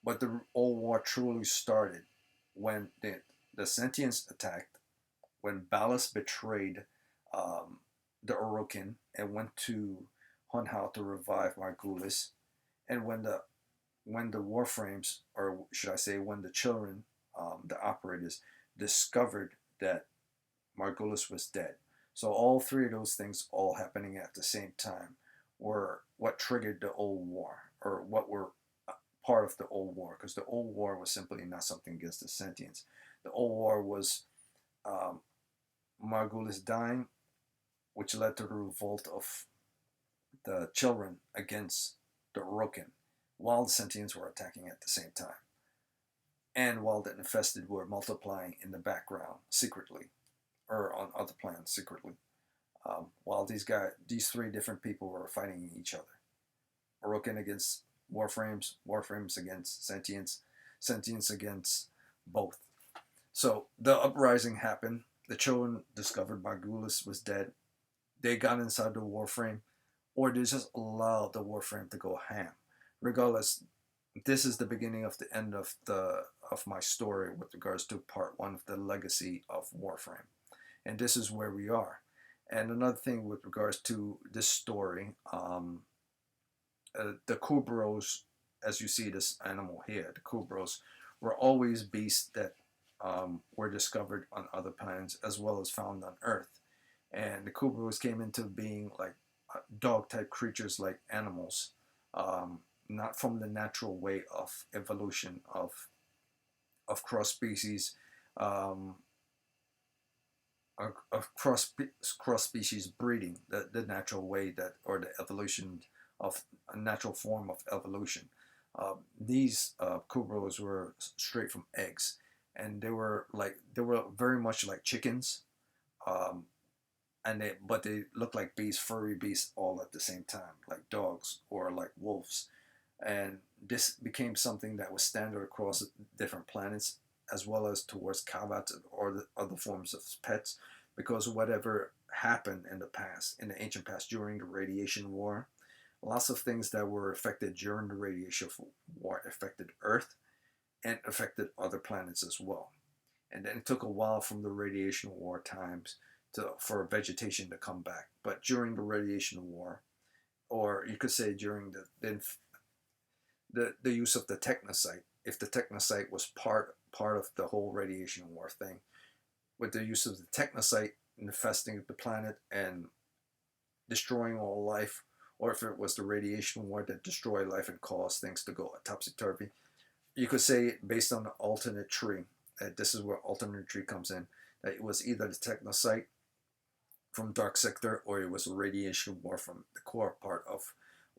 But the old war truly started when the Sentients attacked, when Ballas betrayed the Orokin and went to Hun Hao to revive Margulis, and when the Warframes, or should I say, when the children, the operators, discovered that Margulis was dead. So all three of those things all happening at the same time were what triggered the old war, or what were part of the old war, because the old war was simply not something against the Sentients. The old war was Margulis dying, which led to the revolt of the children against the Orokin, while the Sentients were attacking at the same time. And while the infested were multiplying in the background secretly, or on other planets secretly, while these three different people were fighting each other. Orokin against Warframes, Warframes against Sentients, Sentients against both. So the uprising happened. The children discovered Margulis was dead. They got inside the Warframe, or they just allowed the Warframe to go ham. Regardless, this is the beginning of the end of my story with regards to part one of the legacy of Warframe. And this is where we are. And another thing with regards to this story, the Kubros, as you see this animal here, the Kubros, were always beasts that were discovered on other planets as well as found on Earth. And the Kubros came into being like dog type creatures, like animals, not from the natural way of evolution of cross species, um, of cross species breeding, the natural way that, or the evolution of a natural form of evolution. These Kubros were straight from eggs, and they were very much like chickens, um, and they look like beasts, furry beasts, all at the same time, like dogs or like wolves. And this became something that was standard across different planets, as well as towards combats or the other forms of pets, because whatever happened in the past, in the ancient past, during the radiation war, lots of things that were affected during the radiation war affected Earth and affected other planets as well. And then it took a while from the radiation war times for vegetation to come back. But during the radiation war, or you could say during the use of the technocyte, if the technocyte was part of the whole radiation war thing, with the use of the technocyte infesting the planet and destroying all life, or if it was the radiation war that destroyed life and caused things to go topsy-turvy, you could say, based on the alternate tree, that this is where alternate tree comes in, that it was either the technocyte from Darksector, or it was a radiation war from the core part of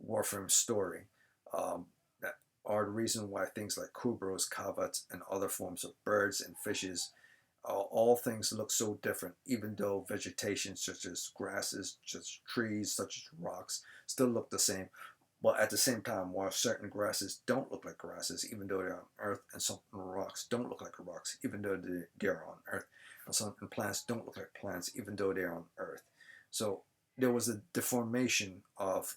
Warframe's story. That are the reason why things like Kubros, Kavats, and other forms of birds and fishes, all things look so different, even though vegetation such as grasses, such as trees, such as rocks, still look the same. But at the same time, while certain grasses don't look like grasses, even though they're on Earth, and some rocks don't look like rocks, even though they're on Earth, and some plants don't look like plants, even though they're on Earth. So there was a deformation of,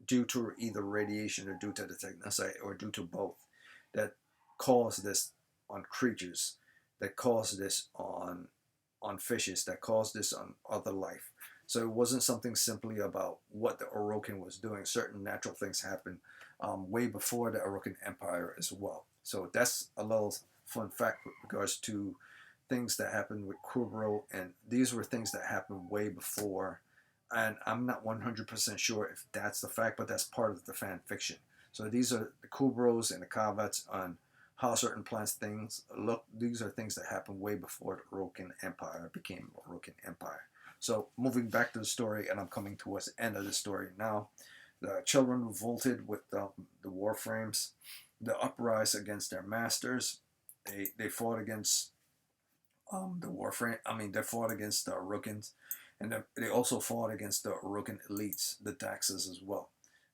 due to either radiation or due to the technocyte or due to both, that caused this on creatures, that caused this on fishes, that caused this on other life. So it wasn't something simply about what the Orokin was doing. Certain natural things happened way before the Orokin Empire as well. So that's a little fun fact with regards to things that happened with Kubro, and these were things that happened way before. And I'm not 100% sure if that's the fact, but that's part of the fan fiction. So these are the Kubros and the Kavats on how certain plants things look. These are things that happened way before the Orokin Empire became Orokin Empire. So moving back to the story, and I'm coming towards the end of the story now. The children revolted with the Warframes, the uprise against their masters. They fought against the Warframe. I mean, they fought against the Urukans, and they also fought against the Urukan elites, the Daxes as well.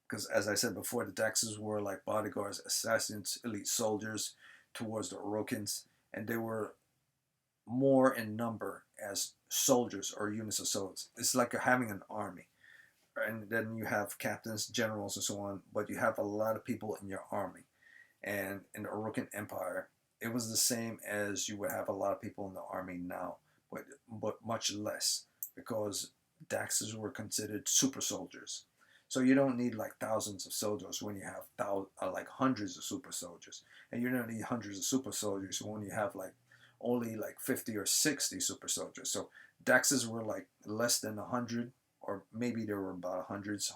Because as I said before, the Daxes were like bodyguards, assassins, elite soldiers towards the Urukans, and they were more in number as soldiers or units of soldiers. It's like having an army. And then you have captains, generals, and so on, but you have a lot of people in your army. And in the Urukan Empire, it was the same as you would have a lot of people in the army now, but much less, because Daxes were considered super soldiers. So you don't need like thousands of soldiers when you have like hundreds of super soldiers, and you don't need hundreds of super soldiers when you have like only like 50 or 60 super soldiers. So Daxes were like less than 100, or maybe there were about hundreds,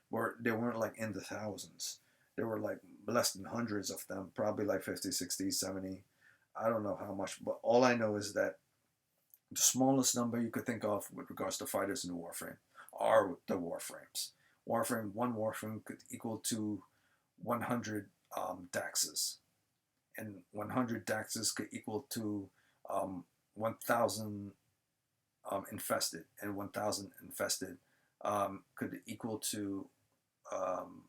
where they weren't like in the thousands. There were like less than hundreds of them, probably like 50, 60, 70. I don't know how much, but all I know is that the smallest number you could think of with regards to fighters in the Warframe are the Warframes. One Warframe could equal to 100 Daxes, and 100 Daxes could equal to 1,000 infested, and 1,000 infested could equal to um,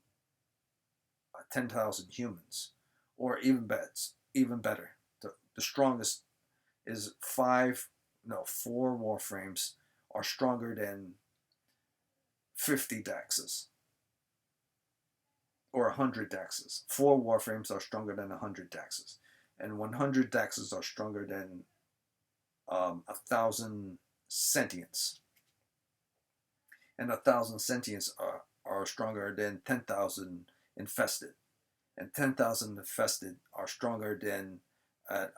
10,000 humans, or even better. The strongest is four Warframes are stronger than 50 Daxes, or 100 Daxes. Four Warframes are stronger than 100 Daxes, and 100 Daxes are stronger than 1,000 Sentients. and 1,000 sentients are stronger than 10,000 infested, and 10,000 infested are stronger than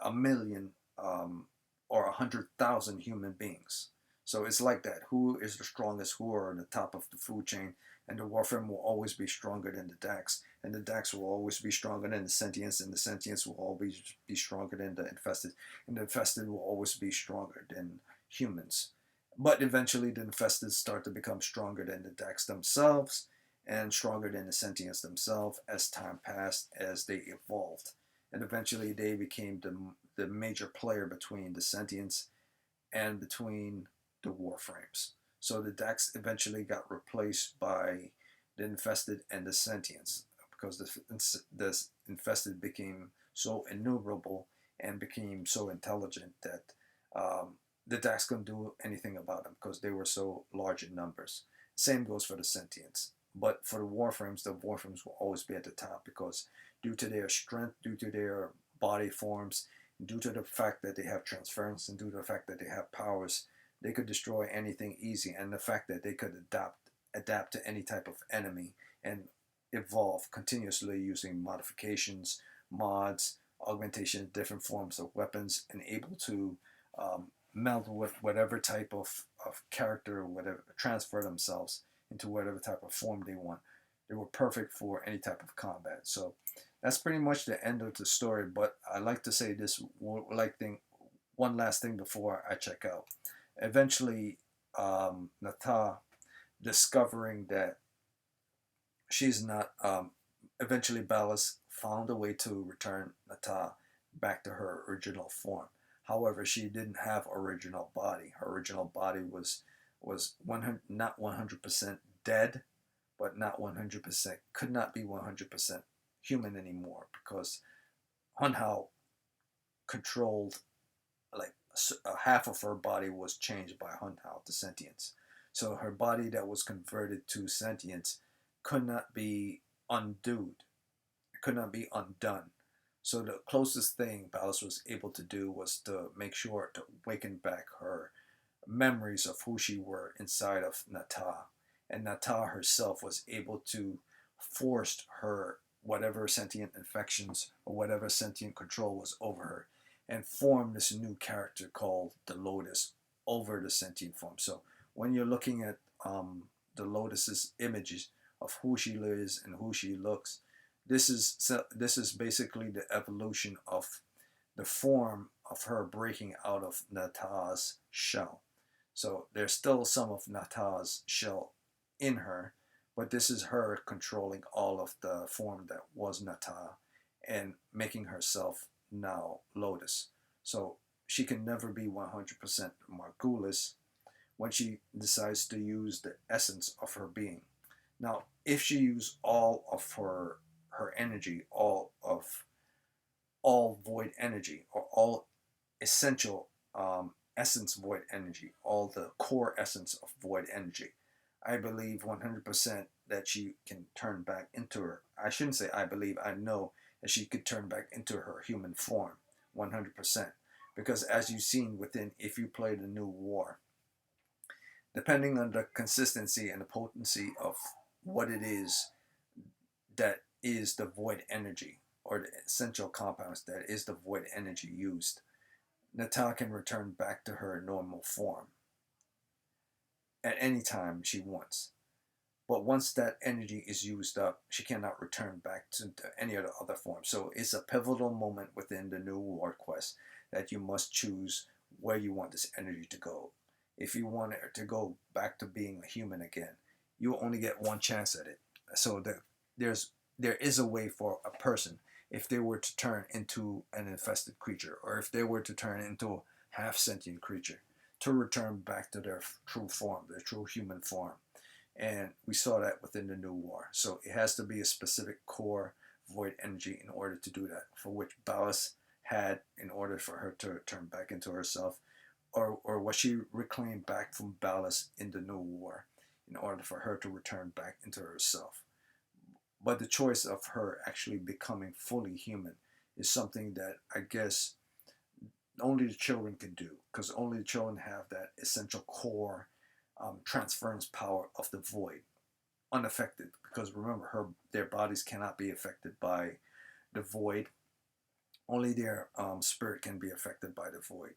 a million or 100,000 human beings. So it's like that. Who is the strongest? Who are on the top of the food chain? And the Warframe will always be stronger than the Dax, and the Dax will always be stronger than the Sentients, and the Sentients will always be stronger than the Infested, and the Infested will always be stronger than humans. But eventually, the Infested start to become stronger than the Dax themselves, and stronger than the Sentients themselves as time passed, as they evolved. And eventually, they became the major player between the Sentients and between the Warframes. So the Dax eventually got replaced by the Infested and the Sentients, because the Infested became so innumerable and became so intelligent that the Dax couldn't do anything about them because they were so large in numbers. Same goes for the Sentients. But for the Warframes will always be at the top because due to their strength, due to their body forms, due to the fact that they have transference, and due to the fact that they have powers, they could destroy anything easy, and the fact that they could adapt to any type of enemy and evolve continuously using modifications, mods, augmentation, different forms of weapons, and able to meld with whatever type of character, or whatever, transfer themselves into whatever type of form they want. They were perfect for any type of combat. So that's pretty much the end of the story. But I like to say this one last thing before I check out. Eventually, Nata, discovering that she's not, eventually Ballas found a way to return Nata back to her original form. However, she didn't have original body. Her original body was 100, not 100% dead, but not 100%, could not be 100% human anymore, because Hunhao controlled, like, half of her body was changed by Hunhao to sentience. So her body that was converted to sentience could not be undoed. It could not be undone. So the closest thing Ballas was able to do was to make sure to waken back her memories of who she were inside of Nata. And Nata herself was able to force her whatever sentient infections or whatever sentient control was over her, and form this new character called the Lotus over the sentient form. So when you're looking at the Lotus's images of who she is and who she looks, this is basically the evolution of the form of her breaking out of Nata's shell. So there's still some of Nata's shell in her, but this is her controlling all of the form that was Nata and making herself now Lotus. So she can never be 100% Margulis when she decides to use the essence of her being. Now, if she used all of her energy, all void energy, or all essential essence void energy, all the core essence of void energy, I believe 100% that she can turn back into her. I shouldn't say I believe, I know that she could turn back into her human form 100%. Because as you've seen within, if you play the new war, depending on the consistency and the potency of what it is that is the void energy, or the essential compounds that is the void energy used, Nata can return back to her normal form at any time she wants. But once that energy is used up, she cannot return back to any of the other forms. So it's a pivotal moment within the new war quest that you must choose where you want this energy to go. If you want it to go back to being a human again, you only get one chance at it. So there is a way for a person, if they were to turn into an infested creature, or if they were to turn into a half sentient creature, to return back to their true form, their true human form. And we saw that within the new war. So it has to be a specific core void energy in order to do that, for which Ballas had in order for her to turn back into herself, or what she reclaimed back from Ballas in the new war in order for her to return back into herself. But the choice of her actually becoming fully human is something that I guess only the children can do, because only the children have that essential core transference power of the void unaffected, because remember, their bodies cannot be affected by the void. Only their spirit can be affected by the void.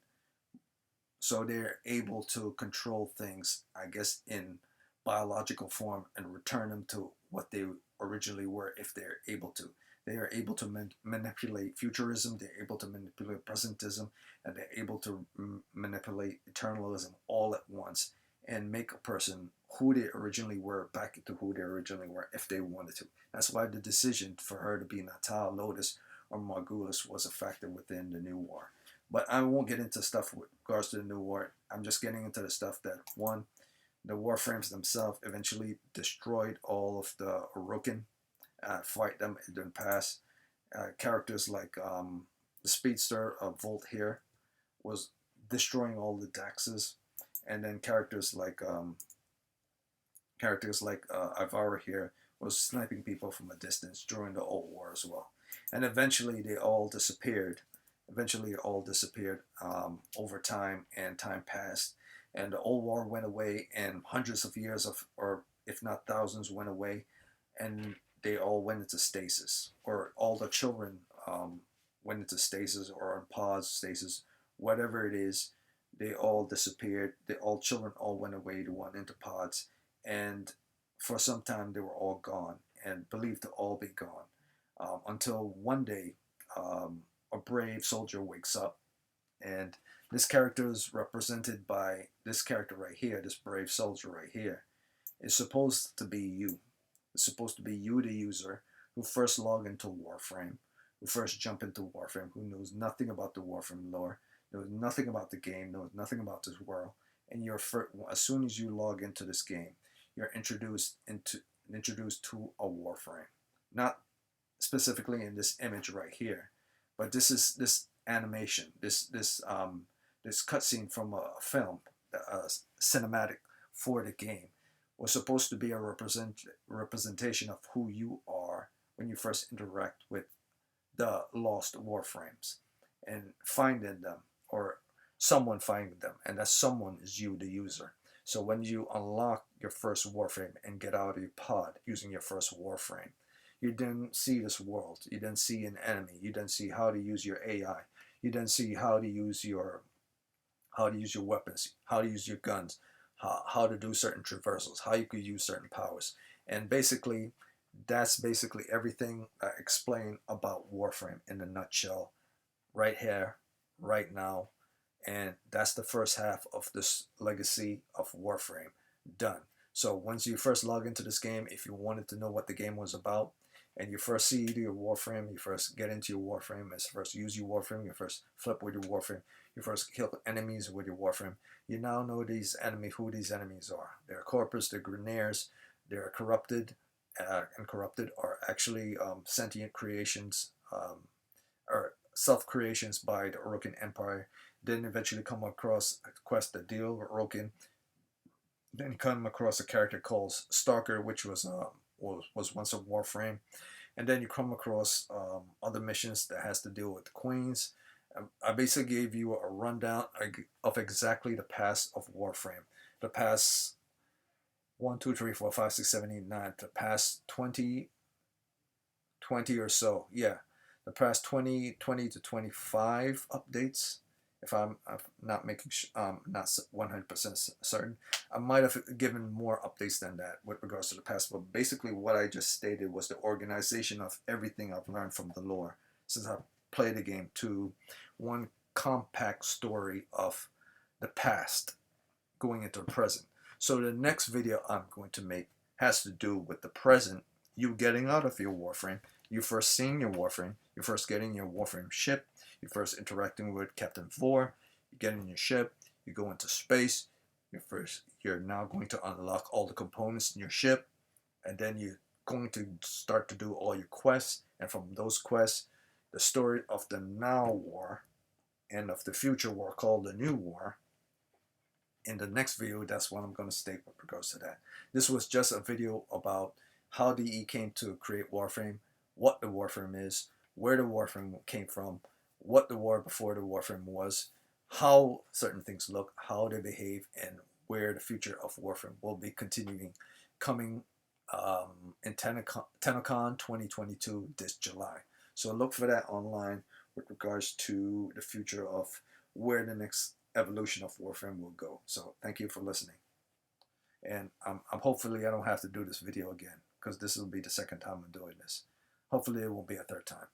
So they're able to control things, I guess, in biological form and return them to what they originally were if they're able to. They are able to manipulate futurism, they're able to manipulate presentism, and they're able to manipulate eternalism all at once and make a person who they originally were back into who they originally were if they wanted to. That's why the decision for her to be Natal, Lotus, or Margulis was a factor within the New War. But I won't get into stuff with regards to the New War. I'm just getting into the stuff that, one, the Warframes themselves eventually destroyed all of the Orokin, fight them, it didn't pass. Characters like the Speedster of Volt here was destroying all the Daxes, and then characters like Ivara here was sniping people from a distance during the Old War as well. And eventually they all disappeared. Over time, and time passed, and the Old War went away, and hundreds of years of, or if not thousands, went away, and they all went into stasis, or all the children went into stasis, or on pause stasis, whatever it is. They all disappeared. Children all went away. They went into pods, and for some time they were all gone and believed to all be gone, until one day a brave soldier wakes up, and this character is represented by this character right here. This brave soldier right here is supposed to be you. It's supposed to be you, the user, who first log into Warframe, who first jump into Warframe, who knows nothing about the Warframe lore, knows nothing about the game, knows nothing about this world, and as soon as you log into this game, you're introduced to a Warframe. Not specifically in this image right here, but this animation, this cutscene from a film, cinematic for the game, was supposed to be a representation of who you are when you first interact with the lost Warframes and finding them, or someone finding them, and that someone is you, the user. So when you unlock your first Warframe and get out of your pod using your first Warframe, you didn't see this world. You didn't see an enemy. You didn't see how to use your AI. You didn't see how to use your weapons, how to use your guns, how to do certain traversals, how you could use certain powers. And basically, that's basically everything I explained about Warframe in a nutshell, right here, right now. And that's the first half of this legacy of Warframe done. So once you first log into this game, if you wanted to know what the game was about, and you first see your Warframe, you first get into your Warframe, you first use your Warframe, you first flip with your Warframe, you first kill enemies with your Warframe, you now know who these enemies are. They're Corpus, they're Grineers, they're corrupted, and corrupted are actually sentient creations, or self-creations by the Orokin Empire. Then eventually come across a quest to deal with Orokin. Then you come across a character called Stalker, which was once a Warframe. And then you come across other missions that has to deal with the Queens. I basically gave you a rundown of exactly the past of Warframe. The past 1, 2, 3, 4, 5, 6, 7, 8, 9. The past 20 or so. Yeah. The past 20 to 25 updates. If I'm not not 100% certain, I might have given more updates than that with regards to the past. But basically, what I just stated was the organization of everything I've learned from the lore since I played the game to one compact story of the past going into the present. So the next video I'm going to make has to do with the present. You getting out of your Warframe, you first seeing your Warframe, you first getting your Warframe ship, you first interacting with Captain Vor, you get in your ship, you go into space, you're now going to unlock all the components in your ship, and then you're going to start to do all your quests, and from those quests, the story of the Now War and of the future war called the New War. In the next video, that's what I'm going to state with regards to that. This was just a video about how DE came to create Warframe, what the Warframe is, where the Warframe came from, what the war before the Warframe was, how certain things look, how they behave, and where the future of Warframe will be continuing, coming in TennoCon 2022 this July. So look for that online with regards to the future of where the next evolution of Warframe will go. So thank you for listening. And I'm hopefully I don't have to do this video again, because this will be the second time I'm doing this. Hopefully it won't be a third time.